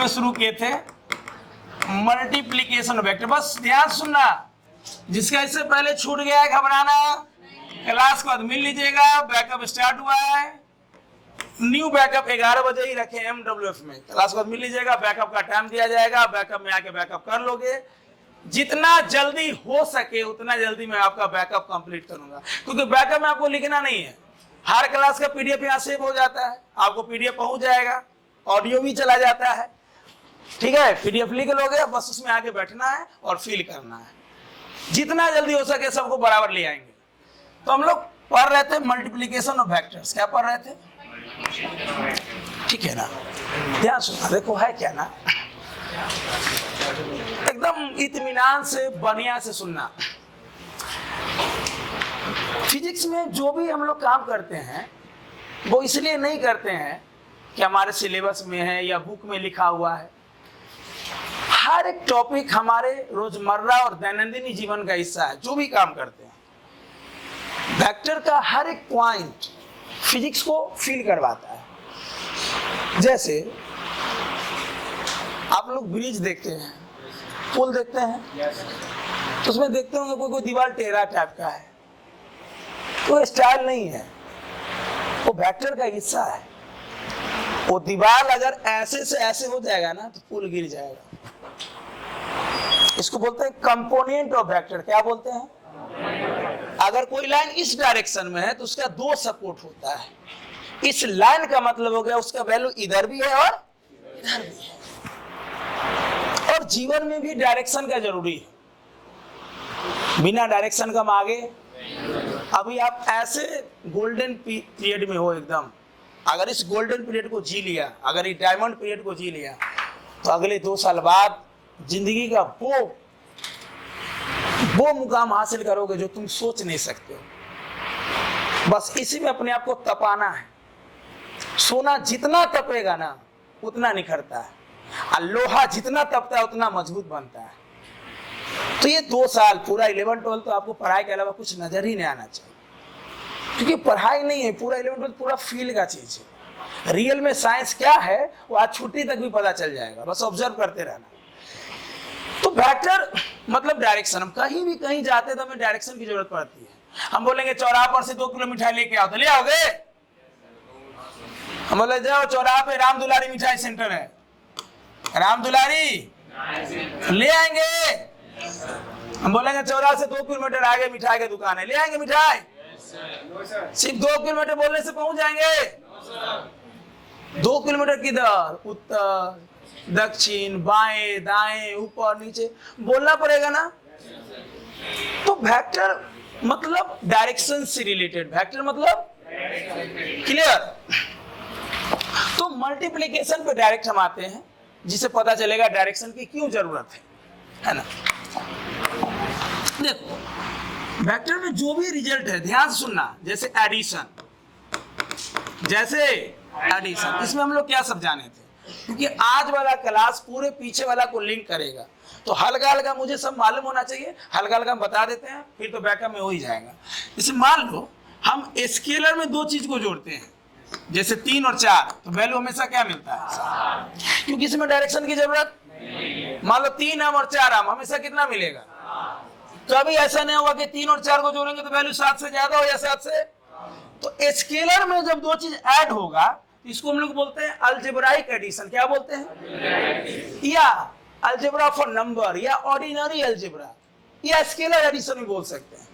में शुरू किए थे मल्टीप्लीकेशन वेक्टर। बस ध्यान सुनना, जिसका इससे पहले छूट गया है घबराना, क्लास के बाद मिल लीजिएगा। बैकअप स्टार्ट हुआ है, न्यू बैकअप 11 बजे ही रखे MWF में, क्लास के बाद मिल लीजिएगा। बैकअप का टाइम दिया जाएगा, बैकअप में आके बैकअप कर लोगे। जितना जल्दी हो सके उतना जल्दी मैं आपका बैकअप कंप्लीट करूंगा, क्योंकि बैकअप में आपको लिखना नहीं है। हर क्लास का PDF यहाँ सेव हो जाता है, आपको PDF पहुंच जाएगा, ऑडियो भी चला जाता है। ठीक है, PDF लिख लोगे, बस उसमें आके बैठना है और फिल करना है। जितना जल्दी हो सके सबको बराबर ले आएंगे। तो हम लोग पढ़ रहे थे मल्टीप्लीकेशन ऑफ वेक्टर्स। क्या पढ़ रहे थे? ठीक है ना, ध्यान सुना। देखो है क्या ना, एकदम इत्मीनान से बढ़िया से सुनना। फिजिक्स में जो भी हम लोग काम करते हैं वो इसलिए नहीं करते हैं कि हमारे सिलेबस में है या बुक में लिखा हुआ है। हर एक टॉपिक हमारे रोजमर्रा और दैनंदिन जीवन का हिस्सा है। जो भी काम करते हैं, वेक्टर का हर एक पॉइंट फिजिक्स को फील करवाता है। जैसे आप लोग ब्रिज देखते हैं, पुल देखते हैं, तो उसमें देखते होंगे कोई दीवार टेढ़ा टाइप का है, तो स्टाइल नहीं है, वो वेक्टर का हिस्सा है। वो दीवार अगर ऐसे से ऐसे हो जाएगा ना तो पुल गिर जाएगा। इसको बोलते हैं कंपोनेंट ऑफ वेक्टर। क्या बोलते हैं? अगर कोई लाइन इस डायरेक्शन में है तो उसका 2 सपोर्ट होता है। इस लाइन का मतलब हो गया उसका वैल्यू इधर भी है और इधर भी है। और जीवन में भी डायरेक्शन का जरूरी है, बिना डायरेक्शन का हम आगे। अभी आप ऐसे गोल्डन पीरियड में हो एकदम, अगर इस गोल्डन पीरियड को जी लिया, अगर इस डायमंड पीरियड को जी लिया, तो अगले 2 साल बाद जिंदगी का वो मुकाम हासिल करोगे जो तुम सोच नहीं सकते हो। बस इसी में अपने आप को तपाना है। सोना जितना तपेगा ना उतना निखरता है, और लोहा जितना तपता है उतना मजबूत बनता है। तो ये 2 साल पूरा 11-12 तो आपको पढ़ाई के अलावा कुछ नजर ही नहीं आना चाहिए, क्योंकि पढ़ाई नहीं है, पूरा 11-12 पूरा फील का चीज है। रियल में साइंस क्या है वो आज छुट्टी तक भी पता चल जाएगा, बस ऑब्जर्व करते रहना। तो वेक्टर मतलब डायरेक्शन। हम कहीं भी कहीं जाते तो हमें डायरेक्शन की जरूरत पड़ती है। हम बोलेंगे चौराहा पर से 2 किलो मिठाई लेके आओ, तो ले आओगे? हम बोले जाओ चौराहा पे राम दुलारी मिठाई सेंटर है, राम दुलारी ले आएंगे। हम बोलेंगे चौराहा से 2 किलोमीटर आगे मिठाई की दुकान है, ले आएंगे मिठाई? सिर्फ 2 किलोमीटर बोलने से पहुंच जाएंगे? 2 किलोमीटर किधर? उत्तर, दक्षिण, बाएं, दाएं, ऊपर, नीचे बोलना पड़ेगा ना। तो वेक्टर मतलब डायरेक्शन से रिलेटेड। वेक्टर मतलब क्लियर। तो मल्टीप्लिकेशन पे डायरेक्ट हम आते हैं, जिसे पता चलेगा डायरेक्शन की क्यों जरूरत है ना। देखो वेक्टर में जो भी रिजल्ट है, ध्यान से सुनना। जैसे एडिशन, इसमें हम लोग क्या सब जाने थे, क्योंकि आज वाला क्लास पूरे पीछे वाला को लिंक करेगा। तो हल्का हल्का मुझे सब मालूम होना चाहिए, हल्का हल्का हम बता देते हैं, फिर तो बैकअप में हो ही जाएगा। जैसे मान लो हम स्केलर में 2 चीज को जोड़ते हैं, जैसे 3 और 4, तो वैल्यू हमेशा क्या मिलता है? क्योंकि इसमें डायरेक्शन की जरूरत। मान लो 3 आम और 4 आम, हमेशा कितना मिलेगा? कभी ऐसा नहीं होगा कि 3 और 4 को जोड़ेंगे तो वैल्यू 7 से ज्यादा हो या 7 से। तो स्केलर में जब 2 चीज ऐड होगा तो इसको हम लोग बोलते हैं अलजेब्राइक एडिशन। क्या बोलते हैं? या अलजेब्रा फॉर नंबर, या ऑर्डिनरी अलजेब्रा, या स्केलर एडिशन भी बोल सकते हैं।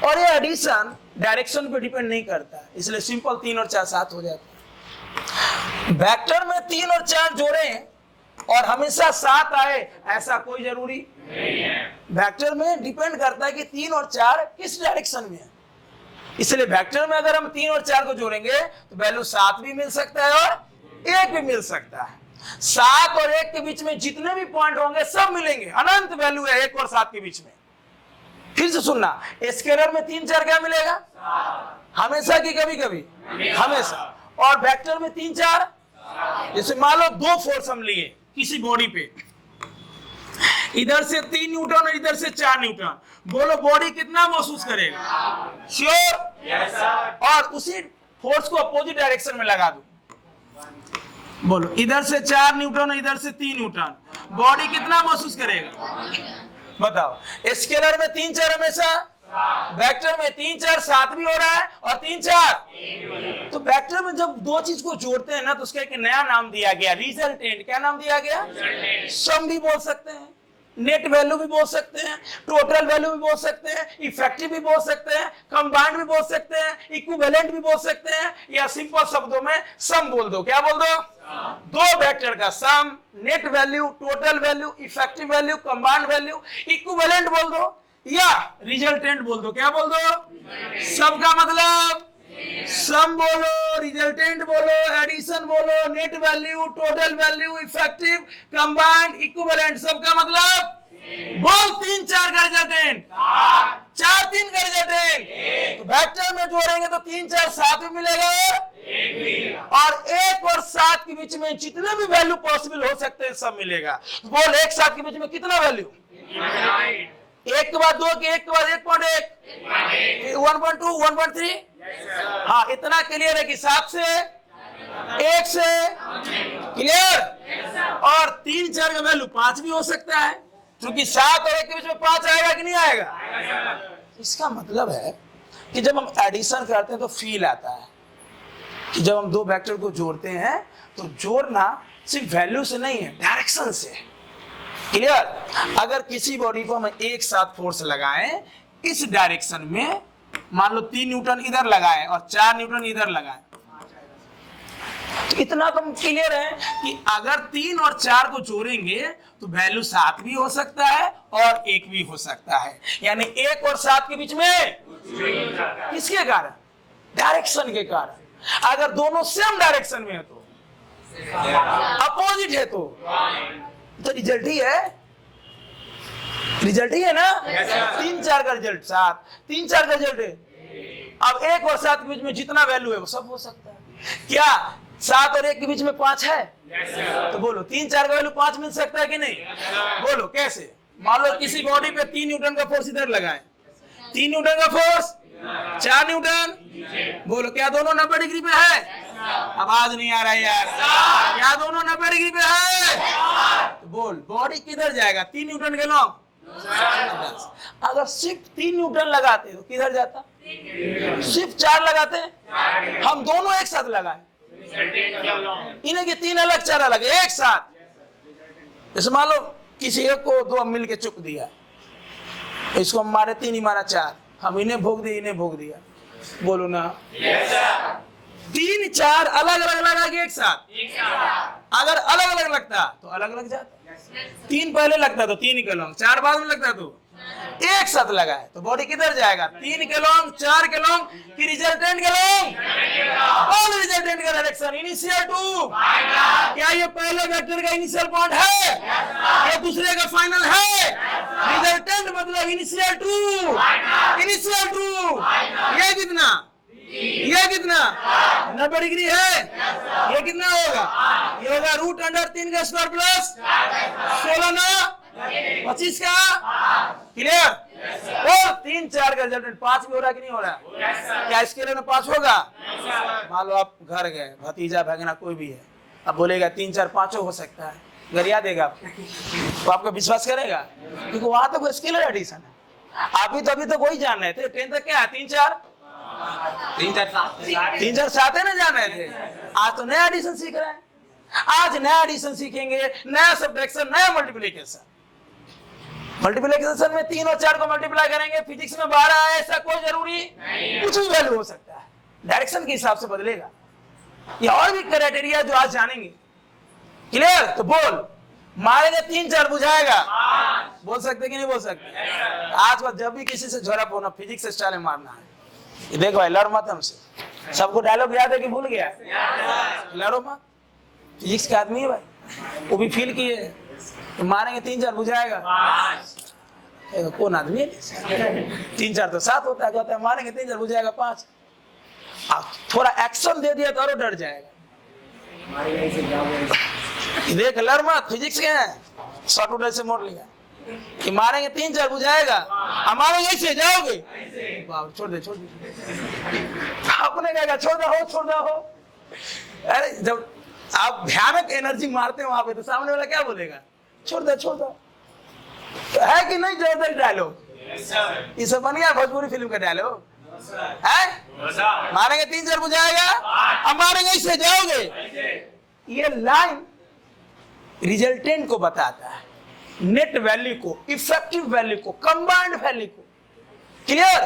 और ये एडिशन डायरेक्शन पे डिपेंड नहीं करता, इसलिए सिंपल 3 और 4 7 हो जाता है। वेक्टर में 3 और 4 जोड़े और हमेशा 7 आए ऐसा कोई जरूरी नहीं है। वेक्टर में डिपेंड करता है कि 3 और 4 किस डायरेक्शन में है। इसलिए वेक्टर में अगर हम 3 और 4 को जोड़ेंगे तो वैल्यू 7 भी मिल सकता है और 1 भी मिल सकता है। 7 और 1 के बीच में जितने भी पॉइंट होंगे सब मिलेंगे, अनंत वैल्यू है 1 और 7 के बीच में। फिर से सुनना, स्केलर में 3 4 क्या मिलेगा? हमेशा की कभी कभी? हमेशा। और वेक्टर में 3 4, जैसे मान लो 2 फोर्स हम लिए किसी बॉडी पे, इधर से 3 न्यूटन और इधर से 4 न्यूटन, बोलो बॉडी कितना महसूस करेगा? श्योर? और उसी फोर्स को अपोजिट डायरेक्शन में लगा दो, बोलो, इधर से 4 न्यूटन और इधर से 3 न्यूटन, बॉडी कितना महसूस करेगा? बताओ। स्केलर में 3 4 हमेशा, वेक्टर में 3 4 7 भी हो रहा है और 3 4। तो वेक्टर में जब दो चीज को जोड़ते हैं ना तो उसका एक नया नाम दिया गया, रिजल्टेंट। क्या नाम दिया गया? सम भी बोल सकते हैं, नेट वैल्यू भी बोल सकते हैं, टोटल वैल्यू भी बोल सकते हैं, इफेक्टिव भी बोल सकते हैं, कंबाइंड भी बोल सकते हैं, इक्विवेलेंट भी बोल सकते हैं, या सिंपल शब्दों में सम बोल दो। क्या बोल दो? दो वेक्टर का sum, net value, total value, effective value, combined value, equivalent बोल दो या रिजल्टेंट बोल दो। क्या बोल दो? सबका मतलब सम बोलो, रिजल्टेंट बोलो, एडिशन बोलो, net value, total value, effective, combined, equivalent, सबका मतलब बोल। 3 4 का रिजल्टेंट, 4 3 का रिजल्टेंट। तो वेक्टर में जोड़ेंगे तो 3 4 7 भी मिलेगा, और 1 और 7 के बीच में जितने भी वैल्यू पॉसिबल हो सकते हैं सब मिलेगा। बोल 1 7 के बीच में कितना वैल्यू? 1 के बाद 2 के 1 के बाद 1.1, 1.2, 1.3। हाँ, इतना क्लियर है कि 7 से 1 से क्लियर। और 3 4 का वैल्यू 5 भी हो सकता है, क्योंकि 7 और 1 के बीच में 5 आएगा कि नहीं आएगा? इसका मतलब है कि जब हम एडिशन करते हैं तो फील आता है कि जब हम दो वेक्टर को जोड़ते हैं तो जोड़ना सिर्फ वैल्यू से नहीं है, डायरेक्शन से। क्लियर? अगर किसी बॉडी को हम एक साथ फोर्स लगाएं इस डायरेक्शन में, मान लो 3 न्यूटन इधर लगाएं और 4 न्यूटन इधर लगाएं, तो इतना तो क्लियर है कि अगर 3 और 4 को जोड़ेंगे तो वैल्यू 7 भी हो सकता है और 1 भी हो सकता है। यानी 1 और 7 के बीच में किसके कारण? डायरेक्शन के कारण। अगर दोनों सेम डायरेक्शन में है तो, अपोजिट है तो रिजल्ट ही है, रिजल्ट ही है ना। 3 4 का रिजल्ट 7, 3 4 का रिजल्ट है। अब 1 और 7 के बीच में जितना वैल्यू है वो सब हो सकता है। क्या 7 और 1 के बीच में 5 है? तो बोलो 3 4 का वैल्यू 5 मिल सकता है कि नहीं? बोलो कैसे? मान लो किसी बॉडी पे 3 न्यूटन का फोर्स इधर लगाए, 3 न्यूटन का फोर्स, 4 न्यूटन, बोलो क्या दोनों 90 डिग्री पे है? आवाज नहीं आ रहा है यार, क्या दोनों 90 डिग्री पे है? तो बोल बॉडी किधर जाएगा? 3 न्यूटन के लॉन्ग। अगर सिर्फ 3 न्यूटन लगाते तो किधर जाता? सिर्फ 4 लगाते, हम दोनों एक साथ लगाए, इन्हें के 3 अलग 4 अलग एक साथ। जैसे मान लो किसी एक को 2 मिल के चुप दिया, इसको हम मारे 3 ही मारा 4, हम इन्हें भोग दिए इन्हें भोग दिया, बोलो ना 3 4 अलग अलग लगा के एक साथ। अगर अलग अलग लगता तो अलग अलग जाता, 3 पहले लगता तो 3 के लॉन्ग, 4 बाद में लगता तो एक साथ लगा है, तो बॉडी किधर जाएगा? 3 के लॉन्ग, 4 के लॉन्ग कि रिजल्टेंट के लॉन्ग? कौन रिजल्टेंट का डायरेक्शन? Initial to. क्या ये पहले वेक्टर का इनिशियल पॉइंट है? ये दूसरे का फाइनल है? रिजल्टेंट मतलब इनिशियल टू, इनिशियल टू। ये कितना? ये कितना? 90 डिग्री है। ये कितना होगा? ये होगा √3 का स्क्वायर प्लस 16 ना 25 का। क्लियर? और 3 4 का रिजल्टेंट 5 भी हो रहा है कि नहीं हो रहा? क्या स्केलर में 5 होगा? मान लो आप घर गए, भतीजा भगना कोई भी है, अब बोलेगा 3 4 5 हो सकता है, गरिया देगा आपको, तो आपको विश्वास करेगा? क्योंकि वहां तो स्केलर एडिशन है। अभी तो वही जान रहे थे 10 तक क्या है? 3 4 7 है ना जान रहे थे। आज तो नया एडिशन सीख रहे हैं, आज नया एडिशन सीखेंगे, नया सब्ट्रैक्शन, नया मल्टीप्लिकेशन। मल्टीप्लिकेशन में 3 और 4 को मल्टीप्लाई करेंगे, फिजिक्स में 12 है ऐसा कोई जरूरी नहीं, कुछ भी वैल्यू हो सकता है, डायरेक्शन के हिसाब से बदलेगा। ये और भी क्राइटेरिया जो आज जानेंगे। क्लियर? तो बोल मारेंगे 3 4 बुझाएगा, बोल सकते कि नहीं बोल सकते? आज बात जब भी किसी से झड़प होना फिजिक्स स्टाइल में मारना है। ये देख भाई लड़ मत हमसे, सबको डायलॉग याद है कि भूल गया? लड़ो मत, फिजिक्स का आदमी है भाई, वो भी फील किए, तो मारेंगे 3 4 बुझाएगा। कौन आदमी है? 3 4 तो 7 होता है, कहता है मारेंगे 3 4 बुझाएगा 5। थोड़ा एक्शन दे दिया तो और डर जाएगा। देख लड़ मत, फिजिक्स के हैं, शॉर्ट उधर से मोड़ लिया कि मारेंगे 3 4 बुझाएगा, हमारे ऐसे जाओगे, छोड़ दे आपने कहा छोड़ दो। अरे जब आप भयानक एनर्जी मारते हैं वहां पे, तो सामने वाला क्या बोलेगा? छोड़ दो छोड़ दो। तो है कि नहीं जोरदार डायलॉग? ये सब बन गया भोजपुरी फिल्म का डायलॉग है। मारेंगे 3 4 बुझाएगा, अब मारेंगे इससे जाओगे। ये लाइन रिजल्टेंट को बताता है, नेट वैल्यू को, इफेक्टिव वैल्यू को, कंबाइंड वैल्यू को। क्लियर?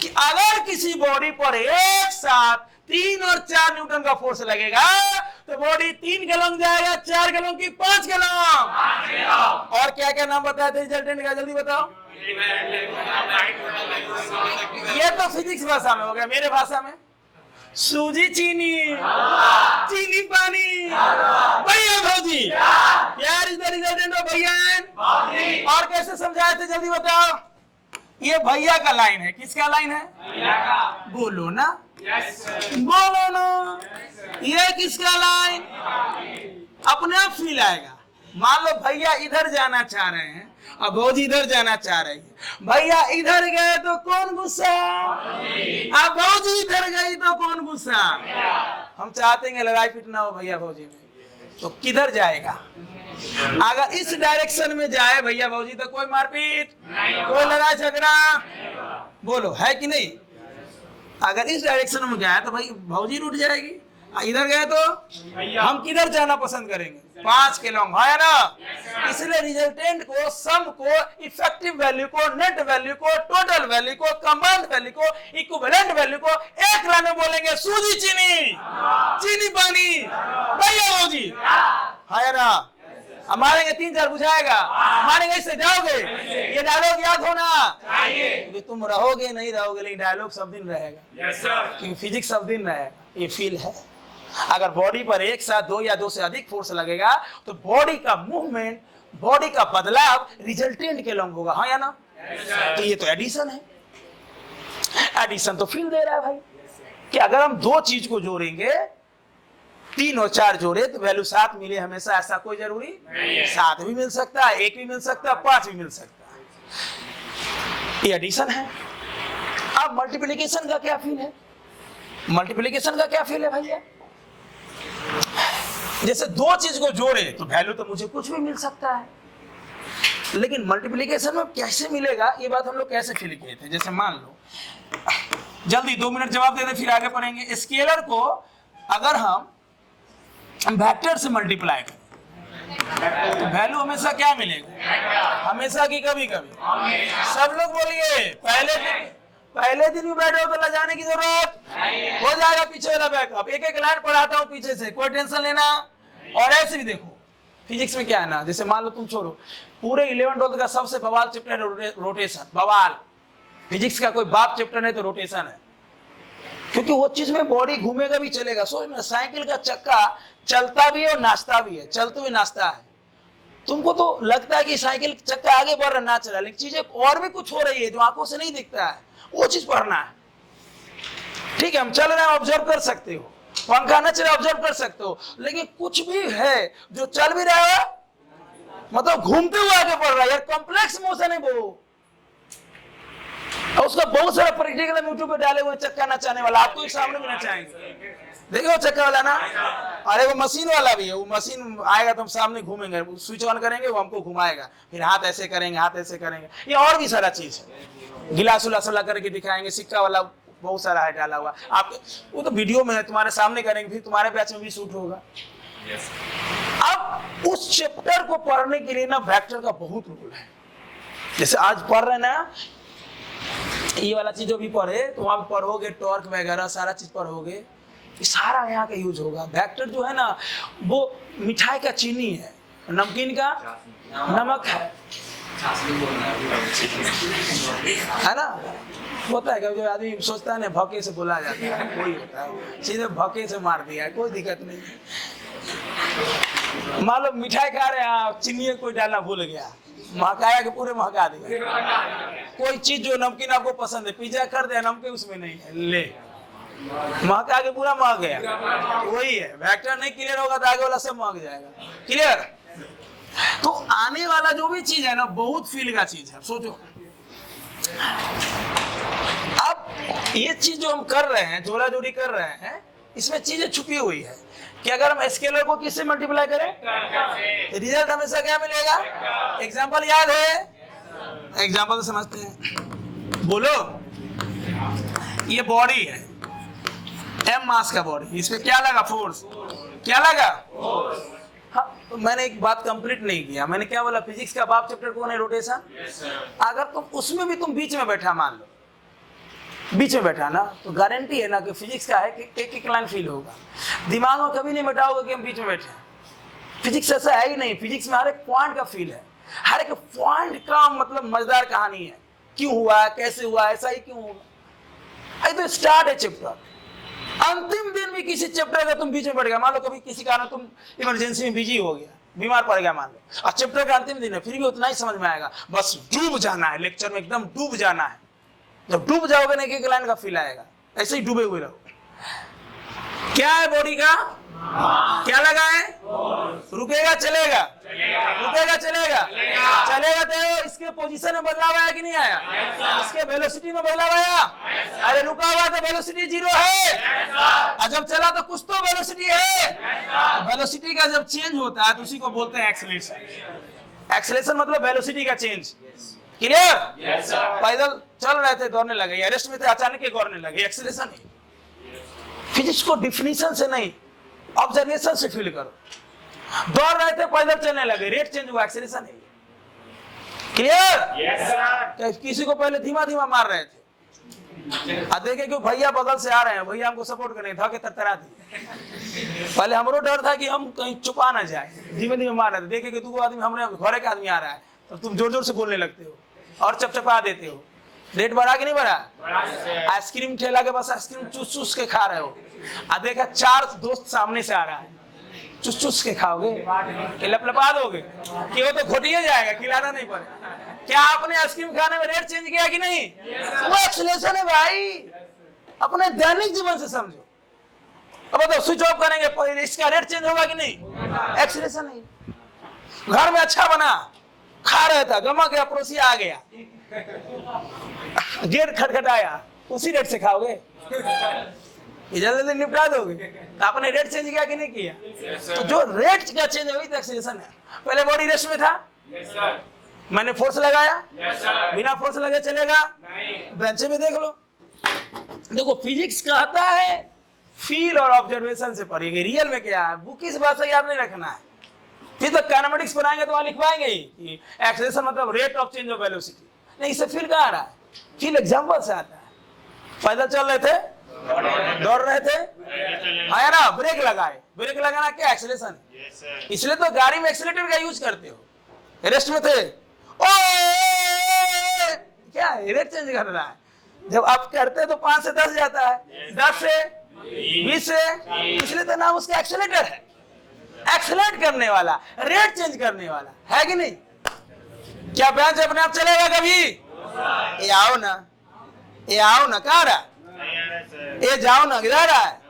कि अगर किसी बॉडी पर एक साथ 3 और 4 न्यूटन का फोर्स लगेगा तो बॉडी 3 गैलन जाएगा, 4 गैलन की 5 गैलन। और क्या क्या नाम बताए थे रिजल्टेंट का, जल्दी बताओ। ये तो फिजिक्स भाषा में हो गया, मेरे भाषा में सूजी चीनी, चीनी पानी, भैया भौजी। यार इज द रिजल्टेंट ऑफ भैया। और कैसे समझाए थे जल्दी बताओ। ये भैया का लाइन है, किसका लाइन है? भैया का। बोलो ना, बोलो ना। ये किसका लाइन? अपने आप फील आएगा। मान लो भैया इधर जाना चाह रहे हैं और भौजी इधर जाना चाह रही है। भैया इधर गए तो कौन गुस्सा? अब भौजी इधर गई तो कौन गुस्सा? हम चाहते हैं लड़ाई पिटना हो भैया भौजी में, तो किधर जाएगा? अगर इस डायरेक्शन में जाए भैया भौजी तो कोई मारपीट, कोई लड़ाई झगड़ा, बोलो है कि नहीं? अगर इस डायरेक्शन में गया तो भाई भौजी रूठ जाएगी, इधर गए तो हम किधर जाना पसंद करेंगे? 5 किलोमीटर है ना। इसलिए रिजल्टेंट को, सम को, इफेक्टिव वैल्यू को, नेट वैल्यू को, टोटल वैल्यू को, कंबाइंड वैल्यू को, इक्विवेलेंट वैल्यू को एक लाइन में बोलेंगे सूजी चीनी, चीनी पानी, भैया भौजी है ना। अब मारेंगे 3 4 बुझाएगा, मारेंगे इससे जाओगे। ये डायलॉग याद होना चाहिए। तुम रहोगे नहीं रहोगे, लेकिन डायलॉग सब दिन रहेगा, क्योंकि फिजिक्स सब दिन रहेगा। ये फील है। अगर बॉडी पर एक साथ 2 या 2 से अधिक फोर्स लगेगा तो बॉडी का मूवमेंट, बॉडी का बदलाव रिजल्टेंट के लॉन्ग होगा, हाँ या ना? तो ये तो एडिशन है। एडिशन तो फील दे रहा है भाई कि अगर हम 2 चीज को जोड़ेंगे, 3 और 4 जोड़े तो वैल्यू 7 मिले हमेशा, ऐसा कोई जरूरी नहीं है। 7 भी मिल सकता है, 1 भी मिल सकता है, 5 भी मिल सकता है। ये एडिशन है। अब मल्टीप्लिकेशन का क्या फील है? मल्टीप्लिकेशन का क्या फील है भैया? जैसे 2 चीज को जोड़े तो वैल्यू तो मुझे कुछ भी मिल सकता है, लेकिन मल्टीप्लिकेशन में कैसे मिलेगा ये बात हम लोग कैसे फील किए थे। जैसे मान लो, जल्दी 2 मिनट जवाब दे दे फिर आगे पढ़ेंगे। स्केलर को अगर हम वेक्टर से मल्टीप्लाई करें तो वैल्यू हमेशा क्या मिलेगा? हमेशा की कभी कभी। सब लोग बोलिए, पहले दिन भी बैठे हो तो लजाने की जरूरत हो जाएगा। पीछे वाला बैकअप, एक एक लाइन पढ़ाता हूँ पीछे से, कोई टेंशन लेना। और ऐसे भी देखो फिजिक्स में क्या है ना, जैसे मान लो तुम छोड़ो, पूरे 11 12 का सबसे बवाल चैप्टर है रोटेशन। बवाल फिजिक्स का कोई बाप चैप्टर है तो रोटेशन है, क्योंकि वो चीज में बॉडी घूमेगा भी चलेगा। सोचना, साइकिल का चक्का चलता भी है और नाचता भी है, चलते हुए नाचता है। तुमको तो लगता है कि साइकिल चक्का आगे बढ़ रहा, नाच रहा, लेकिन चीजें और भी कुछ हो रही है जो आंखों से नहीं दिखता है, वो चीज पढ़ना है। ठीक है, हम चल रहे हैं ऑब्जर्व कर सकते हो, पंखा नच रहा ऑब्जर्व कर सकते हो, लेकिन कुछ भी है जो चल भी रहा है, मतलब घूमते हुए आगे बढ़ रहा है। यार कॉम्प्लेक्स मोशन है वो, और उसका बहुत सारा प्रैक्टिकल यूट्यूब पे डाले हुए चक्का नचाने वाला, आपको एक सामने में नचाएंगे। देखिए वो चक्का वाला ना, अरे वो मशीन वाला भी है। वो मशीन आएगा तो हम सामने घूमेंगे, स्विच ऑन करेंगे वो हमको घुमाएगा, फिर हाथ ऐसे करेंगे, हाथ ऐसे करेंगे। ये और भी सारा चीज है, गिलास उलास वाला करके दिखाएंगे, सिक्का वाला बहुत सारा है डाला हुआ। आप वो तो वीडियो में तुम्हारे सामने करेंगे, फिर तुम्हारे बैच में भी शूट होगा। अब उस चैप्टर को पढ़ने के लिए ना वेक्टर का बहुत रोल है। जैसे आज पढ़ रहे ना, ये वाला चीज जो भी पढ़े तो वहां पढ़ोगे, टॉर्क वगैरह सारा चीज पढ़ोगे, सारा यहाँ का यूज होगा। वेक्टर जो है ना, वो मिठाई का चीनी है, नमकीन का नमक है ना। होता है कभी आदमी सोचता है ना, भौके से बोला जाता है, कोई होता है सीधे भौके से मार दिया, कोई दिक्कत नहीं। मान लो मिठाई खा रहे हैं, चीनी कोई डालना भूल गया, महकाया के पूरे महका दिया। कोई चीज जो नमकीन आपको पसंद है, पिज्जा कर दे, नमकीन उसमें नहीं है, ले महका के पूरा महक गया। वही है, वेक्टर नहीं क्लियर होगा तो आगे वाला सब महक जाएगा। क्लियर? तो आने वाला जो भी चीज है ना, बहुत फील का चीज है। सोचो, अब ये चीज जो हम कर रहे हैं, जोड़ा जोड़ी कर रहे हैं, इसमें चीजें छुपी हुई है कि अगर हम स्केलर को किससे मल्टीप्लाई करें रिजल्ट हमेशा क्या मिलेगा। एग्जाम्पल याद है, एग्जाम्पल समझते हैं। बोलो, ये बॉडी है, m मास का बॉडी, इसमें क्या लगा फोर्स, क्या लगा हाँ, तो मैंने एक बात कंप्लीट नहीं किया। मैंने क्या बोला, फिजिक्स का बाप चैप्टर कौन है, रोटेशन। अगर तुम उसमें भी तुम बीच में बैठा, मान लो बीच में बैठा ना, तो गारंटी है ना कि फिजिक्स का है कि एक लाइन फील होगा। दिमाग में कभी नहीं बैठाओगे कि हम बीच में बैठे। फिजिक्स ऐसा है ही नहीं, फिजिक्स में हर एक पॉइंट का फील है, हर एक पॉइंट का मतलब मजेदार कहानी है, क्यों हुआ, कैसे हुआ, ऐसा ही क्यों होगा। तो स्टार्ट है चैप्टर, अंतिम दिन भी किसी चैप्टर का तुम बीच में बैठ गया, मान लो कभी किसी कारण तुम इमरजेंसी में बिजी हो गया, बीमार पड़ गया मान लो, और चैप्टर का अंतिम दिन है, फिर भी उतना ही समझ में आएगा, बस डूब जाना है लेक्चर में, एकदम डूब जाना है। जब डूब जाओगे ना, एक लाइन का फील आएगा, ऐसे ही डूबे हुए रहो। क्या है बॉडी का, क्या लगा है, रुकेगा चलेगा, रुकेगा चलेगा, चलेगा तो इसके पोजीशन में बदलाव आया कि नहीं आया, इसके वेलोसिटी में बदलाव आया। अरे रुका हुआ तो वेलोसिटी 0 है, और जब चला तो कुछ तो वेलोसिटी है। वेलोसिटी का जब चेंज होता है तो उसी को बोलते हैं एक्सेलरेशन। एक्सेलरेशन मतलब वेलोसिटी का चेंज। क्लियर? पैदल चल रहे थे, दौड़ने लगे, या रेस्ट में थे, अचानक के दौड़ने लगे, एक्सेलरेशन है। फिजिक्स को डिफिनीशन से नहीं, ऑब्जर्वेशन से फील करो। दौड़ रहे थे, पैदल चलने लगे, रेट चेंज हुआ, एक्सेलरेशन है। क्लियर? किसी को पहले धीमा धीमा मार रहे थे, अब देखे कि भैया बगल से आ रहे हैं, भैया हमको सपोर्ट करेंगे, धाके तरतरा दी। पहले हमरो डर था कि हम कहीं चुपा ना जाए, धीमे धीमे मार रहे थे, देखे कि 2 आदमी हमारे घरे का आदमी आ रहा है, तो तुम जोर जोर से बोलने लगते हो और चपचपा देते हो। रेट बढ़ा कि नहीं बढ़ा? आइसक्रीम ठेला के पास आइसक्रीम चूस चूस के खा रहे हो, आ देखा 4 दोस्त सामने से आ रहा है, चूस चूस के खाओगे कि लपलपा दोगे कि वो तो घोटिए जाएगा, खिलाना नहीं पड़े। क्या आपने आइसक्रीम खाने में रेट चेंज किया कि नहीं? वो एक्सेलरेशन है भाई, अपने दैनिक जीवन से समझो। अब बताओ, स्विच ऑफ करेंगे, इसका रेट चेंज होगा कि नहीं? एक्सेलरेशन है। घर में अच्छा बना, खा रहा था, गमा गया, पड़ोसी आ गया, गेट खटखटाया, उसी रेट से खाओगे? जल्दी निपटा दोगे? तो आपने रेट चेंज किया कि नहीं किया? तो जो रेट का चेंज है वही तो एक्सेलरेशन है। पहले बॉडी रेस्ट में था, मैंने फोर्स लगाया, बिना फोर्स लगे चलेगा? बेंच में देख लो। देखो, फिजिक्स कहता है फील और ऑब्जर्वेशन से पढ़िएगा। रियल में क्या है, बुक की भाषा याद नहीं रखना है। फिर तो काइनेमेटिक्स पढ़ाएंगे तो वहां लिखवाएंगे ही कि एक्सेलरेशन मतलब rate of change of velocity. नहीं, इससे फील कहाँ आ रहा है? फील एग्जाम्पल से आता है। पैदल चल रहे थे, दौड़ रहे थे, है ना, ब्रेक लगाए, ब्रेक लगाना क्या एक्सेलरेशन है। इसलिए तो गाड़ी में एक्सीलरेटर का यूज करते हो। रेस्ट में थे, ओ क्या है, रेट चेंज कर रहा है। जब आप करते हैं तो 5 से 10 जाता है, 10 से 20 से, इसलिए तो नाम उसका एक्सेलरेटर है। एक्सेलरेट करने वाला, रेट चेंज करने वाला है कि नहीं? क्या बेंच अपने आप चलेगा कभी? ये आओ ना, ये आओ ना, कहाँ रहा? ये जाओ ना, किधर रहा है?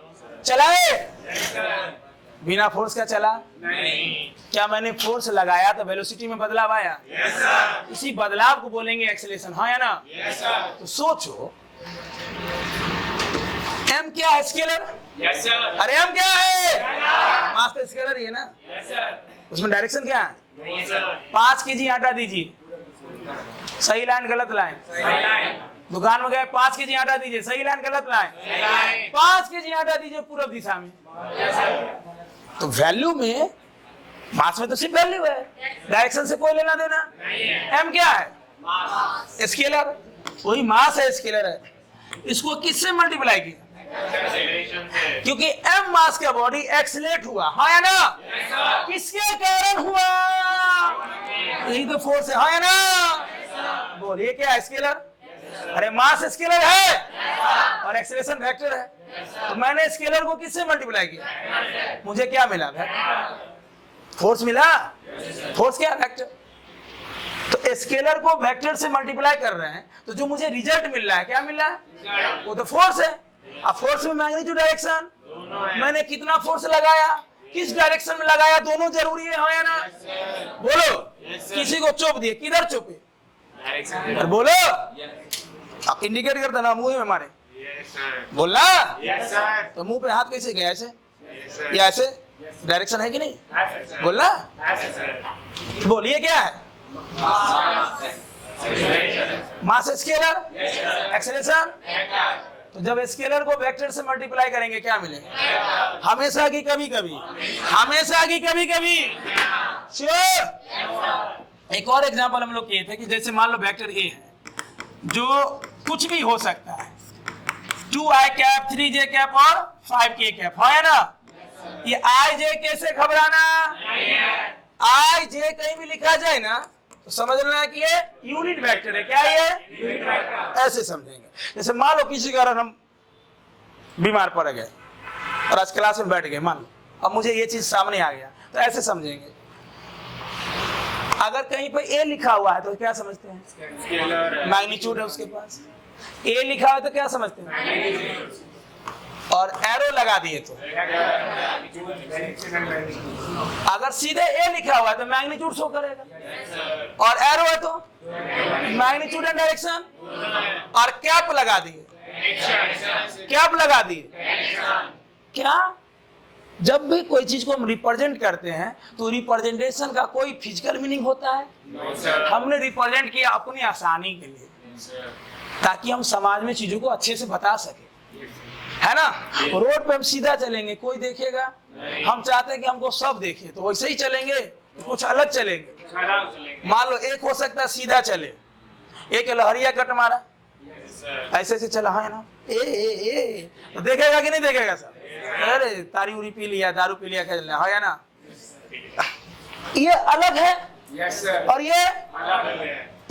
चलाए बिना फोर्स का चला नहीं। क्या मैंने फोर्स लगाया तो वेलोसिटी में बदलाव आया? इसी बदलाव को बोलेंगे एक्सेलरेशन, हाँ या ना? तो सोचो, एम क्या है? स्केलर। अरे एम क्या है? मास तो स्केलर ही है ना। उसमें डायरेक्शन क्या है? 5 kg आटा दीजिए, सही लाइन गलत लाइन। दुकान में गए, 5 kg आटा दीजिए, सही लाइन गलत लाइन। 5 kg आटा दीजिए पूर्व दिशा में। तो वैल्यू में, मास में तो सिर्फ वैल्यू है, डायरेक्शन से कोई लेना देना। एम क्या है? स्केलर। वही मास है, स्केलर है। इसको किससे मल्टीप्लाई किया? क्योंकि एम मास का बॉडी एक्सेलरेट हुआ, हाँ या ना? किसके कारण हुआ? यही तो फोर्स है, हाँ या ना? बोलिए, क्या है? स्केलर। अरे मास स्केलर है और एक्सेलरेशन वेक्टर है। तो मैंने स्केलर को किससे मल्टीप्लाई किया? मुझे क्या मिला? फोर्स मिला। फोर्स क्या? वेक्टर। तो स्केलर को वेक्टर से मल्टीप्लाई कर रहे हैं, तो जो मुझे रिजल्ट मिल रहा है, क्या मिल रहा है? वो तो फोर्स है। अब फोर्स में मैग्नीट्यूड, डायरेक्शन, मैंने कितना फोर्स लगाया, किस डायरेक्शन में लगाया, दोनों जरूरी है, हाँ या ना? बोलो। किसी को चोप दिए, किधर चोपे? बोलो। आप इंडिकेट करते ना, मुंह में मारे, बोलना। तो मुंह पे हाथ कैसे गया? ऐसे या ऐसे? डायरेक्शन है कि नहीं? बोलना, बोलिए क्या है? मास स्केलर, एक्सेलरेशन। तो जब स्केलर को वेक्टर से मल्टीप्लाई करेंगे क्या मिलेगा? हमेशा की कभी कभी, हमेशा की कभी कभी। श्योर। एक और एग्जांपल हम लोग किए थे कि जैसे मान लो वेक्टर ए है जो कुछ भी हो सकता है, 2i कैप, 3j कैप और 5k कैप, है ना? ये i j कैसे घबराना, i j कहीं भी लिखा जाए ना तो समझना है कि ये यूनिट वेक्टर है। क्या ये? ऐसे समझेंगे। जैसे मान लो किसी कारण हम बीमार पड़ गए और आज क्लास में बैठ गए, मान लो, अब मुझे ये चीज सामने आ गया, तो ऐसे समझेंगे। अगर कहीं पर ए लिखा हुआ है तो क्या समझते हैं? मैग्नीट्यूड है उसके पास। ए लिखा है तो क्या समझते हैं? और एरो लगा दिए तो अगर सीधे ए लिखा हुआ है तो मैग्नीट्यूड शो करेगा, और एरो है तो मैग्नीट्यूड एंड डायरेक्शन, और कैप लगा दिए, कैप लगा दिए। क्या? जब भी कोई चीज को हम रिप्रेजेंट करते हैं तो रिप्रेजेंटेशन का कोई फिजिकल मीनिंग होता है? हमने रिप्रेजेंट किया अपनी आसानी के लिए, ताकि हम समाज में चीजों को अच्छे से बता सके, है ना? रोड पे हम सीधा चलेंगे, कोई देखेगा? हम चाहते हैं कि हमको सब देखे, तो वैसे ही चलेंगे, कुछ अलग चलेंगे। मान लो एक हो सकता है सीधा चले, एक लहरिया कट मारा, ऐसे ऐसे चला, है ना? ए तो देखेगा कि नहीं देखेगा सब? अरे तारी उरी पी लिया, दारू पी लिया, खेल लिया, है ना? ये अलग है और ये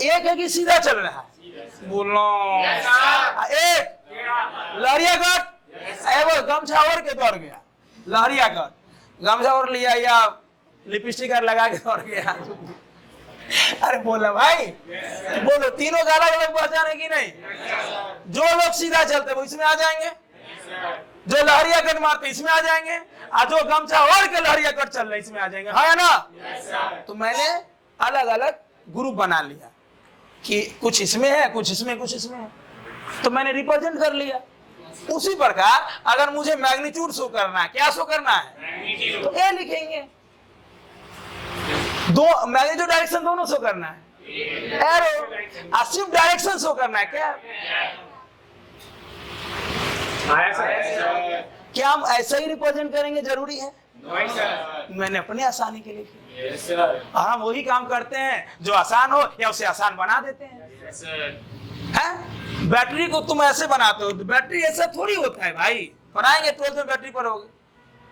एक है कि सीधा चल रहा है। बोलो एक लहरिया कट, वो गमछा ओढ़ के दौड़ गया, लहरिया कट गमछा ओढ़ लिया या लिपस्टिक लगा के दौड़ गया। अरे बोला भाई, बोलो, तीनों का अलग अलग पहचान है कि नहीं? जो लोग सीधा चलते वो इसमें आ जाएंगे, जो लहरिया कट मारते इसमें आ जाएंगे, और जो गमछा ओढ़ के लहरिया कट चल रहे इसमें आ जाएंगे, है ना? तो मैंने अलग अलग ग्रुप बना लिया कि कुछ इसमें है, कुछ इसमें, कुछ इसमें है, तो मैंने रिप्रेजेंट कर लिया। उसी प्रकार अगर मुझे मैग्नीट्यूड शो करना है, क्या शो करना है? तो ए लिखेंगे। दो मैग्नीट्यूड डायरेक्शन दोनों शो करना है, एरो। सिर्फ डायरेक्शन शो करना है, क्या? क्या हम ऐसा ही रिप्रेजेंट करेंगे जरूरी है? मैंने अपनी आसानी के लिए किया। हम वही काम करते हैं जो आसान हो या उसे आसान बना देते हैं। बैटरी को तुम ऐसे बनाते हो, बैटरी ऐसा थोड़ी होता है भाई। बनाएंगे 12th में बैटरी पर होगी,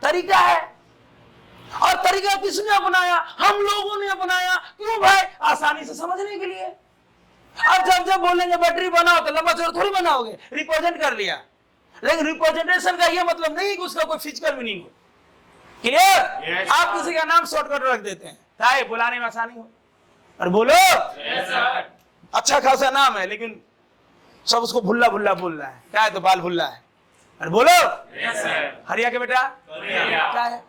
तरीका है। और तरीका किसने अपनाया? हम लोगों ने अपनाया। क्यों भाई? आसानी से समझने के लिए। अब जब जब बोलेंगे बैटरी बनाओ तो लंबा चौड़ा थोड़ी बनाओगे, रिप्रेजेंट कर लिया। लेकिन रिप्रेजेंटेशन का ये मतलब नहीं कि उसका कोई फिजिकल मीनिंग हो। क्लियर? आप किसी का नाम शॉर्टकट रख देते हैं ताकि बुलाने में आसानी हो, और बोलो अच्छा खासा नाम है लेकिन सब उसको भुल्ला भुल्ला बोल रहा है। क्या है? तो बाल भुल्ला है। और बोलो हरिया के बेटा क्या है?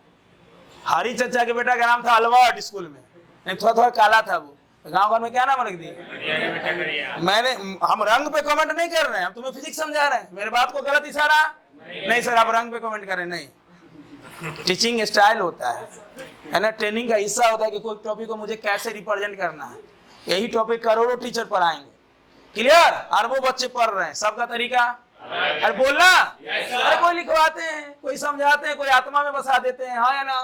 हरी चचा के बेटा का नाम था अलवर्ट, स्कूल में नहीं, थोड़ा थोड़ा काला था वो, गांव घर में क्या नाम रख दिया? मैंने, हम रंग पे कमेंट नहीं कर रहे हैं, हम तुम्हें फिजिक्स समझा रहे हैं। मेरे बात को गलत इशारा नहीं सर, आप रंग पे कमेंट करें नहीं। टीचिंग स्टाइल होता है ना, ट्रेनिंग का हिस्सा होता है कि कोई टॉपिक को मुझे कैसे रिप्रेजेंट करना है। यही टॉपिक करोड़ों टीचर पढ़ाएंगे। क्लियर? अरबों बच्चे पढ़ रहे हैं, सबका तरीका। अरे बोलना, अरे कोई लिखवाते हैं, कोई समझाते हैं, कोई आत्मा में बसा देते हैं, हाँ या ना?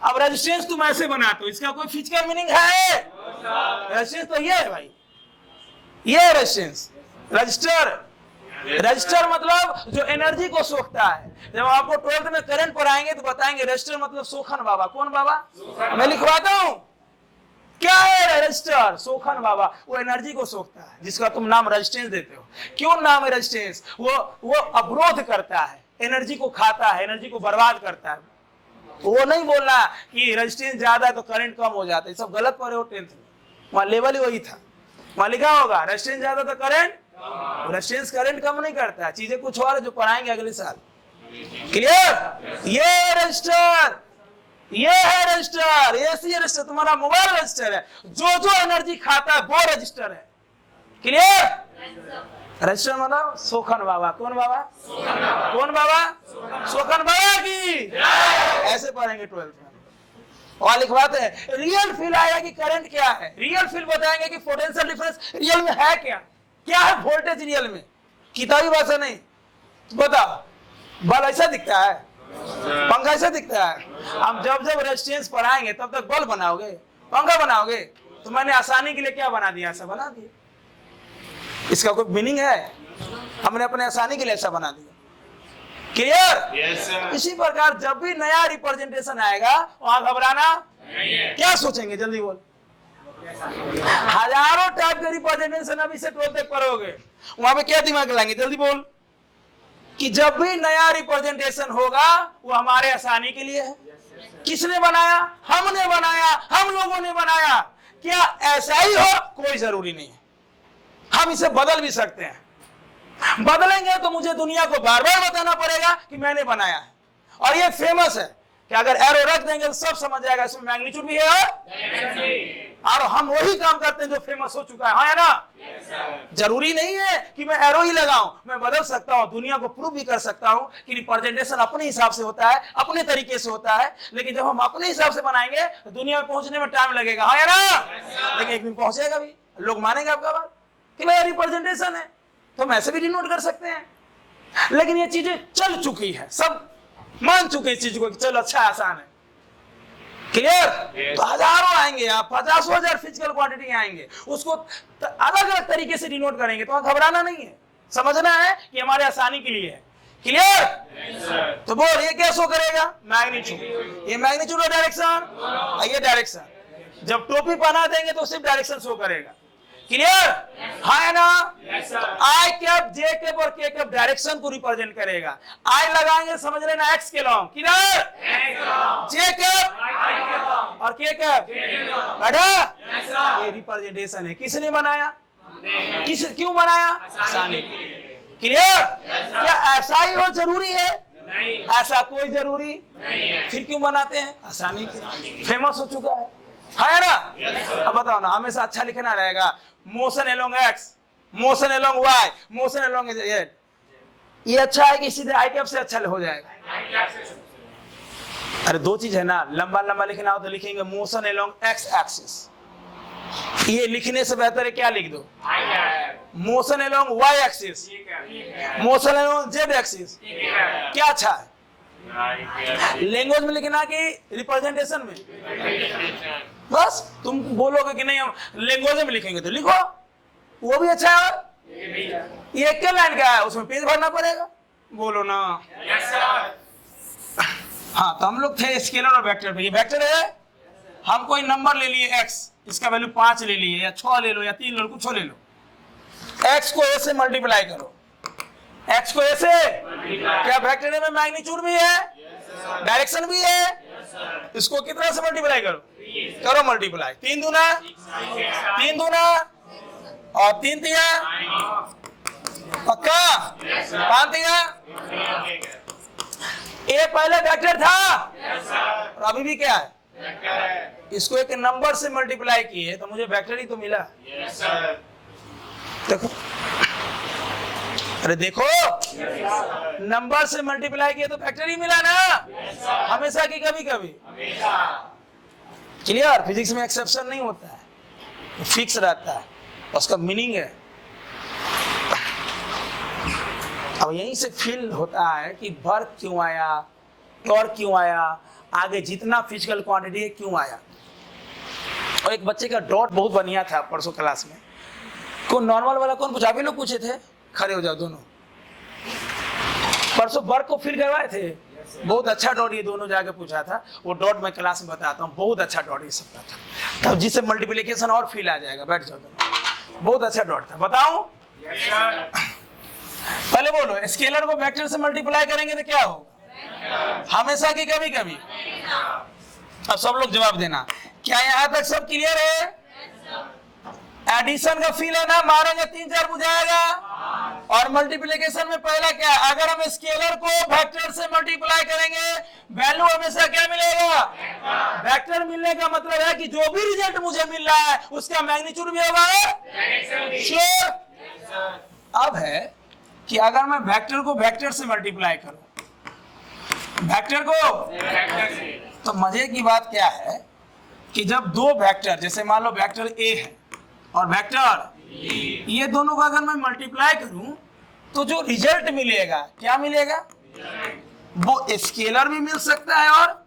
अब रेजिस्टेंस तुम ऐसे बनाते हो, इसका कोई फिजिकल मीनिंग है? रेजिस्टेंस तो ये है भाई, ये रेजिस्टेंस। रजिस्टर, रजिस्टर मतलब जो एनर्जी को सोखता है। जब आपको 12th में करंट पढ़ाएंगे तो बताएंगे रजिस्टर मतलब सोखन बाबा। कौन बाबा? मैं लिखवाता हूं। क्या है रजिस्टर? सोखन बाबा। वो एनर्जी को सोखता है, जिसका तुम नाम रेजिस्टेंस देते हो। क्यों नाम है रेजिस्टेंस? वो अवरोध करता है, एनर्जी को खाता है, एनर्जी को बर्बाद करता है। वो नहीं बोलना कि रेजिस्टेंस ज्यादा है तो करंट कम हो जाता है, सब गलत पढ़े हो 10th में। वहां लेवल ही वही था, वहां लिखा होगा रेजिस्टेंस ज्यादा तो करंट, रेजिस्टेंस करंट कम नहीं करता है। चीजें कुछ और है जो पढ़ाएंगे अगले साल। क्लियर? ये रजिस्टर, ये है रजिस्टर, ये रजिस्टर तुम्हारा मोबाइल रजिस्टर है। जो जो एनर्जी खाता है वो रजिस्टर है। क्लियर? रजिस्टर मतलब सोखन बाबा। कौन बाबा? कौन बाबा? सोखन बाबा की। ऐसे पढ़ेंगे 12th में। और लिखवाते हैं रियल फील आएगा कि करंट क्या है, रियल फील बताएंगे कि पोटेंशियल डिफरेंस रियल में है क्या, क्या है वोल्टेज रियल में, किताबी भाषा नहीं। बताओ, बल्ब ऐसा दिखता है, पंखा ऐसा दिखता है। हम जब जब रेजिस्टेंस पढ़ाएंगे तब तक बल्ब बनाओगे, पंखा बनाओगे। तो मैंने आसानी के लिए क्या बना दिया, ऐसा बना दिया। इसका कोई मीनिंग है? हमने अपने आसानी के लिए ऐसा बना दिया। क्लियर? yes, इसी प्रकार जब भी नया रिप्रेजेंटेशन आएगा वहां घबराना क्या सोचेंगे, जल्दी बोल। हजारों टाइप के रिप्रेजेंटेशन अभी से 12th तक पढ़ोगे, वहां पे क्या दिमाग लाएंगे, जल्दी बोल। कि जब भी नया रिप्रेजेंटेशन होगा वो हमारे आसानी के लिए है। किसने बनाया? हमने बनाया, हम लोगों ने बनाया। क्या ऐसा ही हो? कोई जरूरी नहीं है, हम इसे बदल भी सकते हैं। बदलेंगे तो मुझे दुनिया को बार बार बताना पड़ेगा कि मैंने बनाया है। और ये फेमस है कि अगर एरो रख देंगे तो सब समझ जाएगा इसमें मैग्नीट्यूड भी है। और हम वही काम करते हैं जो फेमस हो चुका है, हाँ या ना? जरूरी नहीं है कि मैं एरो ही लगाऊं, मैं बदल सकता हूं, दुनिया को प्रूव भी कर सकता हूं कि रिप्रेजेंटेशन अपने हिसाब से होता है, अपने तरीके से होता है। लेकिन जब हम अपने हिसाब से बनाएंगे तो दुनिया में पहुंचने में टाइम लगेगा, हाँ या ना? लेकिन एक दिन पहुंचेगा भी, लोग मानेंगे आपका बात कि भाई रिप्रेजेंटेशन है, तो हम ऐसे भी डिनोट कर सकते हैं। लेकिन ये चीजें चल चुकी है, सब मान चुके हैं इस चीज को कि चलो अच्छा आसान है। क्लियर? तो हजारों आएंगे, आप 50,000 फिजिकल क्वांटिटी आएंगे, उसको अलग अलग तरीके से डिनोट करेंगे। तो घबराना नहीं है, समझना है कि हमारे आसानी के लिए है। क्लियर? तो बोल, ये क्या शो करेगा? मैग्नीट्यूड। ये मैग्नीट्यूड और डायरेक्शन, ये डायरेक्शन। जब टोपी पहना देंगे तो सिर्फ डायरेक्शन शो करेगा। क्लियर? हाँ है ना? आई कैप, जे कैप और के कैप डायरेक्शन को रिप्रेजेंट करेगा। आई लगाएंगे समझ लेना एक्स के लॉन्ग, किधर? जे कैप और के कैप, ये रिप्रेजेंटेशन है। किसने बनाया? क्यों बनाया? आसानी के लिए। क्लियर? क्या ऐसा ही हो जरूरी है? ऐसा कोई जरूरी नहीं है। फिर क्यों बनाते हैं? आसानी के लिए। फेमस हो चुका है, है ना? अब बताओ ना, हमेशा अच्छा लिखना रहेगा। Motion along X, motion along Y, motion along Z. ये अच्छा है कि सीधे आई कैप से अच्छा हो जाएगा? अरे दो चीज है ना, लंबा लंबा लिखना हो तो लिखेंगे मोशन एलोंग एक्स एक्सिस। ये लिखने से बेहतर है क्या लिख दो? Motion along Y axis, motion along Z axis. क्या अच्छा है? लैंग्वेज में लिखना कि रिप्रेजेंटेशन में? बस तुम बोलोगे कि नहीं हम लैंग्वेज में लिखेंगे तो लिखो, वो भी अच्छा है। ये एक लाइन का है, उसमें पेज भरना पड़ेगा, बोलो ना। हाँ, तो हम लोग थे स्केलर और वेक्टर पे। ये वेक्टर है, हम कोई नंबर ले लिए x, इसका वैल्यू 5 ले लिए या 6 ले लो या 3 ले लो, कुछ ले लो। x को a से मल्टीप्लाई करो, x को a से। क्या वेक्टर में मैग्नीट्यूड भी है, डायरेक्शन भी है? इसको कितना से मल्टीप्लाई करो? करो मल्टीप्लाई। 3 दूना 3 दूना और 3 तिया पक्का, 5 तिया। ये पहले वेक्टर था और अभी भी क्या है? इसको एक नंबर से मल्टीप्लाई किए तो मुझे वेक्टर ही तो मिला। देखो, अरे देखो, नंबर से मल्टीप्लाई किया तो वेक्टर ही मिला ना। हमेशा की कभी कभी। क्लियर? फिजिक्स में एक्सेप्शन नहीं होता है, फिक्स रहता है, उसका मीनिंग है। अब यहीं से फील होता है कि वर्क क्यों आया और क्यों आया, आगे जितना फिजिकल क्वांटिटी है क्यों आया। और एक बच्चे का डॉट बहुत बढ़िया था परसों क्लास में। कौन नॉर्मल वाला कौन पूछा? भी लोग पूछे थे, खड़े हो जाओ दोनों। परसों वर्क को फील करवाए थे, बहुत अच्छा डॉट ये दोनों जाके पूछा था। वो डॉट मैं क्लास में बताता हूँ, बहुत अच्छा डॉट ये सब था। तब जिससे मल्टीप्लिकेशन और फील आ जाएगा। बैठ जाओ दोनों, बहुत अच्छा डॉट था। बताऊं? पहले बोलो, स्केलर को वेक्टर से मल्टीप्लाई करेंगे तो क्या होगा? हमेशा की कभी कभी। अब सब लोग जवाब देना। क्या यहाँ तक सब क्लियर है? एडिशन का फील है ना, मारेंगे 3-4 बुझाएगा। और मल्टीप्लिकेशन में पहला क्या, अगर हम स्केलर को वेक्टर से मल्टीप्लाई करेंगे वैल्यू हमेशा क्या मिलेगा? वेक्टर मिलने का मतलब है कि जो भी रिजल्ट मुझे मिल रहा है उसका मैग्नीट्यूड भी होगा। श्योर? अब है कि अगर मैं वेक्टर को वेक्टर से मल्टीप्लाई करूं, वेक्टर को तो मजे की बात क्या है कि जब दो वेक्टर, जैसे मान लो वेक्टर ए है और वेक्टर ये दोनों का अगर मैं मल्टीप्लाई करूं तो जो रिजल्ट मिलेगा क्या मिलेगा, वो स्केलर भी मिल सकता है और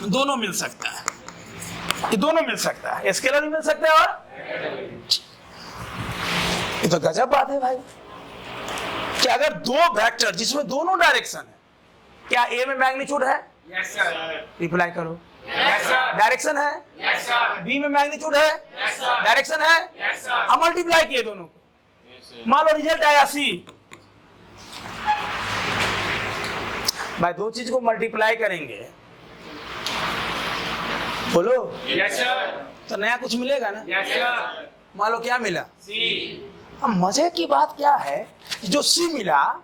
दोनों मिल सकता है, ये दोनों मिल सकता है, स्केलर भी मिल सकता है और ये तो गजब बात है भाई कि अगर दो वेक्टर जिसमें दोनों डायरेक्शन है, क्या ए में मैग्नीट्यूड है? Yes sir. रिप्लाई करो। Yes sir. डायरेक्शन है? Yes sir. बी में मैग्नीट्यूड है? Yes sir. डायरेक्शन है? Yes sir. अब मल्टीप्लाई किए दोनों को, मान लो रिजल्ट आया सी। भाई दो चीज को मल्टीप्लाई करेंगे, बोलो यस सर। तो नया कुछ मिलेगा ना। Yes sir. मान लो क्या मिला, सी। अब मजे की बात क्या है, जो सी मिला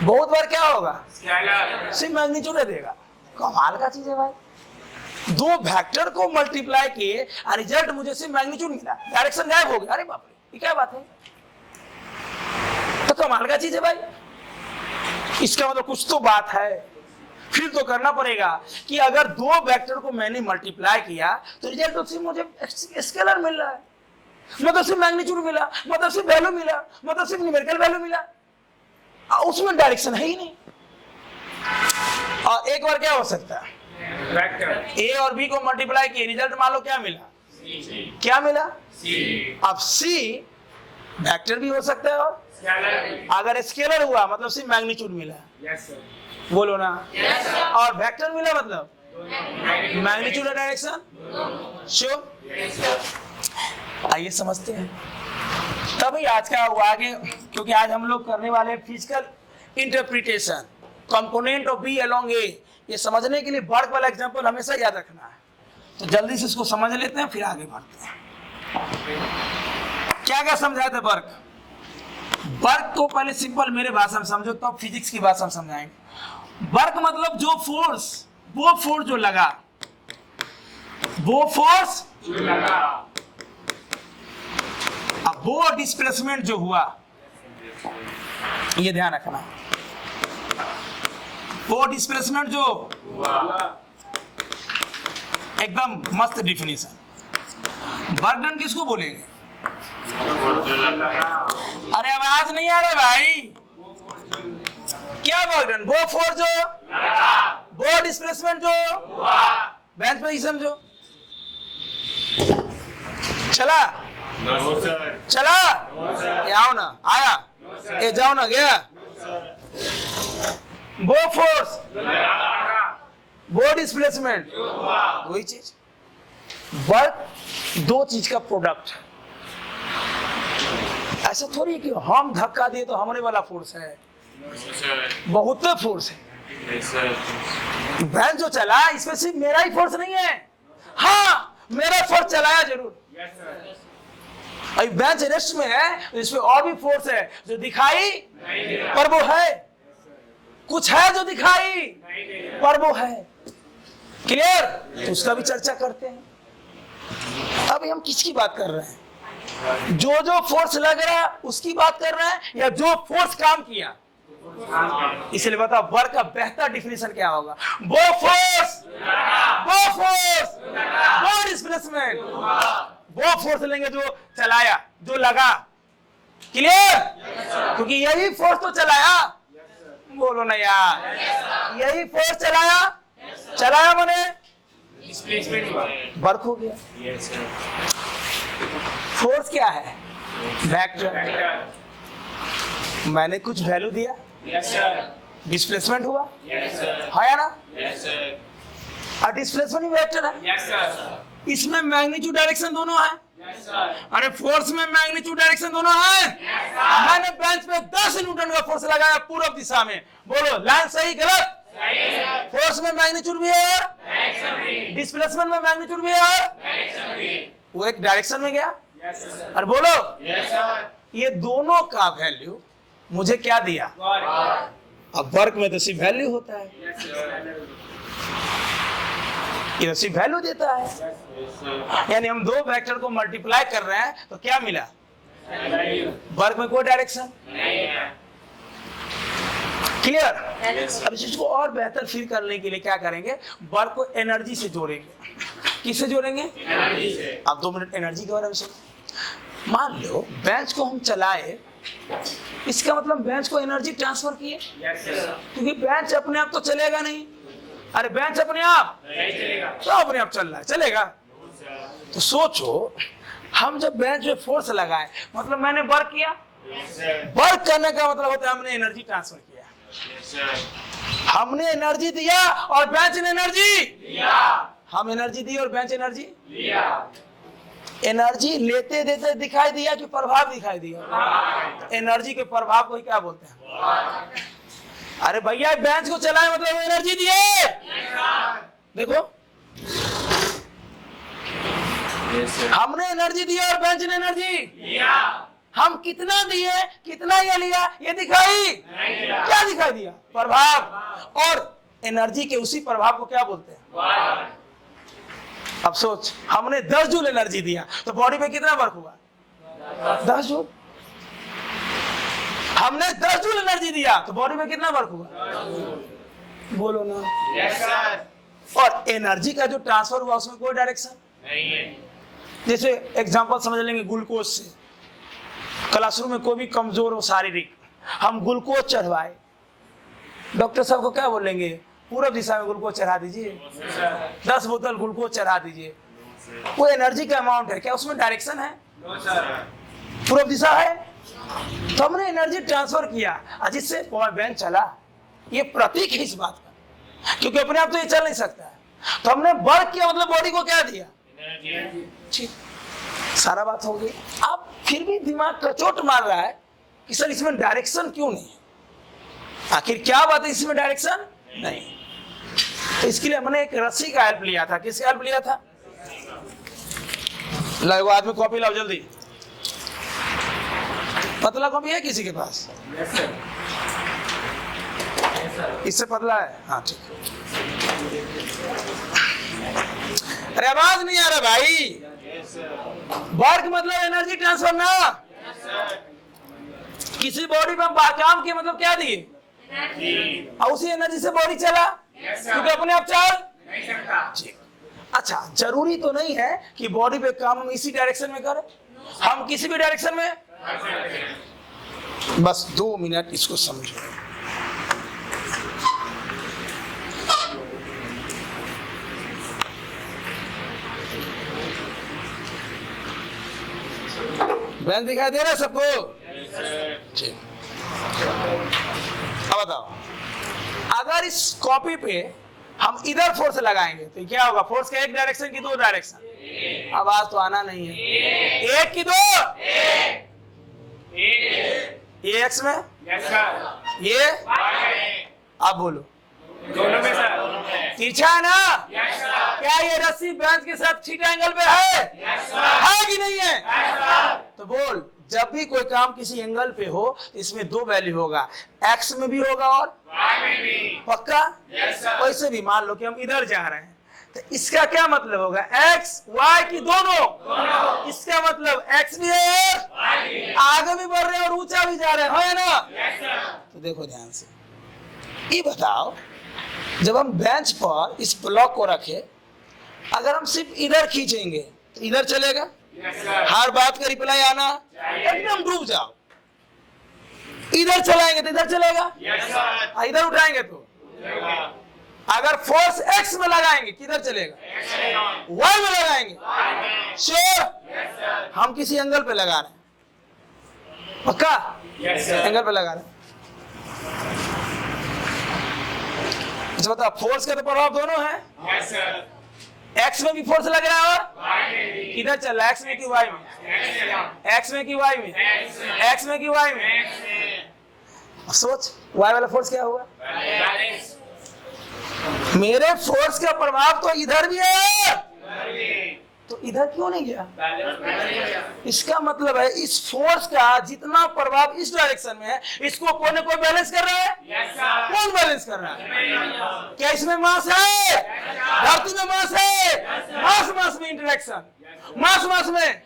बहुत बार क्या होगा, स्केलर। सी मैग्नीट्यूड देगा। कमाल का चीज है भाई, दो वेक्टर को मल्टीप्लाई किए और रिजल्ट मुझे सी मैग्नीट्यूड मिला, डायरेक्शन गायब हो गया। अरे बाप रे, ये क्या बात है, तो कमाल का चीज है भाई। इसका मतलब कुछ तो बात है। फिर तो करना पड़ेगा कि अगर दो वेक्टर को मैंने मल्टीप्लाई किया तो रिजल्ट उससे मुझे स्केलर मिल रहा है, मतलब सिर्फ मैग्नीट्यूड मिला, मतलब सिर्फ वैल्यू मिला, मतलब सिर्फ न्यूमेरिकल वैल्यू मिला, उसमें डायरेक्शन है ही नहीं। और एक बार क्या हो सकता है, वेक्टर। ए और बी को मल्टीप्लाई किए, रिजल्ट मान लो क्या मिला, सी। क्या मिला, सी। अब सी वेक्टर भी हो सकता है और स्केलर। अगर स्केलर हुआ मतलब सिर्फ मैग्नीट्यूड मिला, यस सर। बोलो ना। Yes sir. और वेक्टर मिला मतलब मैग्नीट्यूड और डायरेक्शन। Sure, yes sir. आइए समझते हैं तभी आज का वो आगे, क्योंकि आज हम लोग करने वाले physical interpretation, component of B along A. ये समझने के लिए बर्क वाला एग्जांपल हमेशा याद रखना है, तो जल्दी से इसको समझ लेते हैं फिर आगे बढ़ते हैं। क्या क्या समझाए थे बर्क, बर्क को पहले सिंपल मेरे भाषा में समझो, तो फिजिक्स की भाषा में समझाएंगे। बर्क मतलब जो फोर्स, वो फोर्स जो लगा, वो फोर्स लगा। अब वो डिस्प्लेसमेंट जो हुआ, ये ध्यान रखना, वो डिस्प्लेसमेंट जो हुआ। एकदम मस्त डिफिनीशन। वर्क डन किसको बोलेंगे, अरे आवाज नहीं आ रहा भाई, क्या वर्क डन, वो फोर्स जो, वो डिस्प्लेसमेंट जो, बेंच पे ही समझो। चला चला, ये आओ ना, आया, ये जाओ ना, गया, वो फोर्स, वो डिस्प्लेसमेंट, वही चीज। वर्क दो चीज का प्रोडक्ट। ऐसा थोड़ी कि हम धक्का दिए तो हमारे वाला फोर्स है, बहुत फोर्स है। वैन जो चला इसमें सिर्फ मेरा ही फोर्स नहीं है, हाँ मेरा फोर्स चलाया जरूर। अभी बेंच रेस्ट में है तो इसमें और भी फोर्स है जो दिखाई पर वो है, कुछ है जो दिखाई पर वो है। क्लियर, तो उसका भी चर्चा करते हैं। अभी हम किसकी बात कर रहे हैं, जो जो फोर्स लग रहा है उसकी बात कर रहे हैं या जो फोर्स काम किया। इसलिए बता वर्क का बेहतर डिफिनेशन क्या होगा, वो फोर्स, वो डिस्प्लेसमेंट, वो फोर्स लेंगे जो चलाया, जो लगा। क्लियर, क्योंकि यही फोर्स तो चलाया, बोलो ना यार, यही फोर्स चलाया, चलाया मैंने वर्क हो गया। फोर्स क्या है, वेक्टर, मैंने कुछ वैल्यू दिया, डिस्प्लेसमेंट हुआ, है या ना, और डिस्प्लेसमेंट भी वेक्टर है। इसमें मैग्नीट्यूड डायरेक्शन दोनों है, अरे फोर्स में मैग्नीट्यूड डायरेक्शन दोनों है। मैंने बेंच पे 10 न्यूटन का फोर्स लगाया पूर्व दिशा में, बोलो लाइन सही गलत, फोर्स में मैग्नीट्यूड भी है और डिस्प्लेसमेंट में मैग्नीट्यूड भी है और वो एक डायरेक्शन में गया। और बोलो ये दोनों का वैल्यू मुझे क्या दिया, अब वर्क में तो सिर्फ वैल्यू होता है, ये तो सिर्फ वैल्यू देता है। यानी हम दो वेक्टर को मल्टीप्लाई कर रहे हैं तो क्या मिला, वर्क में कोई डायरेक्शन। क्लियर? अब इस चीज को और बेहतर फील करने के लिए क्या करेंगे, वर्क को एनर्जी से जोड़ेंगे। किससे जोड़ेंगे? एनर्जी से। अब 2 मिनट एनर्जी के बारे में सुनो। मान लो बेंच को हम चलाए, इसका मतलब बेंच को एनर्जी ट्रांसफर किए, क्योंकि बेंच अपने आप तो चलेगा नहीं। अरे बेंच अपने आप नहीं चलेगा, तो अपने आप चल रहा है, चलेगा? तो सोचो, हम जब बेंच में फोर्स लगाए, मतलब मैंने वर्क किया। वर्क करने का मतलब होता है हमने एनर्जी ट्रांसफर किया। हमने एनर्जी दिया और बेंच ने एनर्जी दिया। हम एनर्जी दी और बेंच एनर्जी लिया। एनर्जी लेते देते दिखाई दिया कि प्रभाव दिखाई दिया? एनर्जी के प्रभाव को ही क्या बोलते हैं? अरे भैया बेंच को चलाए मतलब एनर्जी दिए। देखो, हमने एनर्जी दी और बेंच ने एनर्जी लिया। हम कितना दिए, कितना ये लिया, ये दिखाई क्या दिखाई दिया? प्रभाव। और एनर्जी के उसी प्रभाव को क्या बोलते हैं? अब सोच, हमने 10 जूल एनर्जी दिया तो बॉडी पे कितना वर्क हुआ? 10 जूल। हमने 10 जूल एनर्जी दिया तो बॉडी में कितना वर्क हुआ? बोलो ना। Yes sir. और एनर्जी का जो ट्रांसफर हुआ उसमें कोई डायरेक्शन नहीं है। जैसे एग्जांपल समझ लेंगे ग्लूकोज से। क्लासरूम में कोई भी कमजोर हो शारीरिक, हम ग्लूकोज चढ़वाए, डॉक्टर साहब को क्या बोलेंगे? पूरब दिशा में ग्लूकोज चढ़ा दीजिए, 10 बोतल ग्लूकोज चढ़ा दीजिए। वो एनर्जी का अमाउंट है, क्या उसमें डायरेक्शन है? पूरब दिशा है, तो हमने एनर्जी ट्रांसफर किया जिससे बेंच चला। ये प्रतीक है इस बात का, क्योंकि अपने आप तो ये चल नहीं सकता है। तो हमने वर्क किया मतलब बॉडी को क्या दिया? ठीक, सारा बात हो गई। अब फिर भी दिमाग कचोट मार रहा है कि सर इसमें डायरेक्शन क्यों नहीं? आखिर क्या बात है इसमें डायरेक्शन नहीं? तो इसके लिए हमने एक रस्सी का हेल्प लिया था। किसका हेल्प लिया था? लो आदमी कॉपी लाओ जल्दी। पतला कॉपी है किसी के पास? इससे पतला है? हाँ ठीक। अरे आवाज नहीं आ रहा भाई। वर्क मतलब एनर्जी ट्रांसफर ना। किसी बॉडी में काम किया मतलब क्या दिए? और उसी एनर्जी से बॉडी चला, क्योंकि अपने आप चल नहीं सकता। अच्छा, जरूरी तो नहीं है कि बॉडी पे काम हम इसी डायरेक्शन में करें, हम किसी भी डायरेक्शन में। बस 2 मिनट इसको समझो। बेंच दिखाई दे रहा है सबको? ठीक। अब बताओ, अगर इस कॉपी पे हम इधर फोर्स लगाएंगे तो क्या होगा? फोर्स का एक डायरेक्शन की 2 डायरेक्शन? आवाज तो आना नहीं है। 1 की 2? ये एक्स में, यस सर। ये वाई। आप बोलो। दोनों में सर। तिरछा है ना? Yes sir. क्या ये रस्सी बेंच के साथ ठीक एंगल पे है? Yes sir. है कि नहीं है? Yes sir. तो बोल, जब भी कोई काम किसी एंगल पे हो इसमें 2 वैल्यू होगा, एक्स में भी होगा और वाई में भी। पक्का? Yes sir. वैसे भी मान लो कि हम इधर जा रहे हैं तो इसका क्या मतलब होगा? एक्स वाई की दोनों। इसका मतलब एक्स भी है और आगे भी बढ़ रहे हैं और ऊंचा भी जा रहे हैं, है ना? Yes sir. तो देखो ध्यान से, ये बताओ, जब हम बेंच पर इस ब्लॉक को रखे, अगर हम सिर्फ इधर खींचेंगे तो इधर चलेगा? Yes sir. हर बात का रिप्लाई आना, एकदम डूब जाओ। इधर चलाएंगे तो इधर चलेगा? Yes sir. इधर उठाएंगे तो? अगर फोर्स एक्स में लगाएंगे किधर चलेगा? वाई में लगाएंगे? श्योर? हम किसी एंगल पे लगा रहे हैं, पक्का? Yes sir. एंगल पे लगा रहे हैं। अच्छा बताओ, फोर्स का तो प्रभाव दोनों है। Yes sir. एक्स में भी फोर्स लग रहा है और वाई में भी। किधर चल रहा है? एक्स में कि वाई में? एक्स में कि वाई में? एक्स में कि वाई में? सोच, वाई वाला फोर्स क्या हुआ? मेरे फोर्स का प्रभाव तो इधर भी है, तो इधर क्यों नहीं गया? इसका मतलब है इस फोर्स का जितना प्रभाव इस डायरेक्शन में है, इसको कोई ना कोई बैलेंस कर रहा है। कौन बैलेंस कर रहा है? क्या इसमें मास है? धरती में मास है? मास में इंटरेक्शन, मास में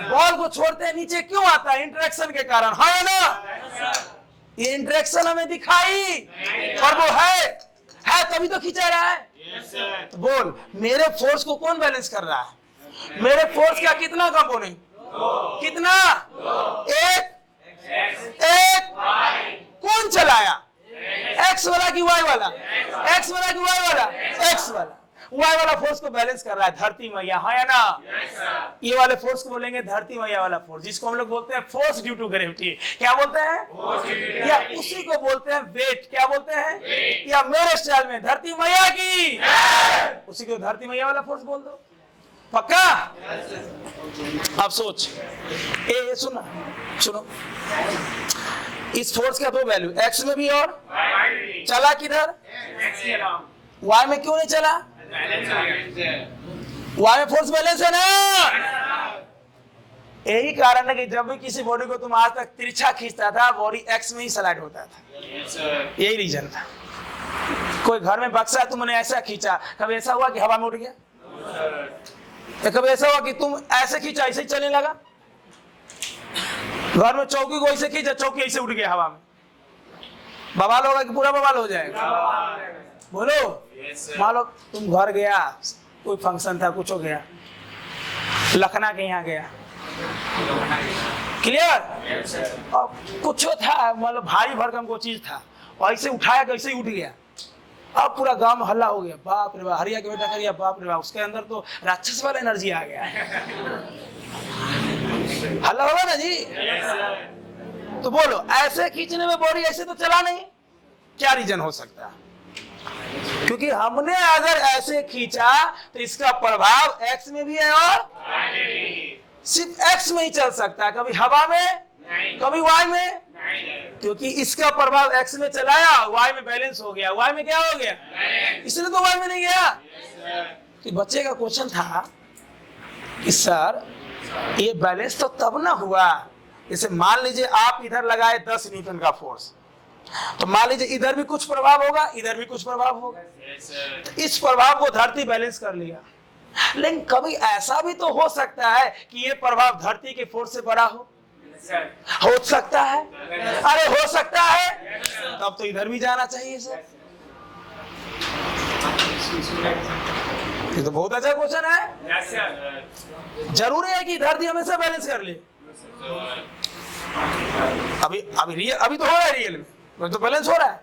बॉल को छोड़ते हैं नीचे क्यों आता है? इंटरेक्शन के कारण, है ना? ये इंटरेक्शन हमें दिखाई और वो है तभी तो खींचा रहा है। तो बोल, मेरे फोर्स को कौन बैलेंस कर रहा है? मेरे फोर्स का कितना कंपोनेंट? कितना? एक कौन चलाया? एक्स वाला कि वाई वाला? एक्स वाला कि वाई वाला? एक्स वाला। वाई वाला फोर्स को बैलेंस कर रहा है धरती मैया, है या ना? ये वाले फोर्स को बोलेंगे धरती मैया वाला फोर्स, जिसको हम लोग बोलते हैं फोर्स ड्यू टू ग्रेविटी। क्या बोलते हैं? या उसी को बोलते हैं वेट। क्या बोलते हैं? या मेरे स्टाइल में धरती मैया की, उसी को धरती मैया वाला फोर्स बोल दो। पक्का? अब सोच, ए सुनो, इस फोर्स का दो वैल्यू, एक्स में भी और चला किधर? वाई में क्यों नहीं चला? वाई में फोर्स बैलेंस है ना। यही कारण है कि जब भी किसी बॉडी को तुम आज तक तिरछा खींचता था, बॉडी एक्स में ही स्लाइड होता था। यही रीजन था। कोई घर में बक्सा तुमने ऐसा खींचा, कभी ऐसा हुआ कि हवा में उठ गया? तो कभी ऐसा हुआ कि तुम ऐसे खींचा ऐसे ही चलने लगा? घर में चौकी को ऐसे खींचा, चौकी ऐसे उठ गया हवा में, बवाल होगा कि पूरा बवाल हो जाएगा? बोलो। मान लो तुम घर गया, कोई फंक्शन था, कुछ हो गया, लखना के यहाँ गया, क्लियर? और कुछ था, मतलब भारी भरकम कोई चीज था, और ऐसे उठाया कैसे ही उठ गया। अब पूरा गांव में हल्ला हो गया, बाप रे बाप, हरिया के बेटा करिया, बाप रे बाप, उसके अंदर तो राक्षस वाला एनर्जी आ गया। हल्ला होगा ना जी? तो बोलो, ऐसे खींचने में बॉडी ऐसे तो चला नहीं, क्या रीजन हो सकता है? क्योंकि हमने अगर ऐसे खींचा तो इसका प्रभाव एक्स में भी है और सिर्फ एक्स में ही चल सकता है, कभी हवा में, कभी वाई में, क्योंकि इसका प्रभाव एक्स में चलाया, वाई में बैलेंस हो गया। वाई में क्या हो गया? इसलिए तो वाई में नहीं गया। तो बच्चे का क्वेश्चन था कि सर ये बैलेंस तो तब ना हुआ, जैसे मान लीजिए आप इधर लगाए 10 न्यूटन का फोर्स, तो मान लीजिए इधर भी कुछ प्रभाव होगा, इधर भी कुछ प्रभाव होगा। इस प्रभाव को धरती बैलेंस कर लिया, लेकिन कभी ऐसा भी तो हो सकता है कि ये प्रभाव धरती के फोर्स से बड़ा हो सकता है। अरे हो सकता है, तब तो इधर भी जाना चाहिए सर। ये तो बहुत अच्छा क्वेश्चन है। जरूरी है कि धरती हमेशा बैलेंस कर ले। अभी तो हो रहा है रियल में, तो बैलेंस हो रहा है।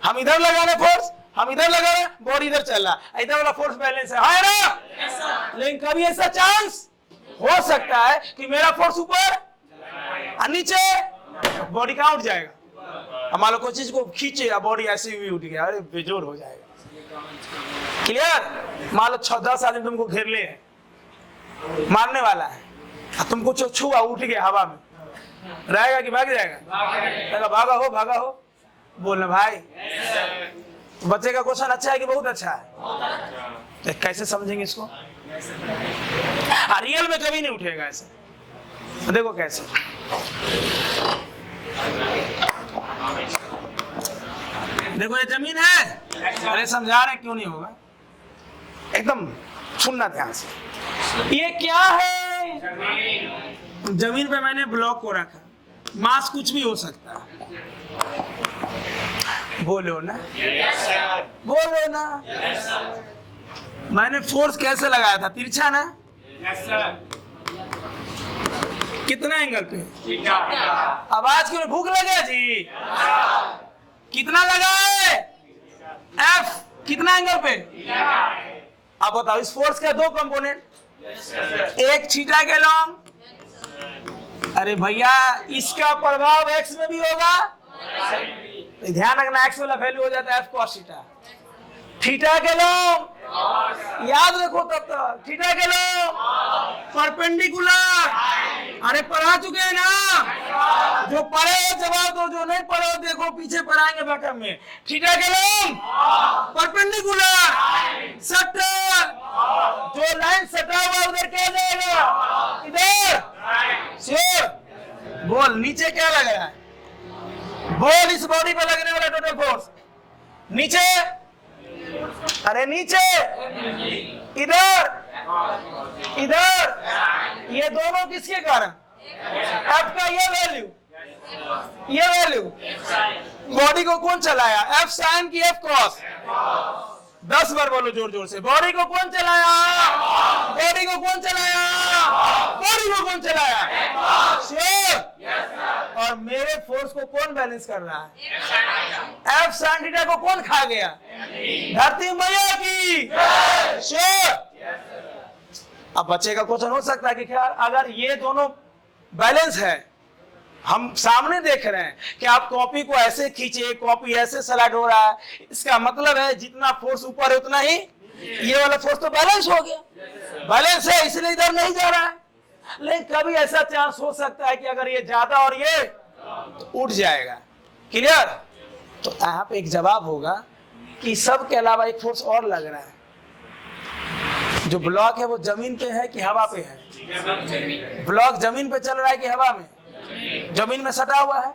हम इधर लगा रहे फोर्स, हम इधर लगा रहे, बॉडी इधर चल रहा है, इधर वाला फोर्स बैलेंस है ना? लेकिन कभी ऐसा चांस हो सकता है कि मेरा फोर्स ऊपर और नीचे, बॉडी कहाँ उठ जाएगा? मान लो कोई चीज को खींचे, बॉडी ऐसे भी उठ गया, अरे बेजोर हो जाएगा। क्लियर? मान लो 10 आदमी तुमको घेर ले, मारने वाला है, तुमको छुआ, उठ गया हवा में, रहेगा कि भाग जाएगा? भागा हो। बोलना भाई, बच्चे का क्वेश्चन अच्छा है कि बहुत अच्छा है? तो कैसे समझेंगे इसको? रियल में कभी नहीं उठेगा ऐसे। तो देखो कैसे, देखो ये जमीन है, अरे समझा रहे क्यों नहीं होगा, एकदम सुनना ध्यान से। ये क्या है? जमीन पे मैंने ब्लॉक को रखा, मास कुछ भी हो सकता है। बोलो ना, बोलो ना। मैंने फोर्स कैसे लगाया था? तिरछा ना? कितना एंगल पे? आवाज क्यों? भूख लगे जी? कितना लगा है? F कितना एंगल पे? अब बताओ, इस फोर्स के दो कंपोनेंट, एक थीटा के लॉन्ग, अरे भैया इसका प्रभाव एक्स में भी होगा, तो ध्यान रखना एक्स वाला वैल्यू हो जाता है एफ कॉस थीटा। थीटा के लॉन्ग याद रखो तब तक, थीटा के लॉन्ग परपेंडिकुलर, अरे पढ़ा चुके हैं ना? जो पढ़े हो जवाब दो, जो नहीं पढ़े हो देखो पीछे पढ़ाएंगे बैकअप में। थीटा के लंब, परपेंडिकुलर, सटर, जो लाइन सटा हुआ उधर क्या जाएगा, इधर। श्योर? बोल नीचे क्या लग रहा है, बोल इस बॉडी पे लगने वाला टोटल फोर्स नीचे, अरे नीचे, इधर, इधर, ये दोनों किसके कारण, एफ का ये वैल्यू, बॉडी को कौन चलाया, एफ साइन की एफ कॉस। 10 बार बोलो जोर जोर से, बॉडी को कौन चलाया, बॉडी को कौन चलाया, बॉडी को कौन चलाया। श्योर? और मेरे फोर्स को कौन बैलेंस कर रहा है, एफ साइन थीटा को कौन खा गया, धरती मैया की। श्योर? अब बच्चे का क्वेश्चन हो सकता है कि क्या अगर ये दोनों बैलेंस है, हम सामने देख रहे हैं कि आप कॉपी को ऐसे खींचे, कॉपी ऐसे स्लाइड हो रहा है, इसका मतलब है जितना फोर्स ऊपर है उतना ही ये वाला फोर्स तो बैलेंस हो गया, बैलेंस है इसलिए इधर नहीं जा रहा है। लेकिन कभी ऐसा चांस हो सकता है कि अगर ये ज्यादा और ये तो उठ जाएगा। क्लियर? तो यहाँ पे एक जवाब होगा कि सब के अलावा एक फोर्स और लग रहा है। जो ब्लॉक है वो जमीन पे है कि हवा पे है, ब्लॉक जमीन पे चल रहा है कि हवा में, जमीन में सटा हुआ है।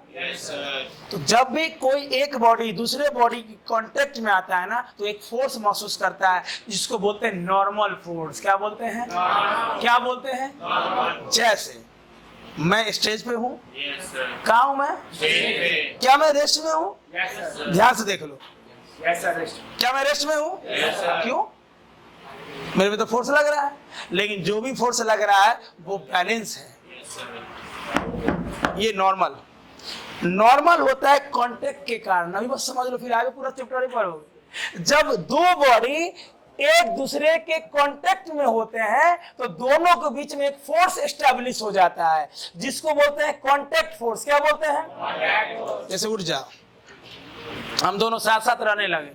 तो जब भी कोई एक बॉडी दूसरे बॉडी की कांटेक्ट में आता है ना, तो एक फोर्स महसूस करता है जिसको बोलते हैं नॉर्मल फोर्स। क्या बोलते हैं, क्या बोलते हैं। जैसे मैं स्टेज पे हूँ, कहाँ हूँ मैं, क्या मैं रेस्ट में हूँ, ध्यान से देख लो, क्या मैं रेस्ट में हूँ, क्यों, मेरे में तो फोर्स लग रहा है, लेकिन जो भी फोर्स लग रहा है वो बैलेंस है। ये नॉर्मल होता है कांटेक्ट के कारण। अभी बस समझ लो, फिर आगे पूरा चैप्टर ही पढ़ोगे। जब दो बॉडी एक दूसरे के कांटेक्ट में होते हैं तो दोनों के बीच में एक फोर्स एस्टेब्लिश हो जाता है जिसको बोलते हैं कांटेक्ट फोर्स। क्या बोलते हैं। जैसे उठ जाओ, हम दोनों साथ साथ रहने लगे,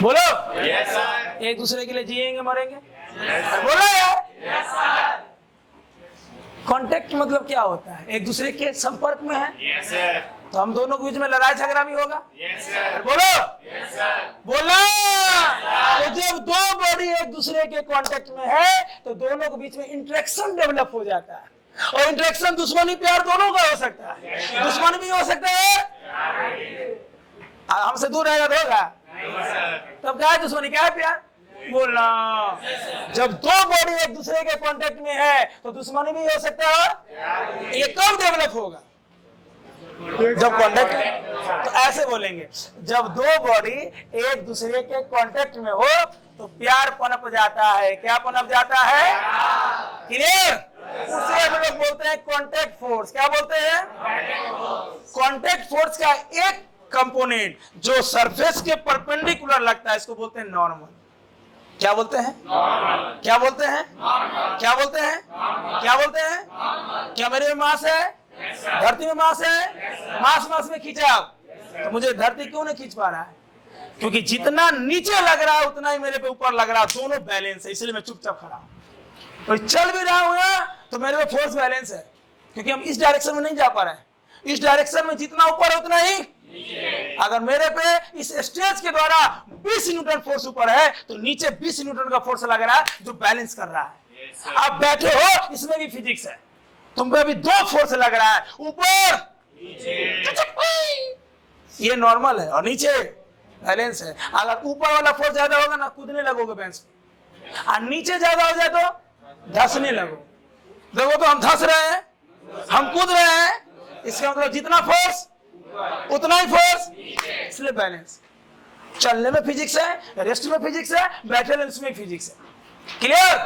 बोलो यस सर, एक दूसरे के लिए जिएंगे मरेंगे, बोलो यार। कांटेक्ट मतलब क्या होता है, एक दूसरे के संपर्क में है, यस सर, तो हम दोनों के बीच में लड़ाई झगड़ा भी होगा। यस सर, बोलो यस सर, बोला। तो जब दो बॉडी एक दूसरे के कांटेक्ट में है तो दोनों के बीच में इंटरेक्शन डेवलप हो जाता है। और इंटरेक्शन दुश्मनी प्यार दोनों का हो सकता है, दुश्मनी भी हो सकता है, हमसे दूर रहेगा तो होगा, तब क्या है दुश्मनी, क्या है प्यार, बोलना। जब दो बॉडी एक दूसरे के कांटेक्ट में है तो दुश्मनी भी हो सकता है। ये कब डेवलप होगा, जब कांटेक्ट, तो ऐसे बोलेंगे, जब दो बॉडी एक दूसरे के कांटेक्ट में हो तो प्यार पनप जाता है। क्या पनप जाता है, क्लियर। उसे हम लोग बोलते हैं कांटेक्ट फोर्स। क्या बोलते हैं, कांटेक्ट फोर्स का एक कंपोनेंट जो सरफेस के परपेंडिकुलर लगता है इसको बोलते हैं नॉर्मल। क्या बोलते हैं, क्या बोलते हैं, क्या बोलते हैं, क्या बोलते हैं। क्या मेरे में मास है, धरती में मास है, मास में खिंचाव, तो मुझे धरती क्यों नहीं खींच पा रहा है, क्योंकि जितना नीचे लग रहा है उतना ही मेरे पे ऊपर लग रहा है, दोनों बैलेंस है, इसलिए मैं चुपचाप खड़ा हूं। तो चल भी रहा हूं ना तो मेरे पे फोर्स बैलेंस है, क्योंकि हम इस डायरेक्शन में नहीं जा पा रहे हैं, इस डायरेक्शन में जितना ऊपर है उतना ही। अगर मेरे पे इस स्टेज के द्वारा 20 न्यूटन फोर्स ऊपर है तो नीचे 20 न्यूटन का फोर्स लग रहा है जो बैलेंस कर रहा है। आप बैठे हो, इसमें भी फिजिक्स है, तुम पे अभी दो फोर्स लग रहा है, ऊपर ये नॉर्मल है और नीचे बैलेंस है। अगर ऊपर वाला फोर्स ज्यादा होगा ना कूदने लगोगे बेंच पे, और नीचे ज्यादा हो जाए तो धंसने लगोगे। देखो तो हम धंस रहे हैं, हम कूद रहे हैं, इसका मतलब जितना फोर्स उतना ही फोर्स, इसलिए बैलेंस। चलने में फिजिक्स है, रेस्ट में फिजिक्स है, बैठे में फिजिक्स है। क्लियर।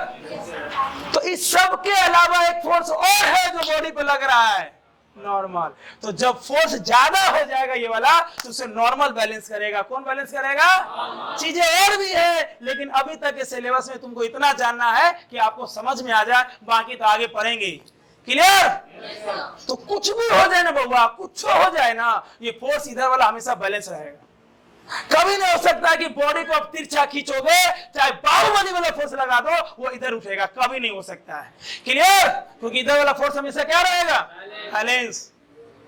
तो इस सब के अलावा एक फोर्स और है जो बॉडी पे लग रहा है, नॉर्मल। तो जब फोर्स ज्यादा हो जाएगा ये वाला तो उसे नॉर्मल बैलेंस करेगा। कौन बैलेंस करेगा। चीजें और भी है, लेकिन अभी तक के सिलेबस में तुमको इतना जानना है कि आपको समझ में आ जाए, बाकी तो आगे पढ़ेंगे। क्लियर। तो कुछ भी हो जाए ना बउआ, कुछ हो जाए ना, ये फोर्स इधर वाला हमेशा बैलेंस रहेगा। कभी नहीं हो सकता कि बॉडी को आप तिरछा खींचोगे, चाहे बाहुबली वाला फोर्स लगा दो, वो इधर उठेगा, कभी नहीं हो सकता है। क्लियर? क्योंकि इधर वाला फोर्स हमेशा क्या रहेगा? बैलेंस।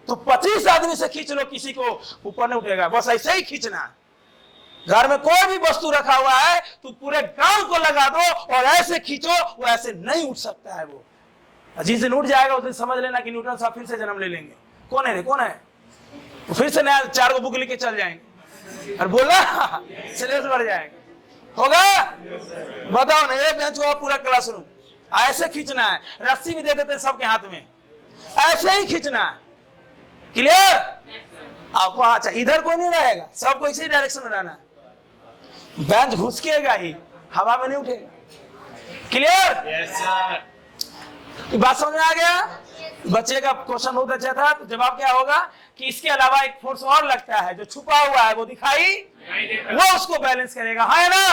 तो 25 आदमी से खींच लो, किसी को ऊपर नहीं उठेगा, बस ऐसे ही खींचना है। घर में कोई भी वस्तु रखा हुआ है तो पूरे गांव को लगा दो और ऐसे खींचो, वो ऐसे नहीं उठ सकता है। वो जिस दिन उठ जाएगा उस दिन समझ लेना कि न्यूटन साहब फिर से जन्म ले लेंगे। कौन है रे, कौन है? तो फिर से नया 4 को बुक लेके चल जाएंगे और बोला सिलेबस बढ़ जाएगा। होगा? बताओ ना, एक बेंच को पूरा क्लासरूम ऐसे खींचना है, रस्सी भी दे देते हैं सबके हाथ में, ऐसे ही खींचना है। क्लियर? आपको अच्छा इधर कोई नहीं रहेगा, सबको इसी डायरेक्शन में रहना है। बेंच घुसकेगा ही, हवा में नहीं उठेगा। क्लियर? Yes sir. बात समझ में आ गया? बच्चे का क्वेश्चन बहुत अच्छा था। तो जवाब क्या होगा कि इसके अलावा एक फोर्स और लगता है जो छुपा हुआ है, वो दिखाई, वो उसको बैलेंस करेगा, है ना?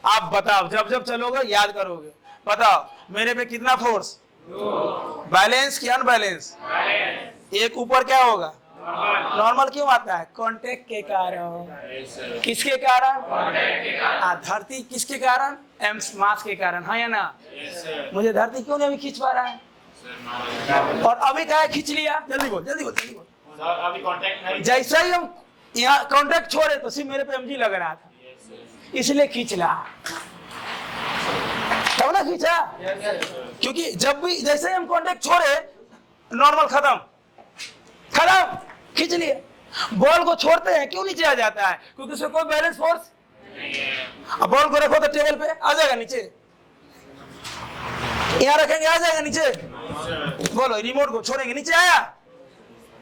आप बताओ, जब जब चलोगे याद करोगे। बताओ मेरे पे कितना फोर्स? बैलेंस की अनबैलेंस? एक ऊपर क्या होगा? नॉर्मल क्यों आता है? कांटेक्ट के कारण। किसके कारण? धरती किसके कारण? मास के कारण, हाँ या ना? मुझे धरती क्यों नहीं अभी खींच पा रहा है? और अभी क्या खींच लिया? जल्दी बोल, जल्दी बोल, जल्दी बोल। अभी कांटेक्ट नहीं। जैसे ही हम यहाँ कांटेक्ट छोड़े तो सिर्फ मेरे पे mg लग रहा था, इसलिए खींच रहा। तब ना खींचा, क्योंकि जब भी जैसे ही हम कांटेक्ट छोड़े नॉर्मल खत्म, खत्म, खींच लिए। बॉल को छोड़ते हैं क्यों नीचे आ जाता है? क्योंकि उसमें कोई बैलेंस फोर्स। अब बॉल को रखो तो टेबल पे आ जाएगा नीचे, यहाँ रखेंगे आ जाएगा नीचे। बोलो रिमोट को छोड़ेंगे नीचे आया?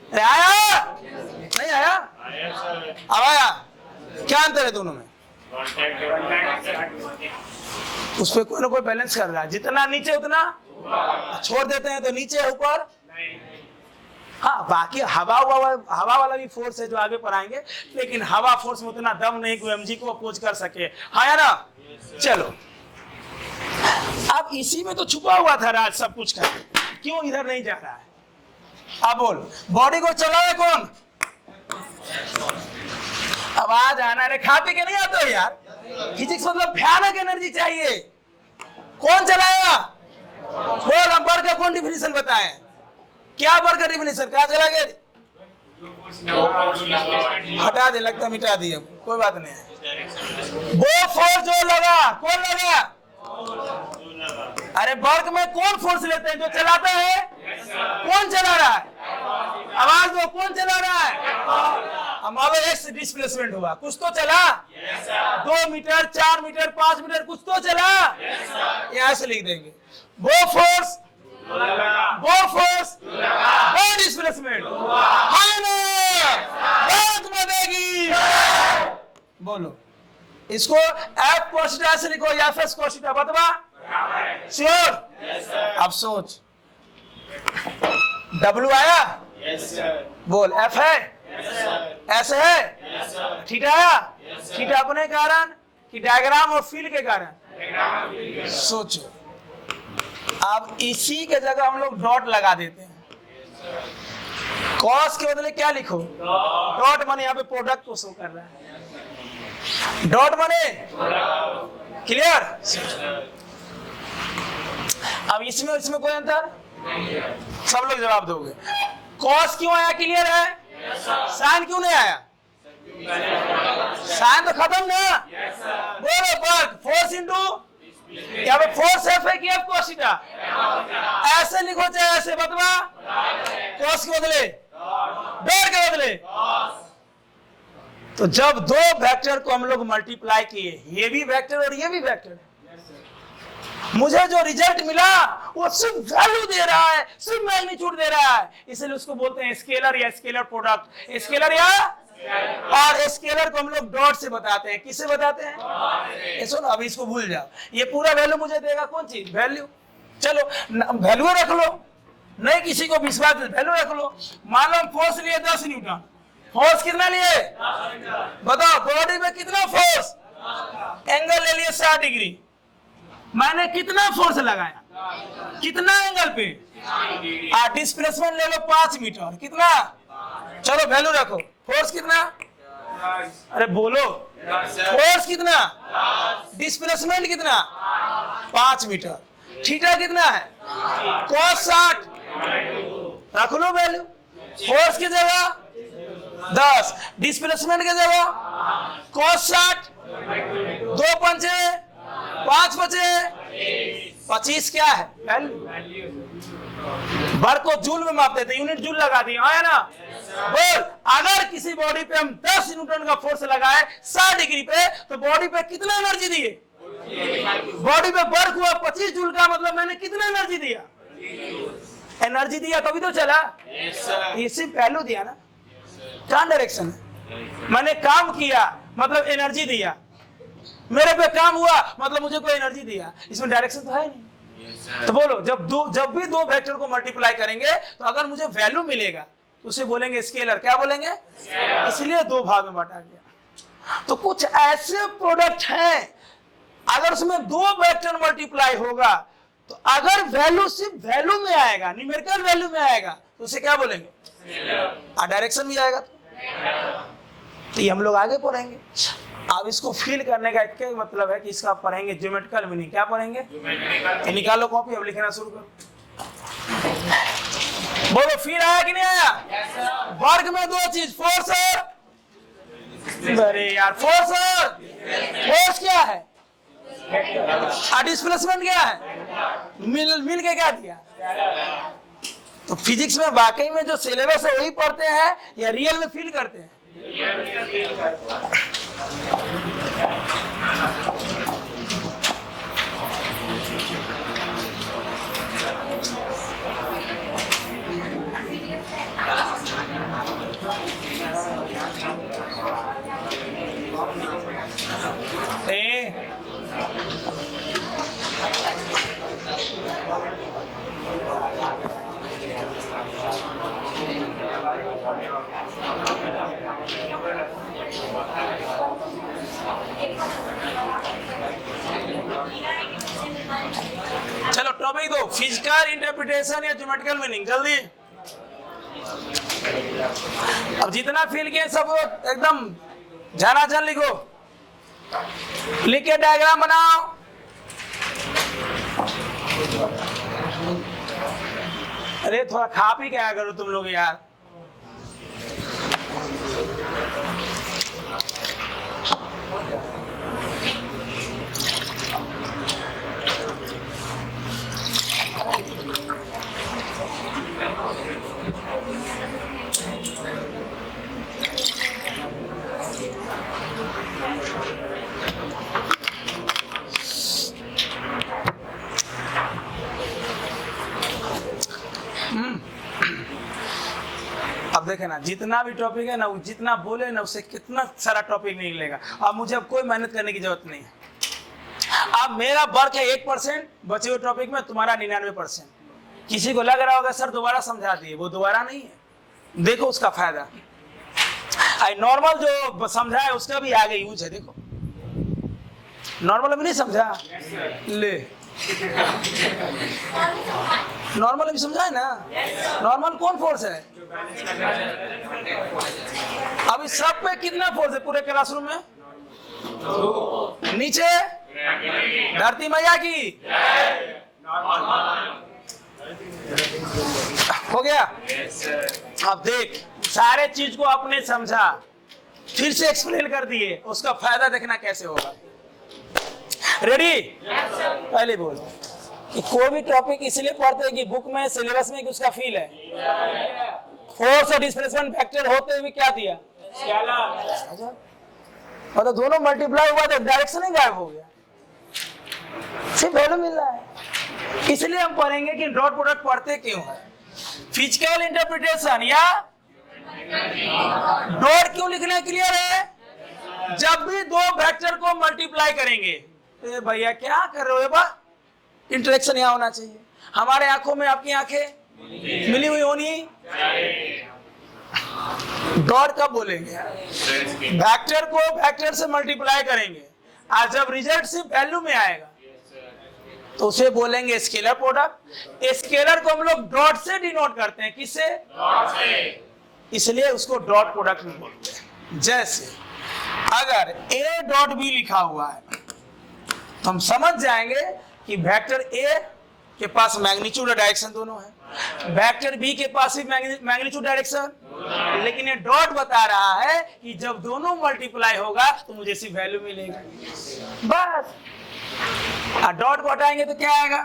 अरे आया? नहीं आया? अब आया? क्या अंतर है दोनों में? उस पर कोई ना कोई बैलेंस कर रहा है, जितना नीचे उतना छोड़ देते हैं तो नीचे ऊपर। हाँ, बाकी हवा वाला भी फोर्स है जो आगे पढ़ाएंगे, लेकिन हवा फोर्स में उतना दम नहीं कि mg को अपोज कर सके, हाँ या ना? चलो, अब इसी में तो छुपा हुआ था राज सब कुछ का, क्यों इधर नहीं जा रहा है? अब बोल, बॉडी को चलाए कौन? आवाज आना रे, खा पी के नहीं आता हो यार। फिजिक्स मतलब भयानक एनर्जी चाहिए। कौन चलाएगा? बोल, हम वर्क का कौन डिफिनेशन बताएं? क्या वर्क का डिफिनेशन? कहाँ चला गया? हटा दे, लगता मिटा दिया, कोई बात नहीं है। वो फोर्स जो लगा, कौन लगा? अरे वर्क में कौन फोर्स लेते हैं? जो चलाता है। कौन चला रहा है? आवाज दो, कौन चला रहा है? हमारा एक्स डिस्प्लेसमेंट हुआ, कुछ तो चला। 2 मीटर, 4 मीटर, 5 मीटर, कुछ तो चला। यहाँ से लिख देंगे, वो फोर्स, वो फोर्स, वो डिस्प्लेसमेंट, बोलो इसको एफ कोशिटा से लिखो या एफ एस कोशिटा, बतवा श्योर? अब सोच, डब्ल्यू आया? बोल, एफ है? एस है? थीटा आया? थीटा अपने कारण कि डायग्राम और फील्ड के कारण? सोचो। अब इसी के जगह हम लोग डॉट लगा देते हैं। कॉस के बदले क्या लिखो? डॉट माने यहाँ पे प्रोडक्ट को शो कर रहा है। डॉट माने क्लियर? अब इसमें कोई अंतर? सब लोग जवाब दोगे। कॉस क्यों आया? क्लियर है? साइन क्यों नहीं आया? साइन तो खत्म ना। बोलो वर्क, फोर्स इंटू, यहाँ पे फोर्स एफ है कि एफ कोस थीटा? ऐसे लिखो चाहे ऐसे, बतवा कोस के बदले, डॉट के बदले। तो जब दो वेक्टर को हम लोग मल्टीप्लाई किए, ये भी वेक्टर और ये भी वेक्टर, मुझे जो रिजल्ट मिला वो सिर्फ वैल्यू दे रहा है, सिर्फ मैग्नीट्यूड दे रहा है, इसलिए उसको बोलते हैं स्केलर या स्केलर प्रोडक्ट। स्केलर या, और स्केलर को हम लोग डॉट से बताते हैं। किससे बताते हैं? सुनो, अभी इसको भूल जाओ। ये पूरा वैल्यू मुझे देगा कौन चीज? वैल्यू। चलो वैल्यू रख लो, नहीं किसी को विश्वास, वैल्यू रख लो। मान लो फोर्स लिए 10 न्यूटन, फोर्स कितना लिए? बताओ, बॉडी में कितना फोर्स? एंगल ले लिए 60 डिग्री, मैंने कितना फोर्स लगाया? कितना एंगल पे? डिस्प्लेसमेंट ले लो 5 मीटर, कितना? चलो वैल्यू रखो, फोर्स कितना? अरे बोलो, फोर्स कितना, डिस्प्लेसमेंट कितना, 5 मीटर, थीटा कितना है, cos 60, रख लो वैल्यू, फोर्स की जगह 10, डिस्प्लेसमेंट की जगह cos 60, 2 पंचे 5 बचे 25 क्या है वैल्यू। वर्क को जूल में माप देते, यूनिट जूल लगा दिए, है ना। बोल, अगर किसी बॉडी पे हम 10 न्यूटन का फोर्स लगाए 60 डिग्री पे, तो बॉडी पे कितना एनर्जी दिए, बॉडी पे वर्क हुआ 25 जूल का, मतलब मैंने कितना एनर्जी दिया, एनर्जी दिया तभी तो चला। ये सिर्फ वैल्यू दिया ना, क्या डायरेक्शन है, मैंने काम किया मतलब एनर्जी दिया, मेरे पे काम हुआ मतलब मुझे कोई एनर्जी दिया, इसमें डायरेक्शन तो है नहीं। तो बोलो, जब भी दो वेक्टर को मल्टीप्लाई करेंगे तो अगर मुझे वैल्यू मिलेगा तो उसे बोलेंगे स्केलर, क्या बोलेंगे, इसलिए 2 भाग में बांटा गया। तो कुछ ऐसे प्रोडक्ट हैं अगर उसमें 2 वेक्टर मल्टीप्लाई होगा तो अगर वैल्यू सिर्फ वैल्यू में आएगा, न्यूमेरिकल वैल्यू में आएगा, तो उसे क्या बोलेंगे, डायरेक्शन भी आएगा। तो ये हम लोग आगे पढ़ेंगे। अब इसको फील करने का क्या मतलब है कि इसका पढ़ेंगे ज्योमेट्रिकल मीनिंग, क्या पढ़ेंगे, तो निकालो कॉपी, अब लिखना शुरू करो। बोलो, फील आया कि नहीं आया। वर्ग में 2 चीज, फोर्स और, अरे यार, फोर्स और, फोर्स क्या है, डिस्प्लेसमेंट क्या है, मिल के क्या दिया। तो फिजिक्स में वाकई में जो सिलेबस है वही पढ़ते हैं या रियल में फील करते हैं। चलो टॉपिक दो, फिजिकल इंटरप्रिटेशन या ज्योमेट्रिकल मीनिंग, जल्दी। अब जितना फील किए सब एकदम झनाझन लिखो, लिख के डायग्राम बनाओ। अरे थोड़ा खा पी क्या करो तुम लोग यार। अब देखे ना, जितना भी टॉपिक है ना, जितना बोले ना उससे कितना सारा टॉपिक निकलेगा। अब मुझे अब कोई मेहनत करने की जरूरत नहीं है। अब मेरा वर्क है 1%, बचे हुए टॉपिक में तुम्हारा 99%। किसी को लग रहा होगा सर दोबारा समझा दिए, वो दोबारा नहीं है, देखो उसका फायदा। नॉर्मल जो समझा है उसका भी आगे यूज है, देखो नॉर्मल अभी नहीं समझा, ले नॉर्मल अभी समझा है ना। नॉर्मल कौन फोर्स है, अभी सब पे कितना फोर्स है पूरे क्लासरूम में, नीचे धरती मैया की, हो गया। अब देख, सारे चीज को आपने समझा, फिर से एक्सप्लेन कर दिए, उसका फायदा देखना कैसे होगा। रेडी? पहले बोल कि कोई भी टॉपिक इसलिए पढ़ते हैं कि बुक में, सिलेबस में, कि उसका फील है। फोर्स और डिस्प्लेसमेंट फैक्टर होते हुए क्या दिया, मतलब दोनों मल्टीप्लाई हुआ तो डायरेक्शन ही गायब हो गया, सिर्फ वैल्यू मिल रहा है। इसलिए हम पढ़ेंगे कि डॉट प्रोडक्ट पढ़ते क्यों है, फिजिकल इंटरप्रिटेशन या डॉट क्यों लिखना क्लियर है। जब भी 2 वेक्टर को मल्टीप्लाई करेंगे, तो भैया क्या कर रहे हो बा, इंटरेक्शन यहाँ होना चाहिए। हमारे आंखों में आपकी आंखें मिली हुई होनी। डॉट कब बोलेंगे, वेक्टर को वेक्टर से मल्टीप्लाई करेंगे, और जब रिजल्ट सिर्फ वैल्यू में आएगा तो उसे बोलेंगे स्केलर प्रोडक्ट। स्केलर को हम लोग डॉट से डिनोट करते हैं, किससे, डॉट से, इसलिए उसको डॉट प्रोडक्ट बोलते हैं। जैसे अगर a डॉट b लिखा हुआ है तो हम समझ जाएंगे कि वेक्टर a के पास मैग्नीट्यूड और डायरेक्शन दोनों है, वेक्टर b के पास भी मैग्नीट्यूड डायरेक्शन, लेकिन ये डॉट बता रहा है कि जब दोनों मल्टीप्लाई होगा तो मुझे सिर्फ वैल्यू मिलेगा बस। डॉट को हटाएंगे तो क्या आएगा?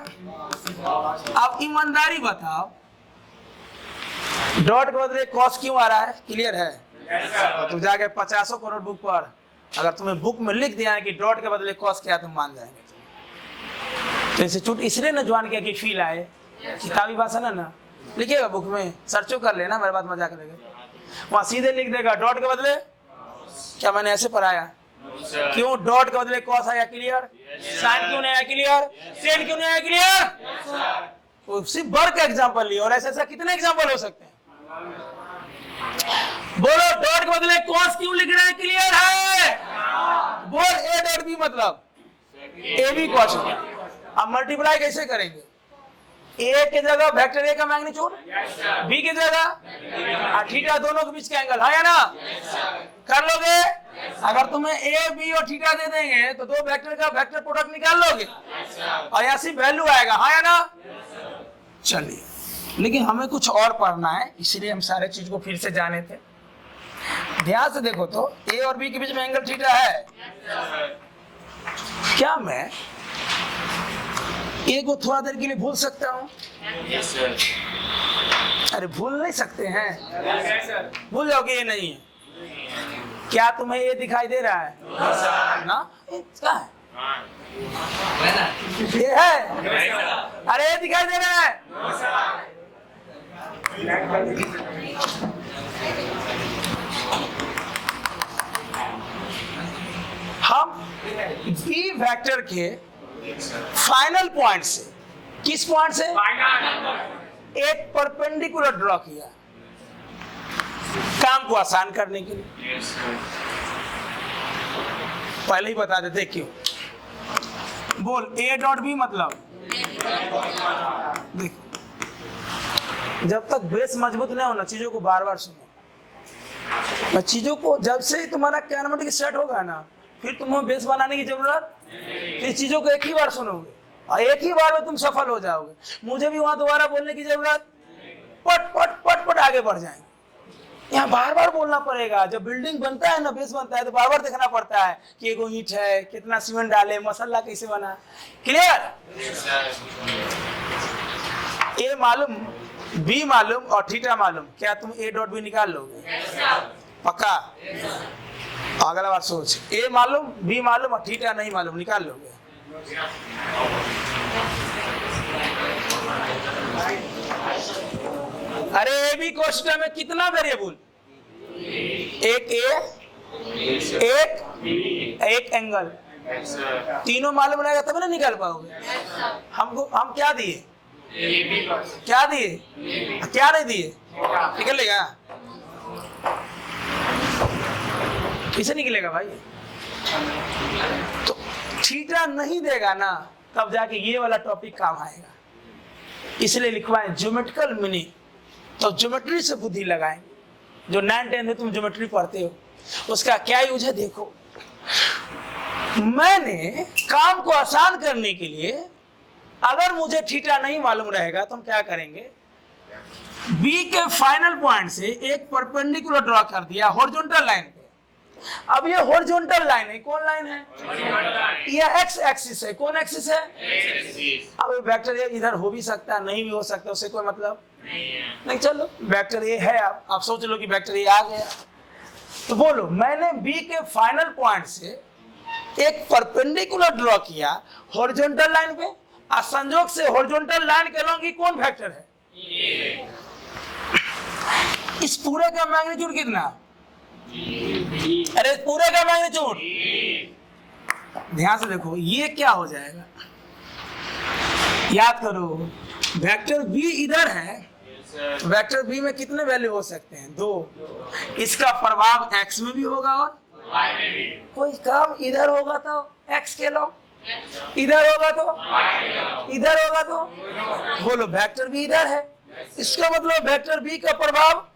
अब ईमानदारी बताओ, डॉट के बदले कॉस क्यों आ रहा है? क्लियर है? तो तुम जाके 50 करोड़ बुक पर अगर तुम्हें बुक में लिख दिया है कि डॉट के बदले कॉस क्या, तुम मान जाएंगे। तो इंस्टीट्यूट इसलिए न ज्वाइन किया कि फील आए, किताबी भाषा ना लिखिएगा बुक में, सर्चो कर लेना, मेरे बात मजाक करेगा, वहां सीधे लिख देगा डॉट के बदले क्या। मैंने ऐसे पढ़ाया क्यों? डॉट के बदले कॉस आया, क्लियर? साइन क्यों नहीं आया, क्लियर? सेन क्यों नहीं आया, क्लियर? तो सिर्फ वर्ग का एग्जांपल लिया, और ऐसे कितने एग्जांपल हो सकते हैं? बोलो, डॉट के बदले कॉस क्यों लिख रहे हैं, क्लियर है? बोल, ए डॉट बी मतलब ए बी कॉस। अब मल्टीप्लाई कैसे करेंगे? ए के जगह वेक्टर ए का मैग्नीट्यूड, बी के जगह थीटा, दोनों के बीच का एंगल, है ना? कर लोगे? अगर तुम्हें ए बी और थीटा दे देंगे तो दो वेक्टर का वेक्टर प्रोडक्ट निकाल लोगे और ऐसी वैल्यू आएगा, है ना? चलिए, लेकिन हमें कुछ और पढ़ना है, इसलिए हम सारे चीज को फिर से जाने थे। ध्यान से देखो तो ए और बी के बीच में एंगल थीटा है। क्या मैं ए को थोड़ा देर के लिए भूल सकता हूँ? अरे भूल नहीं सकते हैं, भूल जाओगे ये नहीं है। क्या तुम्हें ये दिखाई दे रहा है ना? क्या है? ये है? अरे ये दिखाई दे रहा है? हम बी वेक्टर के फाइनल पॉइंट से, किस पॉइंट से? एक परपेंडिकुलर ड्रॉ किया काम को आसान करने के लिए। पहले ही बता देते क्यों। बोल, ए डॉट बी मतलब देख, जब तक बेस मजबूत नहीं होना, चीजों को बार बार सुनो। चीजों को जब से ही तुम्हारा कैनमेटिक सेट होगा ना, फिर तुम्हें बेस बनाने की जरूरत, इस चीजों को एक ही बार सुनोगे और एक ही बार में तुम सफल हो जाओगे। मुझे भी वहां दोबारा बोलने की जरूरत, पट पट पट पट आगे बढ़ जाएंगे। यहाँ बार बार बोलना पड़ेगा। जब बिल्डिंग बनता है ना, बेस बनता है, तो बार बार देखना पड़ता है कि एगो ईंट है, कितना सीमेंट डाले, मसाला कैसे बना। क्लियर? ए मालूम, बी मालूम और थीटा मालूम, क्या तुम ए डॉट बी निकाल लोगे? पक्का? अगला बार सोच, ए मालूम, बी मालूम और थीटा नहीं मालूम, निकाल लोगे? अरे ए बी कोष्ठक में कितना वेरिएबल? एक ए, एक एंगल, तीनों मालूम रहेगा तब ना निकाल पाओगे। हम क्या दिए? क्या दिए? क्या नहीं दिए? निकलेगा? कैसे निकलेगा भाई? तो थीटा नहीं देगा ना, तब जाके ये वाला टॉपिक काम आएगा। इसलिए लिखवाएं ज्योमेट्रिकल मीनिंग, तो ज्योमेट्री से बुद्धि लगाएंगे। जो 9-10 में तुम ज्योमेट्री पढ़ते हो, उसका क्या यूज है देखो। मैंने काम को आसान करने के लिए, अगर मुझे थीटा नहीं मालूम रहेगा तो हम क्या करेंगे? बी के फाइनल पॉइंट से एक परपेंडिकुलर ड्रॉ कर दिया हॉरिजॉन्टल लाइन पे। अब ये हॉरिजॉन्टल लाइन है, कौन लाइन है? ये एक्स एक्सिस है। कौन एक्सिस है? अब वेक्टर ए इधर हो भी सकता है, नहीं भी हो सकता, उससे कोई मतलब नहीं। चलो वेक्टर ए है, आप सोच लो कि वेक्टर ए आ गया। तो बोलो, मैंने बी के फाइनल पॉइंट से एक परपेंडिकुलर ड्रॉ किया हॉरिजॉन्टल लाइन पे, और संयोग से हॉरिजॉन्टल लाइन के लॉन्ग कौन वेक्टर है? इस पूरे का मैग्नीट्यूड कितना? अरे पूरे का मैग्नीट्यूड, ध्यान से देखो, ये क्या हो जाएगा? याद करो, वेक्टर बी इधर है, वेक्टर बी में कितने वैल्यू हो सकते हैं? 2। इसका प्रभाव एक्स में भी होगा और वाई में भी। कोई काम इधर होगा तो एक्स के लो, इधर होगा तो इधर होगा तो, बोलो वेक्टर बी इधर है, इसका मतलब वेक्टर बी का प्रभाव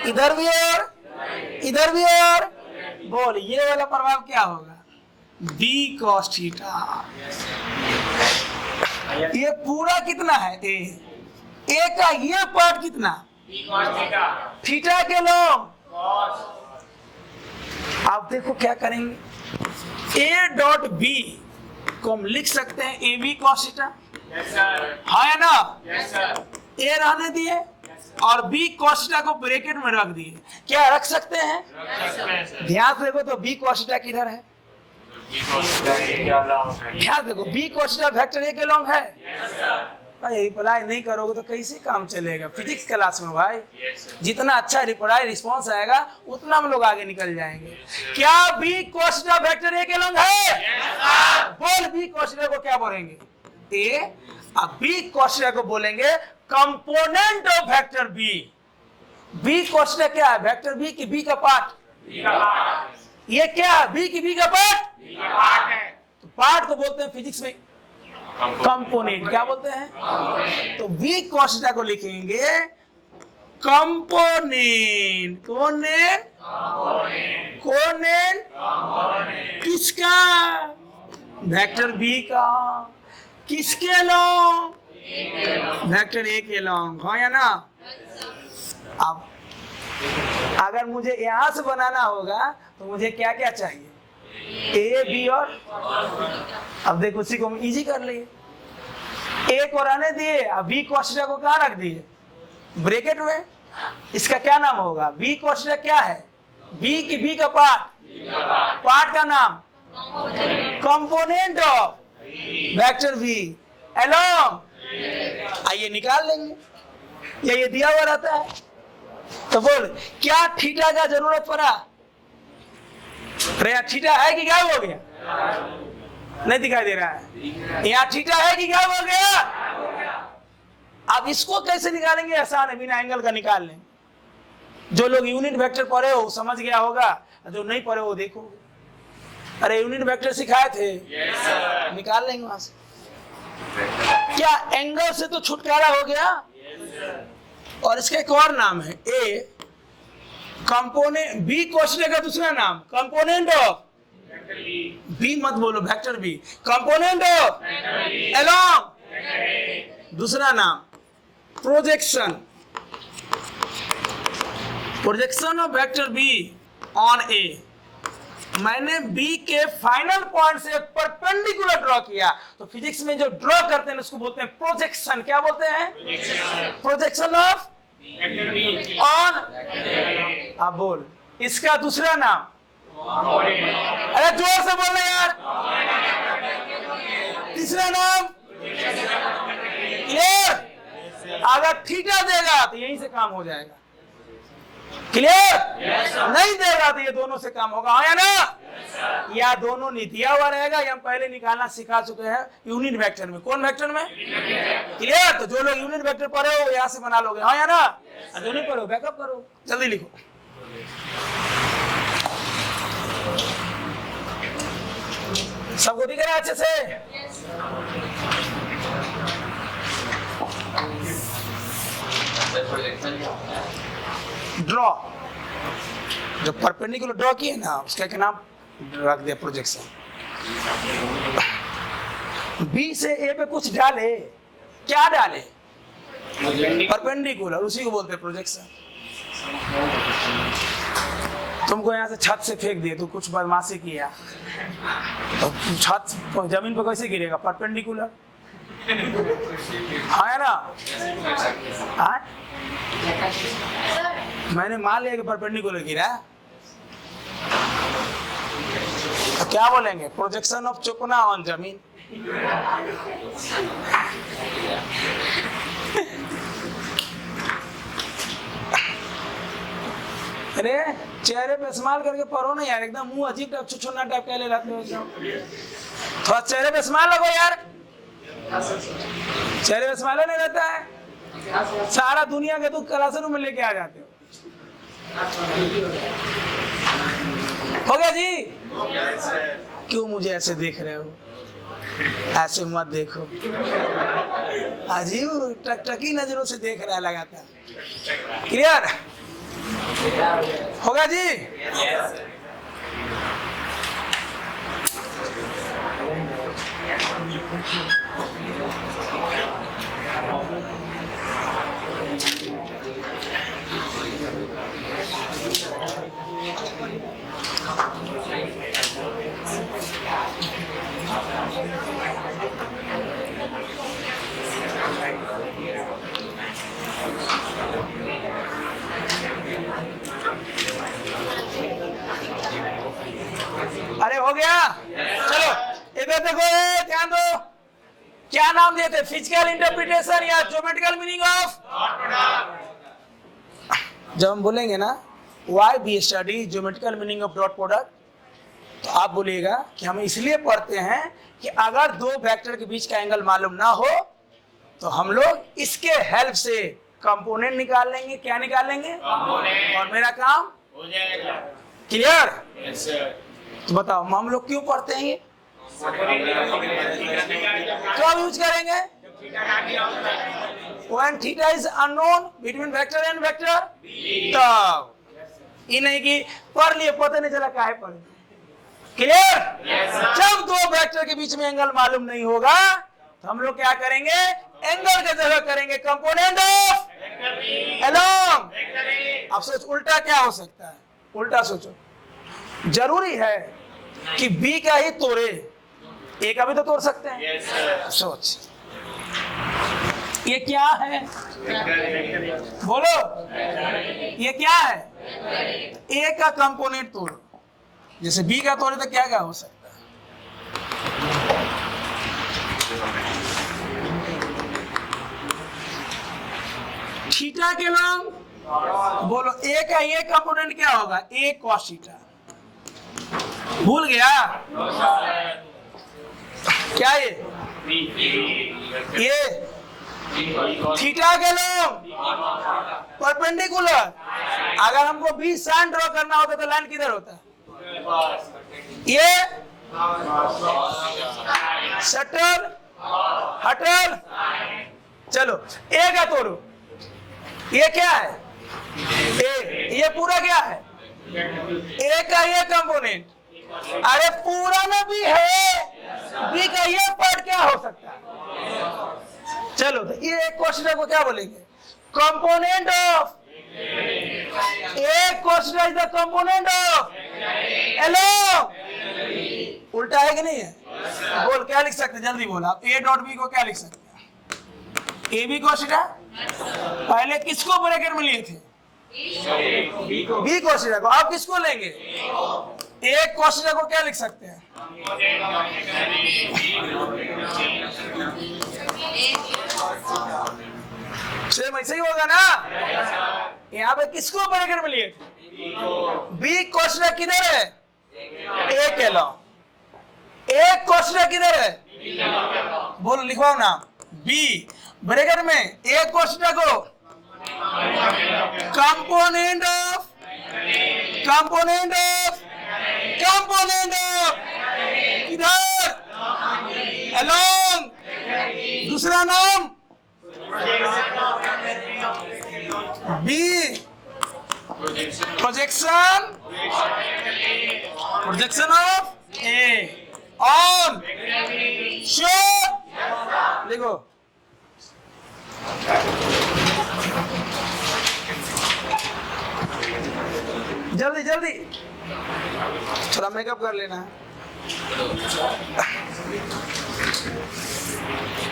इधर भी है और इधर भी है और बोल ये वाला प्रभाव क्या होगा? B cos theta. ये पूरा कितना है? ए का ये पार्ट कितना? थीटा के लोग। आप देखो क्या करेंगे, ए डॉट बी को हम लिख सकते हैं ए बी कॉस थीटा, है ना? ए रहने दिए और बी कॉस थीटा को ब्रैकेट में रख दिए। क्या रख सकते हैं? ध्यान से देखो तो बी कॉस थीटा किधर है? ध्यान देखो, B cos theta vector A के लॉन्ग है। भाई रिप्लाई नहीं करोगे तो कैसे काम चलेगा फिजिक्स क्लास में? भाई जितना अच्छा रिप्लाई रिस्पॉन्स आएगा उतना हम लोग आगे निकल जाएंगे। क्या B cos theta vector A के लॉन्ग है? बोल बी कॉस थीटा को क्या बोलेंगे? ए। अब बी कॉस थीटा को बोलेंगे component of vector B. B cos theta क्या है? वेक्टर बी की बी का पार्ट। ये क्या है? बी की बी का पार्ट है। तो पार्ट को बोलते हैं फिजिक्स में कंपोनेंट। क्या बोलते हैं? तो बी कॉस थीटा को लिखेंगे कंपोनेंट। कोनेंट किसका? वेक्टर बी का। किसके लॉन्ग? वेक्टर ए के लॉन्ग, हाँ या ना? अब अगर मुझे यहां से बनाना होगा तो मुझे क्या क्या चाहिए? ए बी और अब देखो उसी को हम इजी कर लिए। ए को रहने दिए, अब बी कॉस थीटा को कहाँ रख दिए? ब्रैकेट में। इसका क्या नाम होगा? बी कॉस थीटा क्या है? बी की बी का पार्ट का नाम component of vector B along. आइए निकाल लेंगे, ये दिया हुआ रहता है। तो बोल क्या थीटा का जरूरत पड़ा? अरे यहाँ थीटा है कि गायब हो गया? नहीं दिखाई दे रहा है। यहाँ थीटा है कि गायब हो गया? अब इसको कैसे निकालेंगे? आसान है, बिना एंगल का निकाल लें। जो लोग यूनिट वेक्टर पढ़े हो समझ गया होगा, जो नहीं पढ़े हो देखो। अरे यूनिट वेक्टर सिखाए थे, निकाल लेंगे वहां से। क्या एंगल से तो छुटकारा हो गया? और इसका एक और नाम है A component. B cos theta का दूसरा नाम कंपोनेंट ऑफ बी, मत बोलो vector B, component of along. दूसरा नाम projection. Projection of vector B on A. मैंने बी के फाइनल पॉइंट से परपेंडिकुलर ड्रॉ किया। तो फिजिक्स में जो ड्रॉ करते हैं उसको बोलते हैं प्रोजेक्शन। क्या बोलते हैं? Projection of on. अब बोल इसका दूसरा नाम। अरे जोर से बोलना यार। तीसरा नाम क्लियर? अगर थीटा देगा तो यहीं से काम हो जाएगा। क्लियर? नहीं देगा तो ये दोनों से काम होगा, हाँ या ना? या दोनों नहीं दिया हुआ रहेगा, या हम पहले निकालना सिखा चुके हैं यूनिट वेक्टर में। कौन वेक्टर में? क्लियर? तो जो लोग यूनिट वेक्टर पढ़े हो यहाँ से बना लोगे, हाँ या ना? जो नहीं पढ़ो बैकअप करो, जल्दी लिखो। सबको दिख रहा है अच्छे से? ड्रॉ, जो परपेंडिकुलर ड्रॉ किए ना उसका क्या नाम रख दिया? प्रोजेक्शन। बी से ए पे कुछ डाले, क्या डाले? परपेंडिकुलर, उसी को बोलते हैं प्रोजेक्शन। तुमको यहाँ से छत से फेंक दिए, तू कुछ बदमाशी किया तो छत जमीन पर कैसे गिरेगा? परपेंडिकुलर, है ना? हाँ? मैंने मान लिया कि परपेंडिकुलर गिरा, तो क्या बोलेंगे? प्रोजेक्शन ऑफ चुकना ऑन जमीन। अरे चेहरे पे स्माइल करके पढ़ो ना यार, एकदम मुंह अजीब टाइप छुछुन्ना टाइप के ले रहते हो। थोड़ा चेहरे पे स्माइल लगो यार। चेहरे पे स्माइल नहीं रहता है। सारा दुनिया के दुख क्लासरूम में लेके आ जाते हो। हो गया जी? क्यों मुझे ऐसे देख रहे हो? ऐसे मत देखो, अजीब टकटकी नजरों से देख रहा है लगातार। क्लियर? होगा जी? अरे हो गया, चलो इधर देखो, ध्यान दो। क्या नाम देते, फिजिकल इंटरप्रिटेशन या ज्योमेट्रिकल मीनिंग ऑफ? जब हम बोलेंगे ना why we study geometrical meaning of dot product, तो आप बोलिएगा कि हम इसलिए पढ़ते हैं कि अगर दो वेक्टर के बीच का एंगल मालूम ना हो तो हम लोग इसके हेल्प से कंपोनेंट निकाल लेंगे। क्या निकाल लेंगे? और मेरा काम हो जाएगा। क्लियर? Yes sir. तो बताओ हम लोग क्यों पढ़ते हैं ये, कब यूज करेंगे? When theta is unknown between vector and vector, तब ये नहीं कि पढ़ लिए पता नहीं चला काहे पढ़े। क्लियर? जब दो वेक्टर के बीच में एंगल मालूम नहीं होगा तो हम लोग क्या करेंगे, एंगल की जगह करेंगे कंपोनेंट ऑफ एलोंग। अब सोच उल्टा क्या हो सकता है, उल्टा सोचो। जरूरी है कि बी का ही तोड़े, ए का भी तो तोड़ सकते हैं। सोच ये क्या है, बोलो ये क्या है? ए का कंपोनेंट तोड़ो, जैसे बी का तोड़े तो क्या क्या हो सकता है? थीटा के लॉन्ग, बोलो ए का ये कंपोनेंट क्या होगा? ए कॉस थीटा। भूल गया क्या? ये थीटा के लॉन्ग परपेंडिकुलर। अगर हमको बी साइन ड्रॉ करना होता तो लाइन किधर होता? ये शटर हटर। चलो ए का तोड़ो, ये क्या है? ए, ये पूरा क्या है? ए का ये कंपोनेंट। अरे पूरा में भी है, बी का ये पार्ट क्या हो सकता है? चलो तो ये क्वेश्चन को क्या बोलेंगे? Component of A question is the component of along. उल्टा है कि नहीं है? बोल क्या लिख सकते, जल्दी बोल आप। ए डॉट बी को क्या लिख सकते हैं? A B question. पहले किसको ब्रैकेट में लिए थे? बी क्वेश्चन को। आप किसको लेंगे? एक क्वेश्चन को क्या लिख सकते हैं? सेम ऐसे ही होगा ना। यहाँ पे किसको ब्रैकेट में लिए थे? बी क्वेश्चन किधर है? ए के लॉन्ग। एक क्वेश्चन किधर है? बोलो लिखवाओ ना। बी ब्रैकेट में एक क्वेश्चन को कंपोनेंट ऑफ किधर? एलोंग। दूसरा नाम B projection of A on show. लिखो जल्दी जल्दी, थोड़ा मेकअप कर लेना।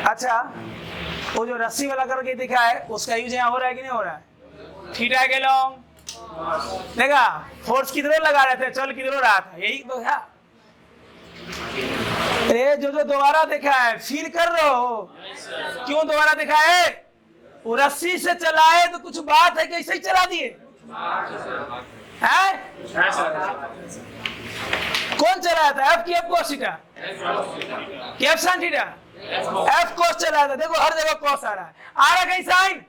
अच्छा वो जो रस्सी वाला करके दिखा है उसका यूज यहाँ हो रहा है कि नहीं हो रहा है? थीटा के लॉन्ग देखा, फोर्स किधर लगा रहे थे, चल किधर रहा था, यही तो है। ये जो दोबारा देखा है फील कर रहे हो? क्यों दोबारा देखा है? वो रस्सी से चलाए तो कुछ बात है कि ऐसे ही चला दिए हैं? कौन चलाया था? एफ की एफ कोस थीटा की F sine theta F cos चलाया था। देखो हर जगह कोस आ रहा है। आ रहा कहीं साइन?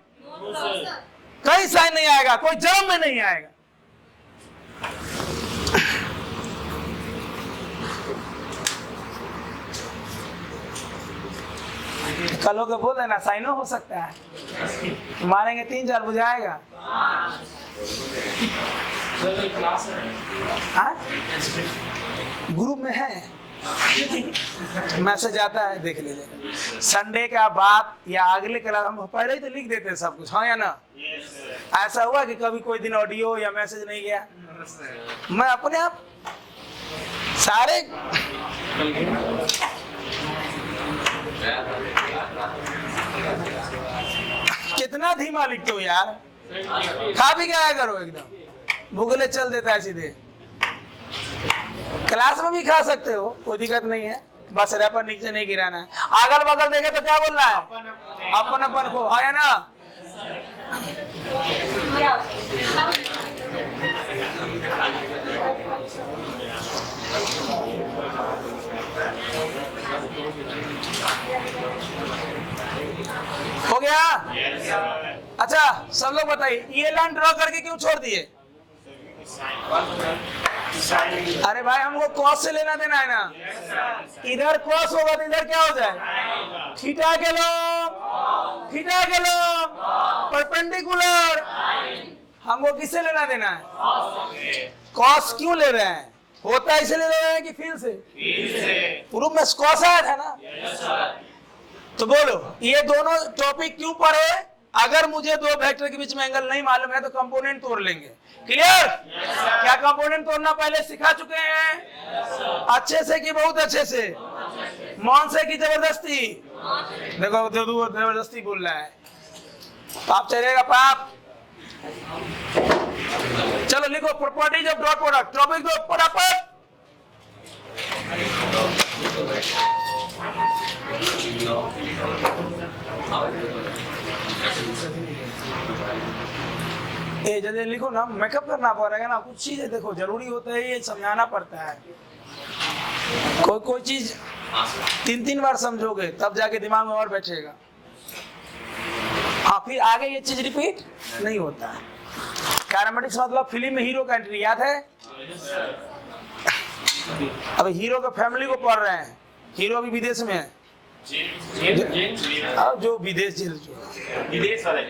कहीं साइन नहीं आएगा, कोई जर्म में नहीं आएगा। कल हो के बोल देना साइनो हो सकता है, मारेंगे 3-4 बुझाएगा। ग्रुप में है मैसेज आता है, देख लीजिएगा। संडे का बाद या अगले क्लास हम पहले ही तो लिख देते हैं सब कुछ, हाँ या ना? ऐसा हुआ कि कभी कोई दिन ऑडियो या मैसेज नहीं गया? मैं अपने आप सारे कितना धीमा लिखते हो यार, खा भी क्या करो, एकदम भूगले चल देता है सीधे। क्लास में भी खा सकते हो, कोई दिक्कत नहीं है, बस रैपर नीचे नहीं गिराना है। अगल बगल देखे तो क्या बोलना है? अपन अपन को, है ना? हो गया? अच्छा सब लोग बताइए, ये लाइन ड्रॉ करके क्यों छोड़ दिए? अरे भाई हमको कॉस से लेना देना है ना। इधर कॉस होगा तो इधर क्या हो जाए? थीटा के लोग, थीटा के लोग परपेंडिकुलर। हमको किससे लेना देना है? कॉस क्यों ले रहे हैं? होता इसलिए ले रहे हैं कि फील्ड से? प्रूफ में कॉस आया था ना। तो बोलो ये दोनों टॉपिक क्यों पढ़े? अगर मुझे दो वेक्टर के बीच में एंगल नहीं मालूम है तो कंपोनेंट तोड़ लेंगे। क्लियर? क्या कंपोनेंट तोड़ना पहले सिखा चुके हैं? अच्छे से कि बहुत अच्छे से? मौन से कि जबरदस्ती? देखो जबरदस्ती बोल रहा है, पाप चलेगा पाप। चलो लिखो properties of dot product, topic दो फटाफट। ये जल्दी लिखो ना, मेकअप करना पड़ेगा ना, कुछ चीजें देखो जरूरी होता है, ये समझाना पड़ता है। कोई चीज 3 बार समझोगे तब जाके दिमाग में और बैठेगा। हाँ फिर आगे ये चीज रिपीट नहीं होता है। कैरामेटिक्स मतलब फिल्म में हीरो का एंट्री, याद है? अभी हीरो का फैमिली को पढ़ रहे हैं, हीरो अभी विदेश में है। जो विदेश विदेश वाले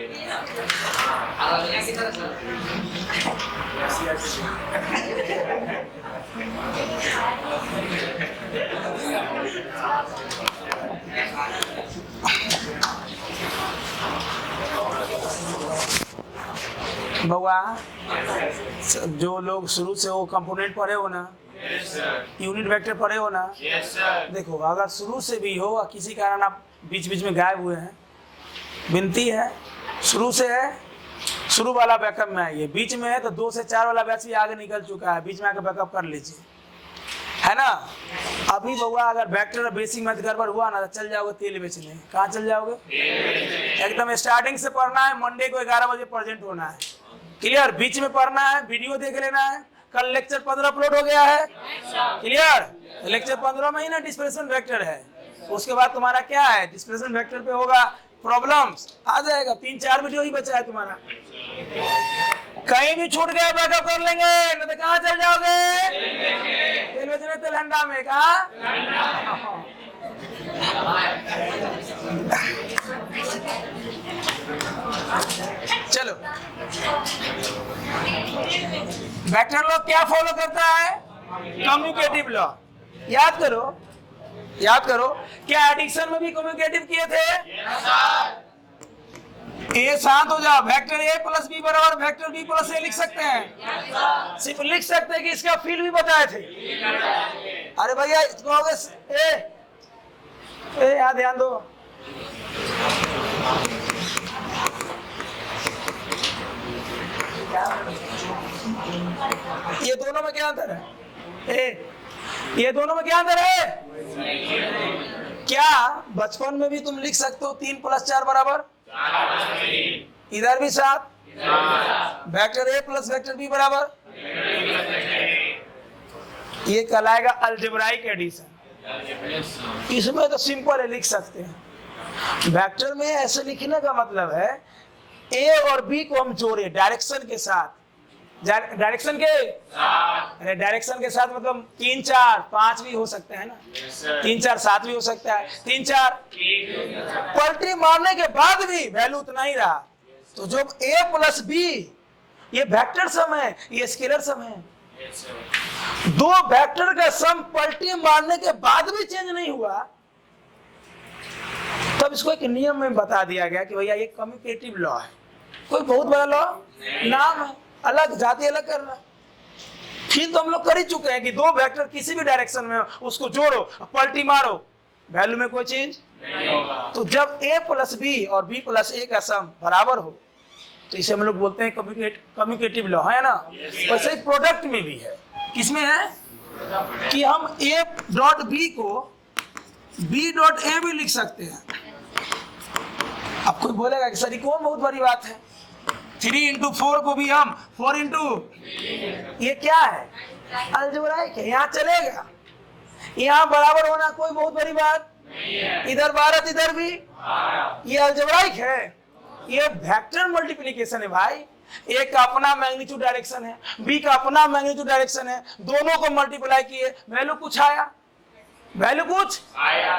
बउआ, जो लोग शुरू से वो कंपोनेंट पढ़े हो ना, यूनिट वेक्टर पढ़े हो ना, देखो अगर शुरू से भी हो और किसी कारण आप बीच बीच में गायब हुए हैं, विनती है शुरू से है, शुरू वाला बैकअप में आइए। बीच में है तो 2 से 4 वाला बैच भी आगे निकल चुका है, बीच में आकर बैकअप कर लीजिए, है ना? अभी बउआ अगर वेक्टर बेसिक मैथ गड़बड़ हुआ ना तो चल जाओगे तेल बेचने। कहाँ चल जाओगे? एकदम स्टार्टिंग से पढ़ना है, मंडे को 11 बजे प्रेजेंट होना है। क्लियर? बीच में पढ़ना है, वीडियो देख लेना है। कल लेक्चर 15 अपलोड हो गया है। क्लियर? लेक्चर 15 में ही ना डिस्प्लेसमेंट वेक्टर है। उसके बाद तुम्हारा क्या है? डिस्प्लेसमेंट वेक्टर पे होगा प्रॉब्लम्स, आ जाएगा। 3-4 वीडियो ही बचा है तुम्हारा। कहीं भी छूट गया बैकअप कर लेंगे, नहीं तो कहाँ चल जाओगे? तेल बेचने तेलहंडा में। कहाँ? चलो वेक्टर लॉ क्या फॉलो करता है? Communicative law. याद करो, याद करो। क्या एडिशन में भी कम्युनिकेटिव किए थे? ये साथ हो जाओ, वेक्टर a प्लस बी बराबर वेक्टर b प्लस a लिख सकते हैं। सिर्फ लिख सकते हैं कि इसका फील्ड भी बताए थे। अरे भैया कहोगे ए यहाँ ध्यान दो। ये दोनों में क्या अंतर है? ये दोनों में क्या अंतर है? क्या बचपन में भी तुम लिख सकते हो 3 + 4 बराबर? इधर भी 7। Vector a plus vector b बराबर? ये कहलाएगा अलजेब्राइक एडिशन। इसमें तो सिंपल है, लिख सकते हैं। वेक्टर में ऐसे लिखने का मतलब है a और b को हम जोड़े डायरेक्शन के साथ। डायरेक्शन के अरे डायरेक्शन के साथ मतलब 3, 4, 5 भी हो सकता है ना। 3, 4, 7 भी हो सकता है। 3, 4 पलटी मारने के बाद भी वैल्यू उतना ही रहा। तो जब a प्लस b ये वेक्टर सम है, ये स्केलर सम है। दो वेक्टर का सम पलटी मारने के बाद भी चेंज नहीं हुआ, तब इसको एक नियम में बता दिया गया कि भैया ये कम्यूटेटिव लॉ है। कोई बहुत बड़ा लॉ नाम है, अलग जाति अलग कर रहा। फिर तो हम लोग कर ही चुके हैं कि दो वेक्टर किसी भी डायरेक्शन में उसको जोड़ो, पलटी मारो, वैल्यू में कोई चेंज नहीं होगा। तो जब a प्लस बी और b प्लस a का सम बराबर हो तो इसे हम लोग बोलते हैं कम्यूटेटिव लॉ, है ना। वैसे ही प्रोडक्ट में भी है। किसमें है कि हम a डॉट b को b डॉट a भी लिख सकते हैं। अब कोई बोलेगा कि सर ये कौन बहुत बड़ी बात है, 3 इंटू 4 को भी हम 4 इंटू, ये क्या है, अलजेब्राइक है, यहाँ चलेगा। यहाँ बराबर होना कोई बहुत बड़ी बात नहीं है। इधर 12 इधर भी, ये अलजेब्राइक है, ये वेक्टर मल्टीप्लिकेशन है भाई। एक का अपना मैग्नीट्यूड डायरेक्शन है, बी का अपना मैग्नीट्यूड डायरेक्शन है, दोनों को मल्टीप्लाई किए, वैल्यू कुछ आया, वैल्यू कुछ आया,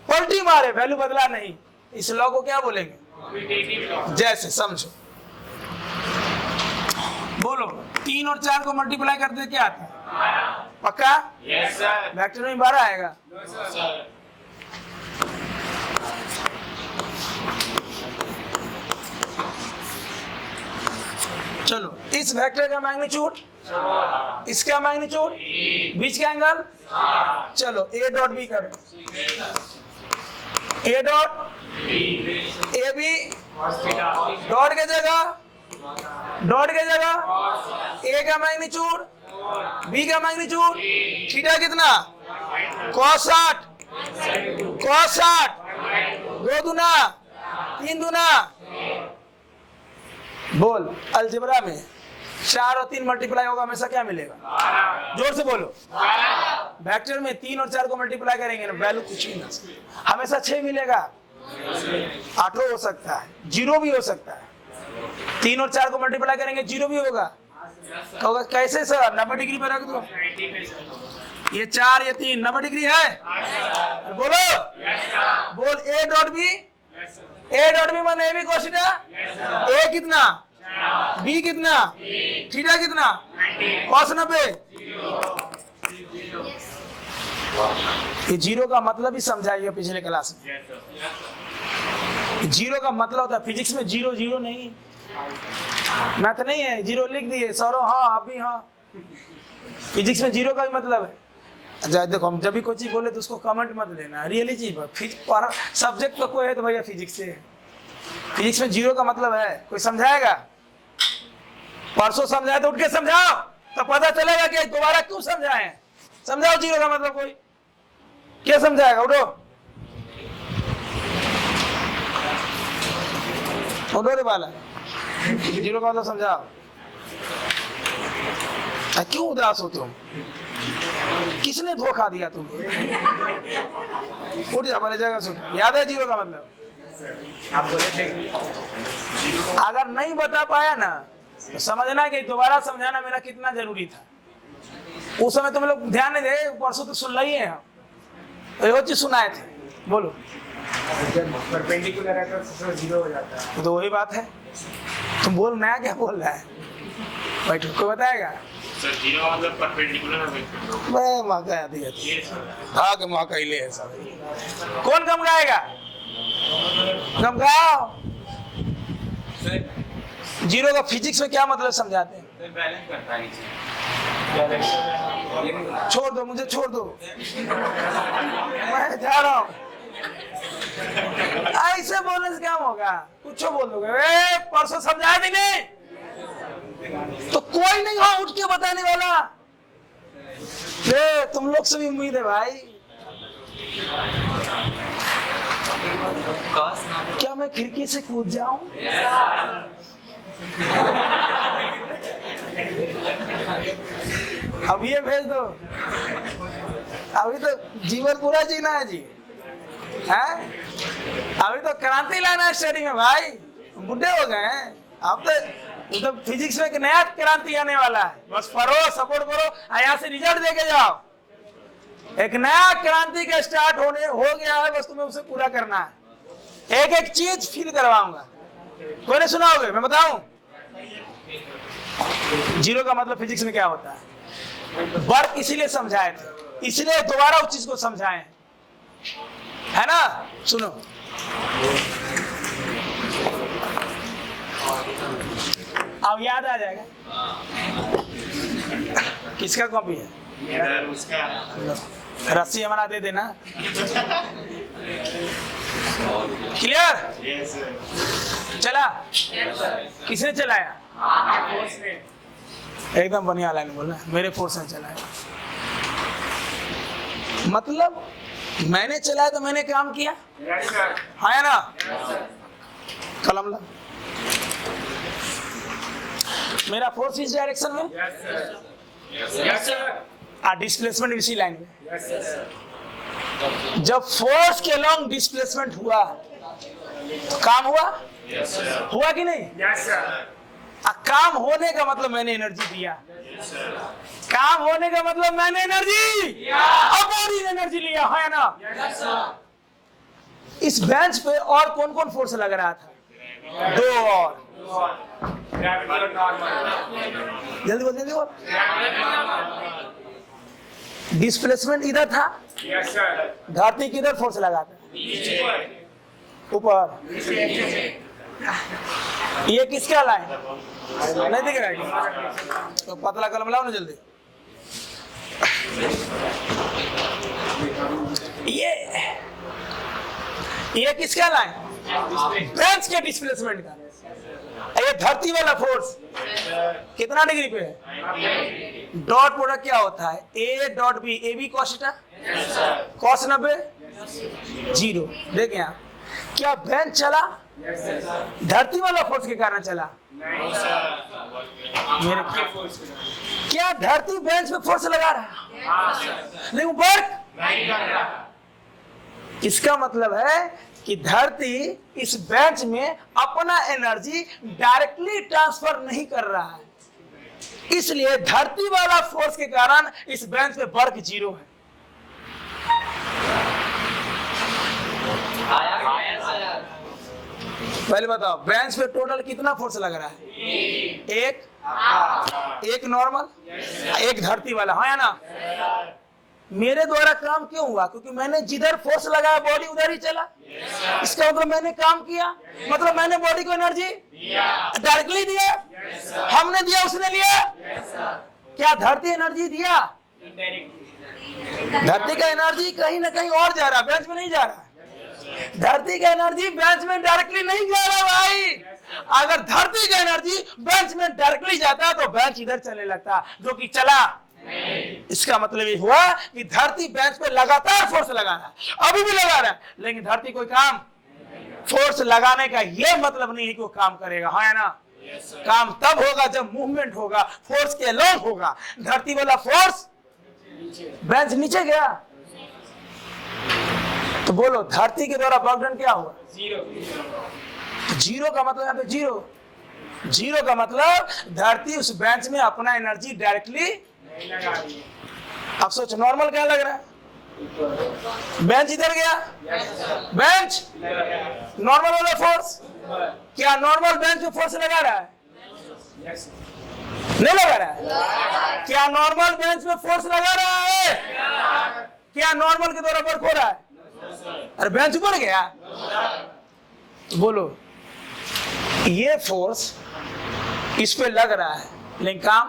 पलटी मारे, वैल्यू बदला नहीं। इस लॉ को क्या बोलेंगे, जैसे समझो, बोलो 3 और 4 को मल्टीप्लाई करते क्या आता है, पक्का? Yes sir. वेक्टर में 12 आएगा? No sir. चलो इस वेक्टर का मैग्नीट्यूड, इसका मैग्नीट्यूड, बीच का एंगल, चलो a डॉट बी करो, a dot A B, dot के जगह a का मैग्नीट्यूड, b का मैग्नीट्यूड, थीटा कितना, cos 60, cos 60, 2 दूना 3 दूना, बोल अलजेब्रा में 4 और 3 मल्टीप्लाई होगा हमेशा क्या मिलेगा, जोर से बोलो। वेक्टर में 3 और 4 को मल्टीप्लाई करेंगे ना, वैल्यू कुछ नहीं, हमेशा 6 मिलेगा, 8 हो सकता है, 0 भी हो सकता है। 3 और 4 को मल्टीप्लाई करेंगे 0 भी होगा, कहोगे कैसे सर, 90 डिग्री पे रख दो, ये 4 ये 3 90 डिग्री है, बोलो बोल। a डॉट बी माने a B cos theta, a कितना, b कितना, थीटा कितना, cos 90। ये 0 का मतलब ही समझाइए पिछले क्लास में। 0 का मतलब होता है फिजिक्स में 0 0 नहीं, मैथ नहीं है, 0 लिख दिए सौरव, हाँ अभी, हाँ फिजिक्स में 0 का भी मतलब है। अच्छा देखो, हम जब भी कोई चीज बोले तो उसको कमेंट मत लेना, रियली चीज पर सब्जेक्ट तो कोई है तो भैया फिजिक्स से है। फिजिक्स में 0 का मतलब है, कोई समझाएगा, परसों समझाया तो उठ के समझाओ, तो पता चलेगा कि दोबारा क्यों समझाएं। समझाओ 0 का मतलब, कोई क्या समझाएगा, उठो उठो रे बाला, 0 का मतलब समझाओ। क्यों उदास हो तुम, किसने धोखा दिया तुम्हें, उठ जा मेरे जगह सुन, याद है 0 का मतलब, आप बोले थे। अगर नहीं बता पाया ना तो समझना कि दोबारा समझाना मेरा कितना जरूरी था। उस समय तुम लोग ध्यान नहीं दे, परसों तो सुन रही है, हम चीज सुनाए थे, बोलो। परपेंडिकुलर है तो 0 हो जाता है, तो वही बात है। तुम बोल, नया क्या बोल रहा है, भाई तुमको बताएगा सर। 0 का मतलब परपेंडिकुलर है, मैं मौका दिया हाँ कि मौका ही ले है सब। कौन कम गाएगा, कम गाओ। 0 का फिजिक्स में क्या मतलब समझाते हैं, बैलेंस करता है, छोड़ दो मुझे, छोड़ दो, मैं जा रहा हूँ। ऐसे बोलने से क्या होगा, कुछ बोल दोगे, परसों समझाया भी नहीं तो कोई नहीं हो उठ के बताने वाला। तुम लोग से भी उम्मीद है भाई। क्या मैं खिड़की से कूद जाऊं? अब ये भेज दो, अभी तो जीवन पूरा जीना है जी, है अभी तो क्रांति लाना है स्टडी में भाई, बुढ़े हो गए हैं। अब तो फिजिक्स में एक नया क्रांति आने वाला है, बस पढ़ो, सपोर्ट करो, यहाँ से रिजल्ट देके जाओ। एक नया क्रांति का स्टार्ट हो गया है, बस तुम्हें उसे पूरा करना है। एक एक चीज फील करवाऊंगा, कोई नहीं सुनाओगे, मैं बताऊं 0 का मतलब फिजिक्स में क्या होता है। वर्क इसीलिए समझाए थे, इसलिए दोबारा उस चीज को समझाए, है ना। सुनो, अब याद आ जाएगा। किसका कॉपी है? इधर उसका रस्सी हमारा दे देना। क्लियर? Yes sir. चला? किसने चलाया? एकदम बढ़िया लाइन बोला, मेरे फोर्स ने चलाया। मतलब मैंने चलाया तो मैंने काम किया, है ना। कलम ला। मेरा फोर्स इस डायरेक्शन में, डिस्प्लेसमेंट इसी लाइन में। जब फोर्स के लॉन्ग डिस्प्लेसमेंट हुआ तो काम हुआ, हुआ कि नहीं? काम होने का मतलब मैंने एनर्जी दिया, काम होने का मतलब मैंने एनर्जी, बॉडी ने एनर्जी लिया, है ना। इस बेंच पे और कौन कौन फोर्स लग रहा था? दो और। जल्दी बोल, जल्दी बोल। डिस्प्लेसमेंट इधर था, धरती किधर फोर्स लगाता? ऊपर। ये किसका लाइन नहीं दिख रहा है? तो पतला कलम लाओ ना जल्दी। ये किसका लाइन? बेंच के डिस्प्लेसमेंट का। ये धरती वाला फोर्स कितना डिग्री पे है? डॉट प्रोडक्ट क्या होता है? A dot B, A B cos theta, cos 90 0। देखें आप, क्या बेंच चला धरती वाला फोर्स के कारण चला? मेरे क्या धरती बेंच पे फोर्स लगा रहा है? नहीं, वर्क। इसका मतलब है कि धरती इस बेंच में अपना एनर्जी डायरेक्टली ट्रांसफर नहीं कर रहा है, इसलिए धरती वाला फोर्स के कारण इस बेंच पे वर्क 0 है। पहले बताओ, बेंच पे टोटल कितना फोर्स लग रहा है? एक नॉर्मल, एक धरती वाला, है ना। मेरे द्वारा काम क्यों हुआ? क्योंकि मैंने जिधर फोर्स लगाया बॉडी उधर ही चला। इसका मतलब मैंने काम किया, मतलब मैंने बॉडी को एनर्जी डायरेक्टली दिया। हमने दिया, उसने लिया। क्या धरती एनर्जी दिया? धरती का एनर्जी कहीं ना कहीं और जा रहा, बेंच में नहीं जा रहा। धरती का एनर्जी बेंच में डायरेक्टली नहीं जा रहा भाई। अगर धरती का एनर्जी बेंच में डायरेक्टली जाता तो बेंच इधर चलने लगता, जो कि चला। इसका मतलब ये हुआ कि धरती बेंच पे लगातार फोर्स लगा रहा है, अभी भी लगा रहा है, लेकिन धरती कोई काम, फोर्स लगाने का ये मतलब नहीं है कि वो काम करेगा, है ना। काम तब होगा जब मूवमेंट होगा, फोर्स के लॉन्ग होगा। धरती वाला फोर्स बेंच नीचे गया तो बोलो धरती के द्वारा वर्क डन क्या हुआ? 0 का मतलब यहाँ पे 0 का मतलब धरती उस बेंच में अपना एनर्जी डायरेक्टली। अब सोच, नॉर्मल क्या लग रहा है? बेंच इधर गया, बेंच नॉर्मल वाला फोर्स, क्या नॉर्मल बेंच पे फोर्स लगा रहा है? नहीं लगा रहा है। क्या नॉर्मल बेंच पे फोर्स लगा रहा है? क्या नॉर्मल के द्वारा वर्क हो रहा है? अरे बेंच ऊपर गया। बोलो, ये फोर्स इस पे लग रहा है लेकिन काम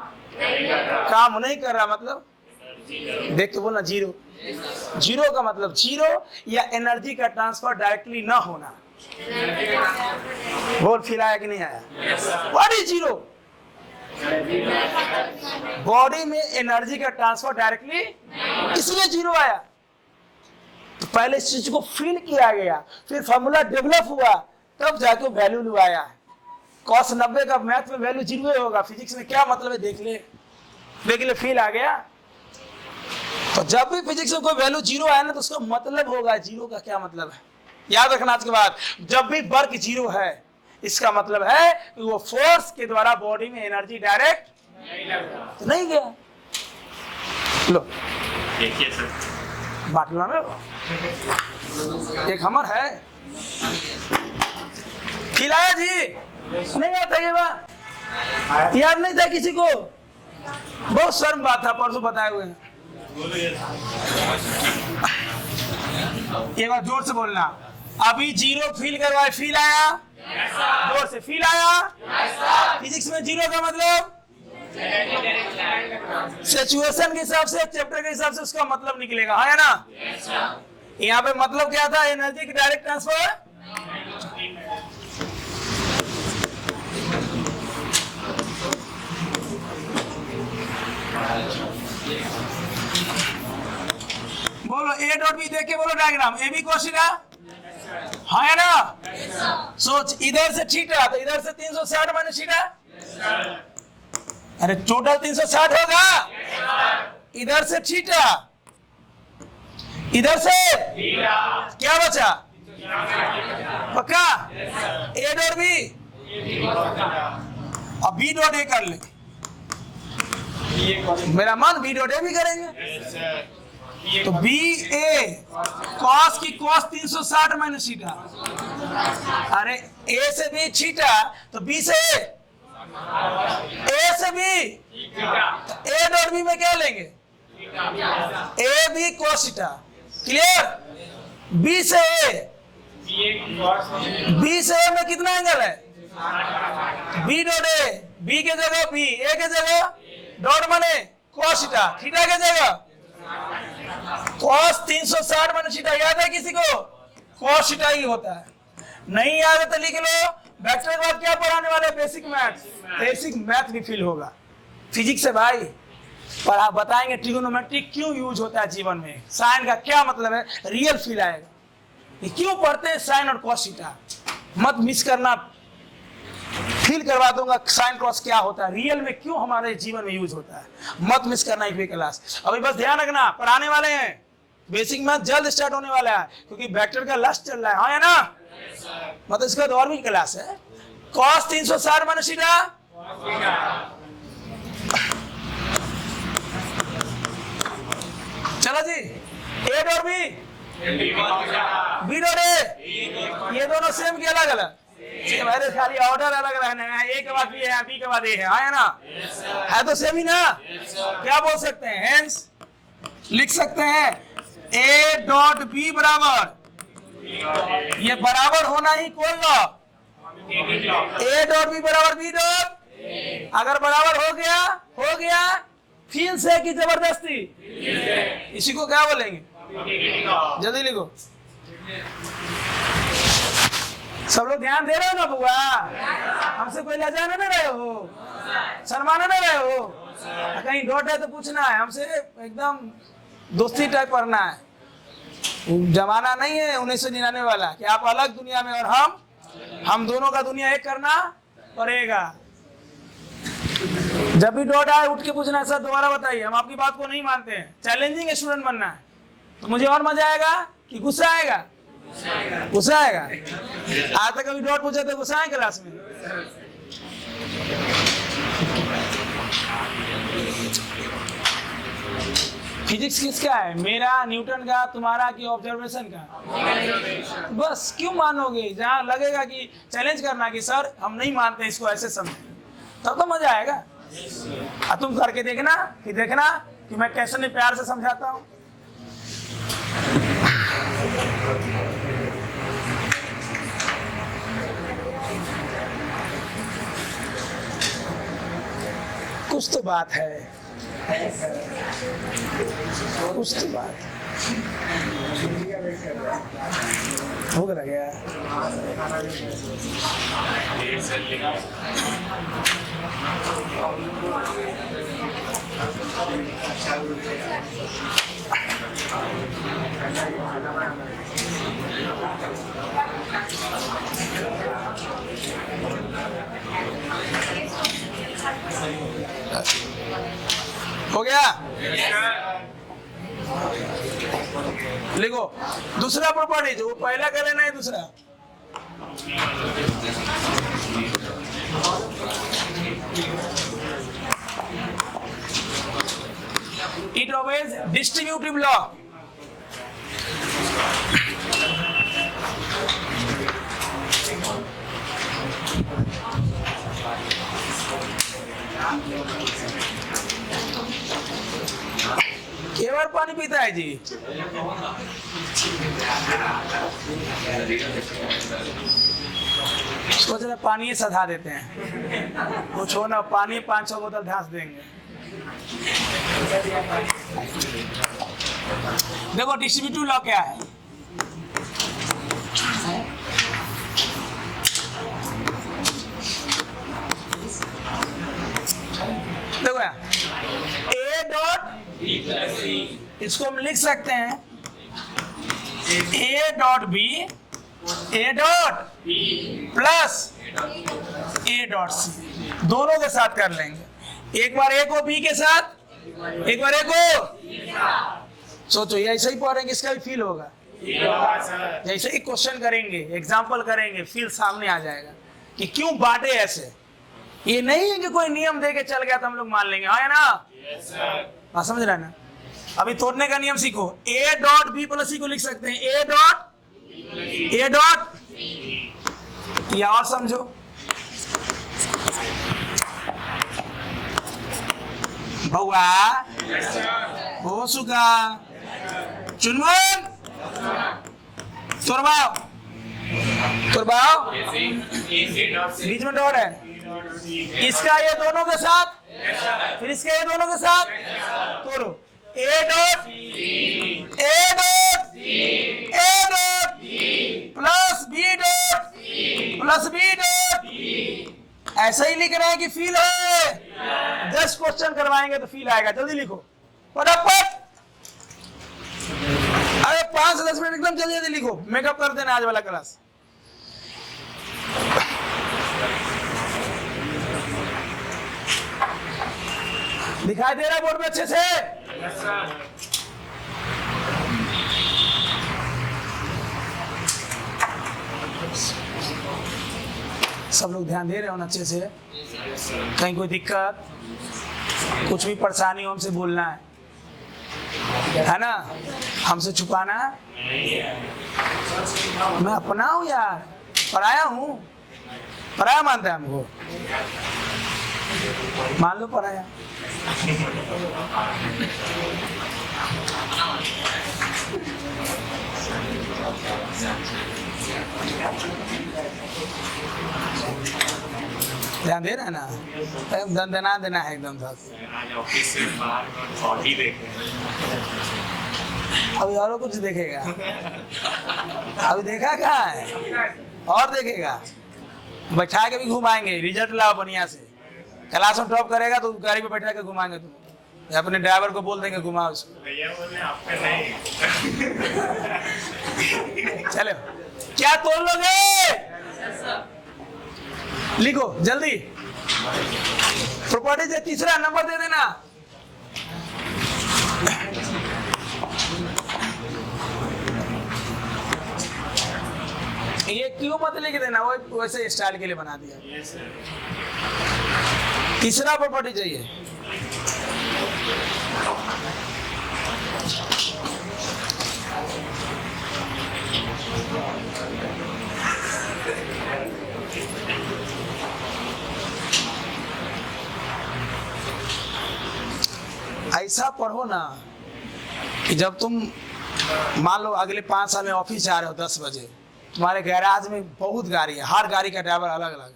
नहीं कर रहा, मतलब देख के बोलना 0 का मतलब 0 या एनर्जी का ट्रांसफर डायरेक्टली ना होना। बोल, फील आया कि नहीं आया? What is 0? बॉडी में एनर्जी का ट्रांसफर डायरेक्टली, इसलिए 0 आया। तो पहले इस चीज को फील किया गया, फिर फॉर्मूला डेवलप हुआ, तब जाके वैल्यू आया। cos 90 का मैथ में वैल्यू 0 होगा, फिजिक्स में क्या मतलब है देख ले, फील आ गया। तो जब भी फिजिक्स में कोई वैल्यू 0 आया ना तो उसका मतलब होगा 0 का क्या मतलब है, याद रखना आज के बाद। जब भी वर्क 0 है इसका मतलब है कि वो फोर्स के द्वारा बॉडी में एनर्जी डायरेक्ट तो नहीं गया। लो देखिए सर, बांट लो ना, एक हमर है। खिलाया जी नहीं आता ये बात, याद नहीं था किसी को? बहुत शर्म बात था, परसों बताए हुए हैं। एक बार जोर से बोलना। अभी जीरो फील करवाए, फील आया? जोर से, फील आया? फिजिक्स में जीरो का मतलब सिचुएशन के हिसाब से, चैप्टर के हिसाब से उसका मतलब निकलेगा, है ना? यहाँ पे मतलब क्या था? एनर्जी की डायरेक्ट ट्रांसफर। बोलो ए डॉट बी, देख के बोलो डायग्राम। ए बी कोशिका, है ना? सोच, इधर से थीटा, तो इधर से 360 माइनस थीटा। अरे टोटल 360 होगा। इधर से थीटा, इधर से क्या बचा? पक्का? ए डॉट बी, अब बी डॉट ए कर ले। मेरा मन बी डॉट ए भी करेंगे। तो बी ए कॉस की कॉस 360 माइनस थीटा। अरे ए से बी थीटा, तो बी से ए से बी, ए डॉट बी में क्या लेंगे? A B cos theta. Clear? B से ए, बी से ए में कितना एंगल है? बी डॉट ए, बी के जगह बी, ए के जगह डॉट माने कॉस थीटा, थीटा के जगह कॉस 360 माइनस थीटा। याद है किसी को? कॉस थीटा ही होता है। नहीं याद है तो लिख लो। वेक्टर के बाद क्या पढ़ाने वाले? Basic math. बेसिक मैथ भी फील होगा फिजिक्स से भाई। पर आप बताएंगे ट्रिगोनोमेट्री क्यों यूज होता है जीवन में, साइन का क्या मतलब है, रियल फील आएगा। ये क्यों पढ़ते हैं साइन और कॉस थीटा? मत मिस करना, फील करवा दूंगा साइन क्रॉस क्या होता है, रियल में क्यों हमारे जीवन में यूज होता है। मत मिस करना एक भी क्लास। अभी बस ध्यान रखना, पढ़ाने वाले हैं। बेसिक मैथ जल्द स्टार्ट होने वाला है क्योंकि वेक्टर का लास्ट चल रहा है, हाँ है ना? मतलब इसके बाद और भी क्लास है। कॉस 360 माइनस थीटा, चलो जी। A dot B, B dot A, ये दोनों सेम के अलग अलग? मेरे खाली ऑर्डर अलग रहना है। ए के बाद बी है, बी के बाद ए है ना? है तो सेम ही ना? क्या बोल सकते हैं? हेंस लिख सकते हैं ए डॉट बी बराबर, ये बराबर होना ही कौन लॉ? ए डॉट बी बराबर बी डॉट। अगर बराबर हो गया फील से कि जबरदस्ती? इसी को क्या बोलेंगे? जल्दी लिखो। सब लोग ध्यान दे रहे हो ना बुआ? हमसे कोई लजा ना रहे हो, शर्माना ना रहे हो? कहीं डॉट है तो पूछना है हमसे, एकदम दोस्ती टाइप करना है। जमाना नहीं है 1999 वाला कि आप अलग दुनिया में और हम दोनों का दुनिया एक करना पड़ेगा। जब भी डॉट आए उठ के पूछना है, सर दोबारा बताइए, हम आपकी बात को नहीं मानते हैं। चैलेंजिंग स्टूडेंट बनना है तो मुझे और मजा आएगा कि गुस्सा आएगा? गुस्सा आएगा। आज तक कभी डॉट पूछे तो गुस्सा आए क्लास में? फिजिक्स किसका है? मेरा, न्यूटन का, तुम्हारा कि ऑब्जर्वेशन का? बस क्यों मानोगे? जहाँ लगेगा कि चैलेंज करना कि सर हम नहीं मानते इसको, ऐसे समझ, तब तो मजा आएगा। तुम करके देखना कि मैं कैसे प्यार से समझाता हूँ। कुछ तो बात है, कुछ तो बात भूख लग गया। हो गया? लिखो दूसरा प्रॉपर्टी, जो पहला कर लेना है दूसरा। It obeys distributive law. पीता है जी? सोच रहे पानी सधा देते हैं, कुछ हो ना, पानी 500 बोतल ढांस देंगे। देखो डिस्ट्रीब्यूटिव लॉ क्या है। देखो यार, ए डॉट, इसको हम लिख सकते हैं A dot B, A dot plus A dot C, दोनों के साथ कर लेंगे। एक बार ए को बी के साथ, एक बार ए को। सोचो ये ऐसे ही पढ़ेंगे, इसका भी फील होगा। जैसे ही क्वेश्चन करेंगे, एग्जाम्पल करेंगे, फील सामने आ जाएगा कि क्यों बांटे ऐसे। ये नहीं है कि कोई नियम दे के चल गया तो हम लोग मान लेंगे, है ना? हाँ, समझ रहे हैं ना? अभी तोड़ने का नियम सीखो। ए डॉट बी प्लस सी को लिख सकते हैं ए डॉट, या और समझो, बउआ हो सुगा चुनमुन तुरबाओ, बीच में डॉट है, इसका ये दोनों के साथ, फिर इसके ये दोनों के साथ तोड़ो। A dot plus B dot, ऐसा ही लिख रहे हैं कि फील है। 10 क्वेश्चन करवाएंगे तो फील आएगा। जल्दी लिखो फटाफट। अरे 5 से 10 मिनट एकदम जल्दी जल्दी लिखो, मेकअप कर देना आज वाला क्लास। दिखाई दे रहा है बोर्ड में अच्छे से? सब लोग ध्यान दे रहे हो ना अच्छे से? कहीं कोई दिक्कत, कुछ भी परेशानी हो हमसे बोलना है ना? हमसे छुपाना। मैं अपना हूं यार, पराया हूं? पराया मानता है हमको? मान लो पराया। ध्यान दे रहे हैं ना? एकदम देना है एकदम। आज ऑफिस से बाहर हॉकी देखे, अभी और कुछ देखेगा? अभी देखा कहाँ है? और देखेगा? बैठा के भी घुमाएंगे, रिजल्ट लाओ बढ़िया से। क्लास में टॉप करेगा तो गाड़ी पे बैठा के घुमाएंगे। तुम अपने ड्राइवर को बोल देंगे घुमाओ उसको। भैया बोले आपका नहीं। चलो क्या तोड़ लोगे? लिखो जल्दी। प्रॉपर्टी से तीसरा नंबर दे देना। ये क्यों मत लिख देना, वो वैसे स्टाइल के लिए बना दिया। तीसरा प्रॉपर्टी चाहिए। ऐसा पढ़ो ना कि जब तुम मान लो अगले 5 साल में ऑफिस जा रहे हो 10 बजे, तुम्हारे गैराज में बहुत गाड़ी है, हर गाड़ी का ड्राइवर अलग अलग है।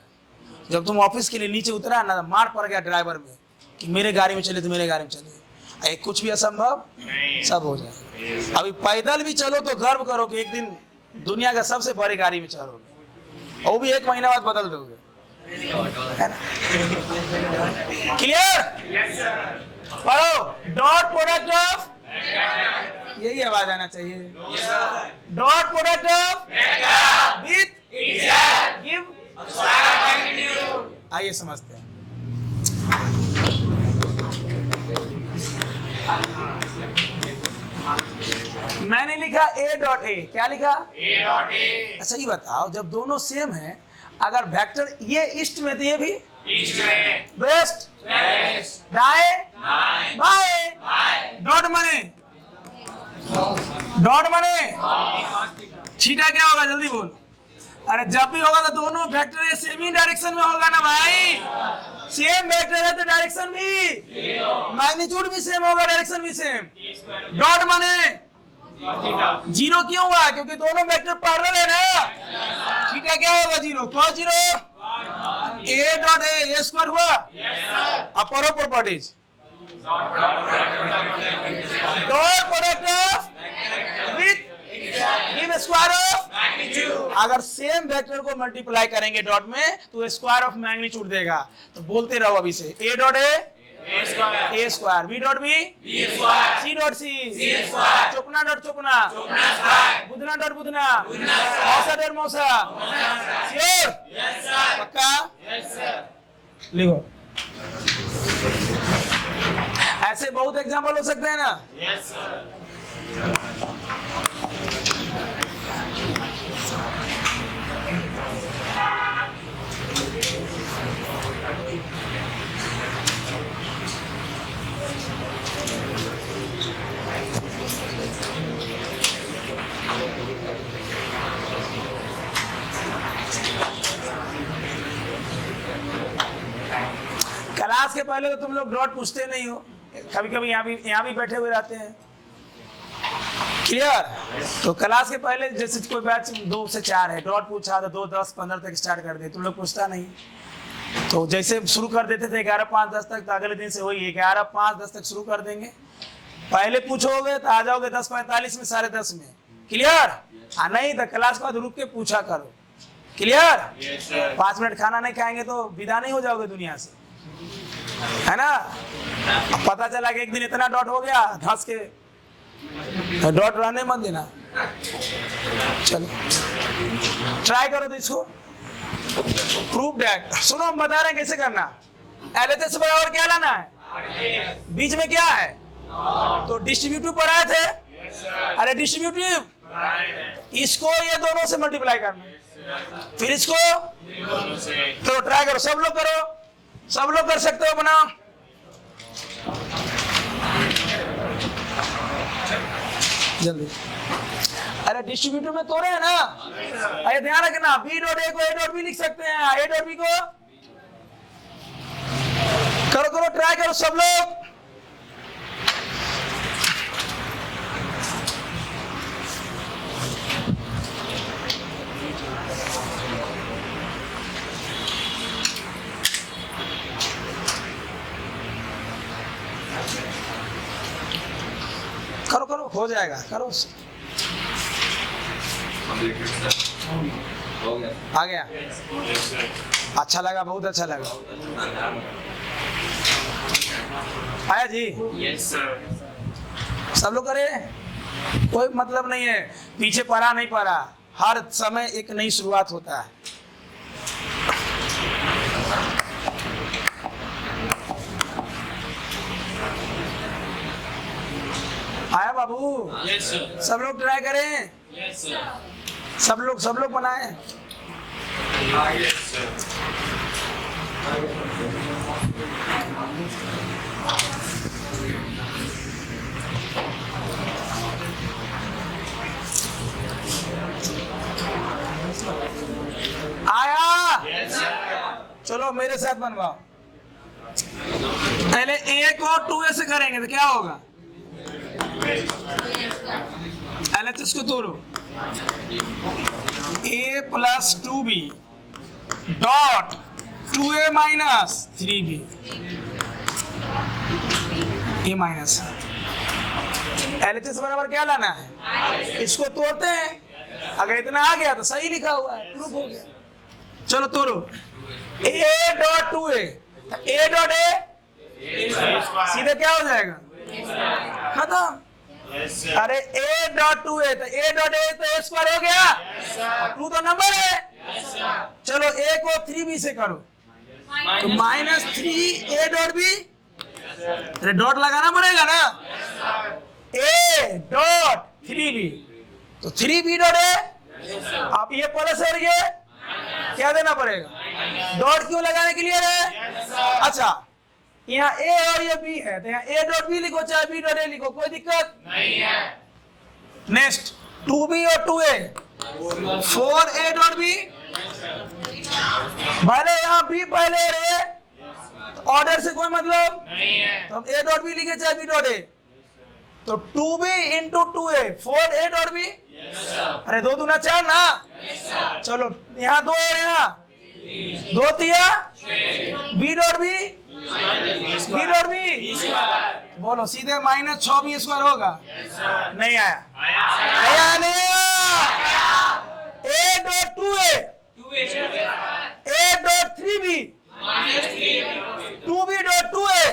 जब तुम ऑफिस के लिए नीचे उतरा ना, मार पड़ गया ड्राइवर में कि मेरे गाड़ी में चले तो मेरे गाड़ी में चले, कुछ भी असंभव सब हो जाए। अभी पैदल भी चलो तो गर्व करो कि एक दिन दुनिया का सबसे बड़ी गाड़ी में चलोगे, और भी 1 महीना बाद बदल दोगे, है ना? क्लियर? पढ़ो। डॉट प्रोडक्ट ऑफ, यही आवाज आना चाहिए। Dot product of with give. आइए समझते हैं। मैंने लिखा ए डॉट ए, क्या लिखा? ए डॉट ए। अच्छा ये बताओ, जब दोनों सेम है, अगर वेक्टर ये ईस्ट में तो ये भी ईस्ट में, वेस्ट दाएं बाएं, डॉट माने छीटा क्या होगा? जल्दी बोल। अरे जब भी होगा तो दोनों वेक्टर सेम ही डायरेक्शन में होगा ना भाई। सेम वेक्टर है तो डायरेक्शन भी, मैग्नीट्यूड भी सेम होगा, डायरेक्शन भी सेम। डॉट माने जीरो क्यों हुआ? क्योंकि दोनों वेक्टर पैरेलल है ना। ठीक है, क्या होगा जीरो? कौन zero? A dot A square हुआ। Upper properties dot product of with give square of. अगर सेम वेक्टर को मल्टीप्लाई करेंगे डॉट में तो स्क्वायर ऑफ मैग्नीट्यूड देगा। तो बोलते रहो अभी से, A dot A square, B dot B C dot C चुपना डॉट चुपना, बुधना डॉट बुधना, मौसा डॉट मौसा। श्योर? पक्का? लिखो। ऐसे बहुत एग्जाम्पल हो सकते हैं ना। क्लास के पहले तो तुम लोग डॉट पूछते नहीं हो, कभी कभी यहाँ भी बैठे हुए रहते हैं। क्लियर? तो क्लास के पहले जैसे कोई बैच 2 से 4 है, डॉट पूछा तो 2, 10, 15 तक स्टार्ट कर दे, तुम लोग पूछता नहीं। तो जैसे शुरू कर देते थे 11, 5, 10 तक, तो अगले दिन से वही 11, 5, 10 तक शुरू कर देंगे। पहले पूछोगे तो आ जाओगे 10:45 में, 10:30 में। क्लियर? नहीं तो क्लास के बाद रुक के पूछा करो। क्लियर? 5 मिनट खाना नहीं खाएंगे तो विदा नहीं हो जाओगे दुनिया से, है ना। पता चला कि एक दिन इतना डॉट हो गया, धंस के डॉट रहने मत देना। चलो ट्राई करो तो इसको प्रूफ दैट। सुनो हम बता रहे हैं कैसे करना। LHS बराबर क्या लाना है? बीच में क्या है? तो डिस्ट्रीब्यूटिव पढ़ाए थे। अरे डिस्ट्रीब्यूटिव इसको ये दोनों से मल्टीप्लाई करना, फिर इसको। तो ट्राई करो, सब लोग करो, सब लोग कर सकते हो, बनाओ। जल्दी। अरे डिस्ट्रीब्यूटिव में तोड़े है ना। अरे ध्यान रखना, बी डॉट ए को ए डॉट बी लिख सकते हैं, ए डॉट बी को। करो करो, ट्राई करो सब लोग। करो करो, हो जाएगा, करो। आ गया? अच्छा लगा, बहुत अच्छा लगा। आया जी? सब लोग करे, कोई मतलब नहीं है पीछे पढ़ा नहीं पढ़ा, हर समय एक नई शुरुआत होता है। आया बाबू? yes, सब लोग ट्राई करें। yes, सब लोग बनाए। आया? yes, चलो मेरे साथ बनवाओ। पहले ए को 2a से करेंगे तो क्या होगा? LHS को तोड़ो, a + 2b dot 2a - 3b, a minus. LHS बराबर क्या लाना है? इसको तोड़ते हैं, अगर इतना आ गया तो सही लिखा हुआ है, प्रूफ हो गया। चलो तोड़ो, a dot 2a, a dot a सीधे क्या हो जाएगा? खत्म। अरे a डॉट 2a तो a डॉट a तो a स्क्वायर हो गया। 2 तो नंबर है। चलो a को 3b से करो तो -3a डॉट b। अरे डॉट लगाना पड़ेगा ना। a डॉट 3b तो 3b डॉट a। आप ये प्लस और ये क्या देना पड़ेगा? डॉट क्यों लगाने के लिए है? अच्छा, यहाँ a और ये b है तो यहाँ a डॉट b लिखो चाहे b डॉट a लिखो, कोई दिक्कत नहीं है। नेक्स्ट 2b और 2a 4a डॉट बी, भले यहाँ बी पहले रहे, ऑर्डर से कोई मतलब नहीं है। तो हम a डॉट बी लिखे चाहे b डॉट a, तो 2b into 2a, 4a dot B. अरे 2 दूना 4 ना, चलो यहाँ 2 और यहाँ 2 तिया b dot B, b dot B, बोलो सीधे माइनस 6b स्क्वायर होगा। नहीं आया, नहीं आया, नहीं आया। a dot 2a, a dot 3b, 2b dot 2a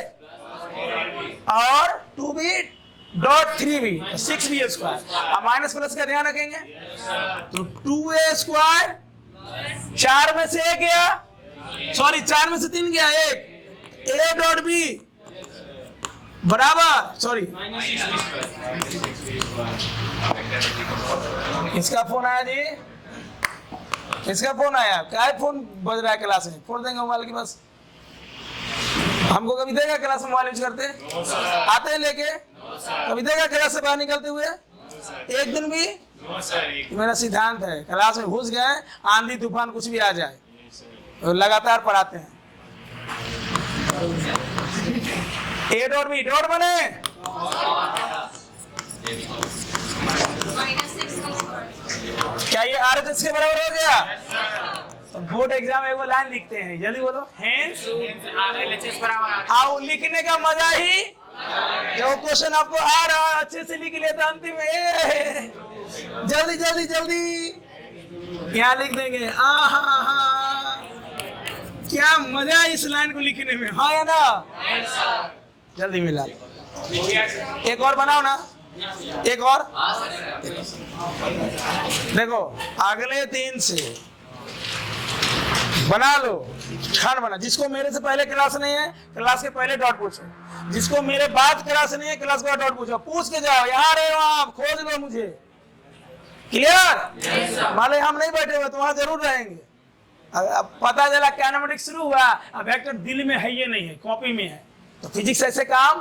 और 2b dot 3b, 6b square. अब माइनस प्लस का ध्यान रखेंगे, तो 2a स्क्वायर 4 में से 1 गया, सॉरी 4 में से 3 गया, 1 a डॉट b बराबर, सॉरी इसका फोन आया जी, इसका फोन आया, क्या फोन बज रहा है क्लास में, फोन देंगे मोबाइल के पास, हमको कभी देगा क्लास में मोबाइल यूज करते आते हैं लेके, कभी देगा क्लास से बाहर निकलते हुए एक दिन भी? मेरा सिद्धांत है, क्लास में घुस गए, आंधी तूफान कुछ भी आ जाए तो लगातार पढ़ाते हैं। ए डॉट बी डॉट बने, क्या ये RHS के बराबर हो गया? तो बोर्ड एग्जाम में वो लाइन लिखते हैं, जल्दी बोलो, हेंस आओ, लिखने का मजा ही, जो क्वेश्चन आपको आ रहा है अच्छे से लिख लेते अंतिम में, जल्दी जल्दी जल्दी यहाँ लिख देंगे। क्या मजा है इस लाइन को लिखने में, हाँ या ना? जल्दी मिला, एक और बनाओ ना, एक और देखो, अगले 3 से बना लो, खंड बना। जिसको मेरे से पहले क्लास नहीं है, क्लास के पहले डॉट पूछो, जिसको मेरे बाद क्लास नहीं है, क्लास के बाद डॉट पूछो, पूछ के जाओ, यहाँ रहे हो आप, खोज लो मुझे, क्लियर? माले हम नहीं बैठे हुए तो वहां जरूर रहेंगे। अब पता चला कैनामेटिक्स शुरू हुआ, अब वेक्टर दिल में है, ये नहीं है कॉपी में है, तो फिजिक्स ऐसे काम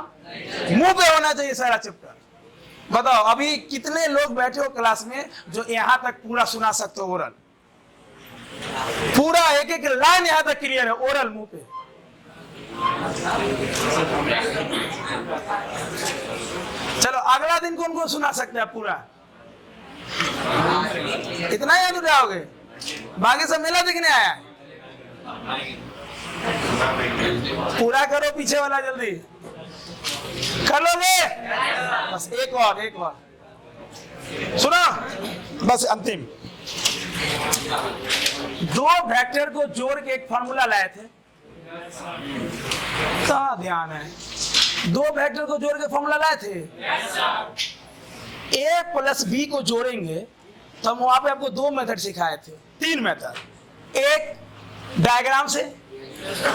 मुंह पे होना चाहिए सारा चैप्टर। बताओ अभी कितने लोग बैठे हो क्लास में जो यहाँ तक पूरा सुना सकते हो, ओरल पूरा एक एक लाइन यहाँ तक क्लियर है, ओरल मुंह पे। चलो अगला दिन कौन कौन सुना सकते हैं पूरा? इतना याद उठाओगे, बाकी सब मेला देखने आया है। पूरा करो पीछे वाला, जल्दी कर लोगे? बस एक और सुना, बस अंतिम। 2 वेक्टर को जोड़ के एक फार्मूला लाए थे, कहाँ ध्यान है? 2 वेक्टर को जोड़ के फार्मूला लाए थे, a प्लस b को जोड़ेंगे तो हम वहां पे आपको 2 मेथड सिखाए थे, 3 मेथड, एक डायग्राम से,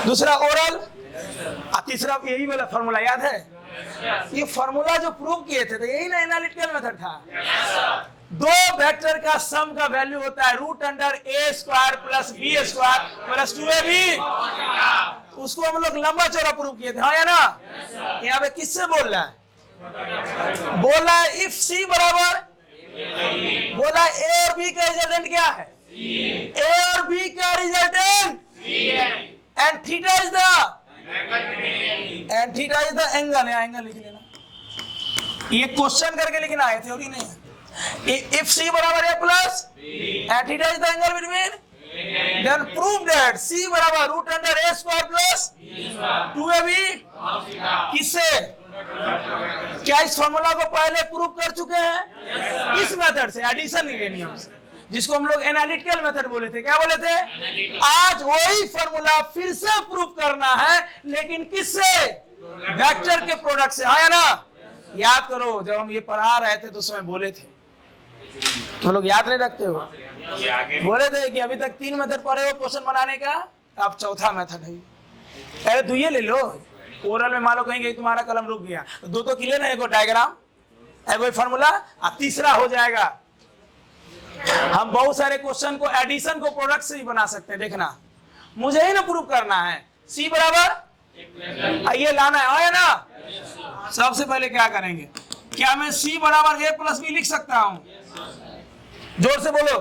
दूसरा ओरल, और तीसरा यही वाला फार्मूला याद है? ये फार्मूला जो प्रूव किए थे तो यही ना एनालिटिकल मेथड था। 2 वेक्टर का सम का वैल्यू होता है √a² plus b² plus 2ab। उसको हम लोग लंबा चौड़ा प्रूव किए थे, हाँ या ना? यहाँ पे किससे बोल रहा है? बोल रहा है इफ c बराबर, बोला a और b का रिजल्टेंट क्या है? a और b का resultant and theta is the angle, या एंगल लिख लेना, ये क्वेश्चन करके लिखना है, थ्योरी नहीं है। इफ c बराबर a plus and theta is the angle between, then prove that c बराबर √a² प्लस 2ab। किससे? क्या इस फॉर्मूला को पहले प्रूव कर चुके हैं? इस मेथड से, एडिशन के नियम से, जिसको हम लोग एनालिटिकल मेथड बोले थे। क्या बोले थे? आज वही फॉर्मूला फिर से प्रूव करना है, लेकिन किससे? वेक्टर के प्रोडक्ट से, हाँ या ना? याद करो, जब हम ये पढ़ा रहे थे तो उस समय बोले थे, तो लोग याद नहीं रखते हो, बोले थे कि अभी तक 3 मेथड पढ़े हो क्वेश्चन बनाने का, अब चौथा मेथड है। अरे तो ये ले लो, ओरल में मान लो कहेंगे तुम्हारा कलम रुक गया, तो 2 तो क्लियर है, एक डायग्राम, एक फार्मूला, और तीसरा हो जाएगा। हम बहुत सारे क्वेश्चन को एडिशन को प्रोडक्ट से ही बना सकते हैं, देखना, मुझे ही ना प्रूव करना है। c बराबर ये लाना है ना? सबसे पहले क्या करेंगे, क्या मैं c बराबर a प्लस b लिख सकता हूं? जोर से बोलो।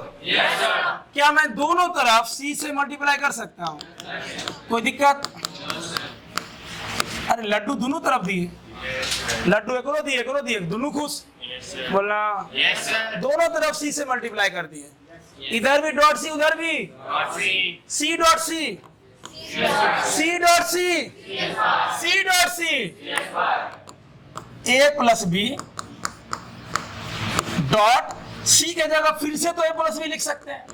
क्या मैं दोनों तरफ C से मल्टीप्लाई कर सकता हूँ? कोई दिक्कत? अरे लड्डू दोनों तरफ दिए, लड्डू एकरो दिए, दोनों खुश। बोलना दोनों तरफ C से मल्टीप्लाई कर दिए, इधर भी डॉट C, उधर भी C dot C, C dot C, C dot C, A plus B dot C के जगह फिर से तो A प्लस बी लिख सकते हैं,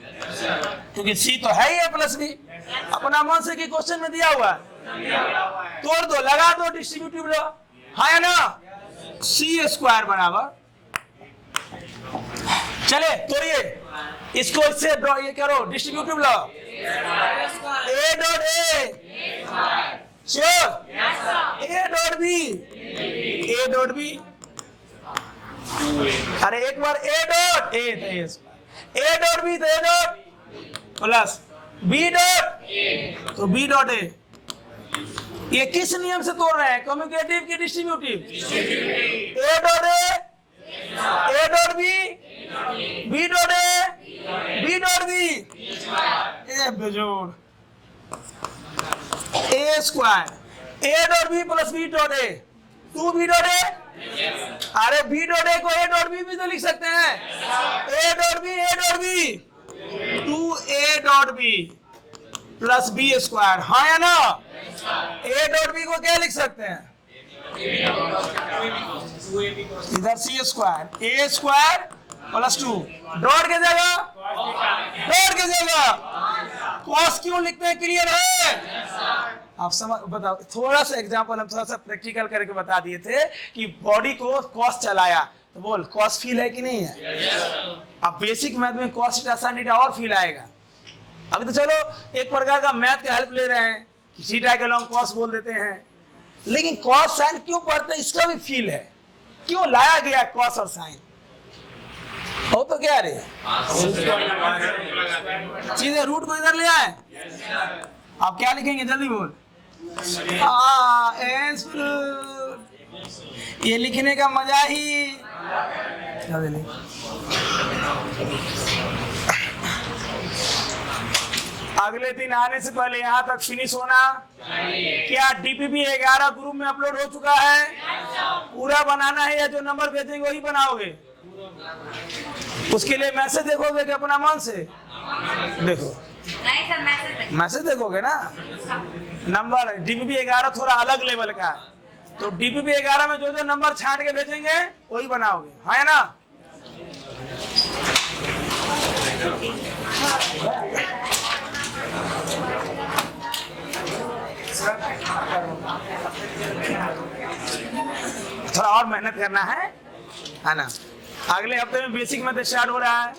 क्योंकि C तो है ही A प्लस बी, अपना मन से कि क्वेश्चन में दिया हुआ है। तोड़ दो, लगा दो, डिस्ट्रीब्यूटिव लो, हाँ या ना? C स्क्वायर बराबर, चले तोड़िए इसको, इससे ये करो, distributive low, A dot A, sure, A dot B, A dot B, अरे एक बार A डॉट A तो A square, A dot B तो A dot plus B dot तो B डॉट A। ये किस नियम से तोड़ रहे हैं, कम्युटेटिव की distributive? A dot A dot B, B dot A, B dot B, ए बेजोड़, A square, A dot B plus B dot A, 2B dot A, अरे B डॉट A को A डॉट B भी तो लिख सकते हैं, A dot B, 2A dot B plus B square, हाँ या ना? A डॉट B को क्या लिख सकते हैं? इधर C square, A square plus 2, dot के जगह कॉस क्यों लिखते हैं? क्लियर है? आप समझ, बताओ, थोड़ा सा एग्जांपल हम थोड़ा सा प्रैक्टिकल करके बता दिए थे कि बॉडी को कॉस चलाया, तो बोल कॉस फील है कि नहीं है? अब बेसिक मैथ में कॉस थीटा साइन थीटा और फील आएगा। अभी तो चलो एक प्रकार का मैथ का हेल्प ले रहे हैं, थीटा के लॉन्ग कॉस बोल देते हैं, लेकिन कॉस साइन क्यों पढ़ते हैं इसका भी फील है, क्यों लाया गया कॉस और साइन? हो तो क्या रे, सीधे रूट को इधर ले आए। आप क्या लिखेंगे, जल्दी बोल। ये लिखने का मजा ही, अगले दिन आने से पहले यहाँ तक फिनिश होना। क्या DPP 11 ग्रुप में अपलोड हो चुका है? पूरा बनाना है या जो नंबर भेजेंगे वही बनाओगे? उसके लिए मैसेज देखोगे कि अपना मन से देखो? नहीं सर, मैसेज देखोगे ना। नंबर DPP 11 थोड़ा अलग लेवल का है, तो DPP 11 में जो जो नंबर छांट के भेजेंगे वही बनाओगे, हाँ या ना? थोड़ा और मेहनत करना है ना? अगले हफ्ते में बेसिक मैथ स्टार्ट हो रहा है।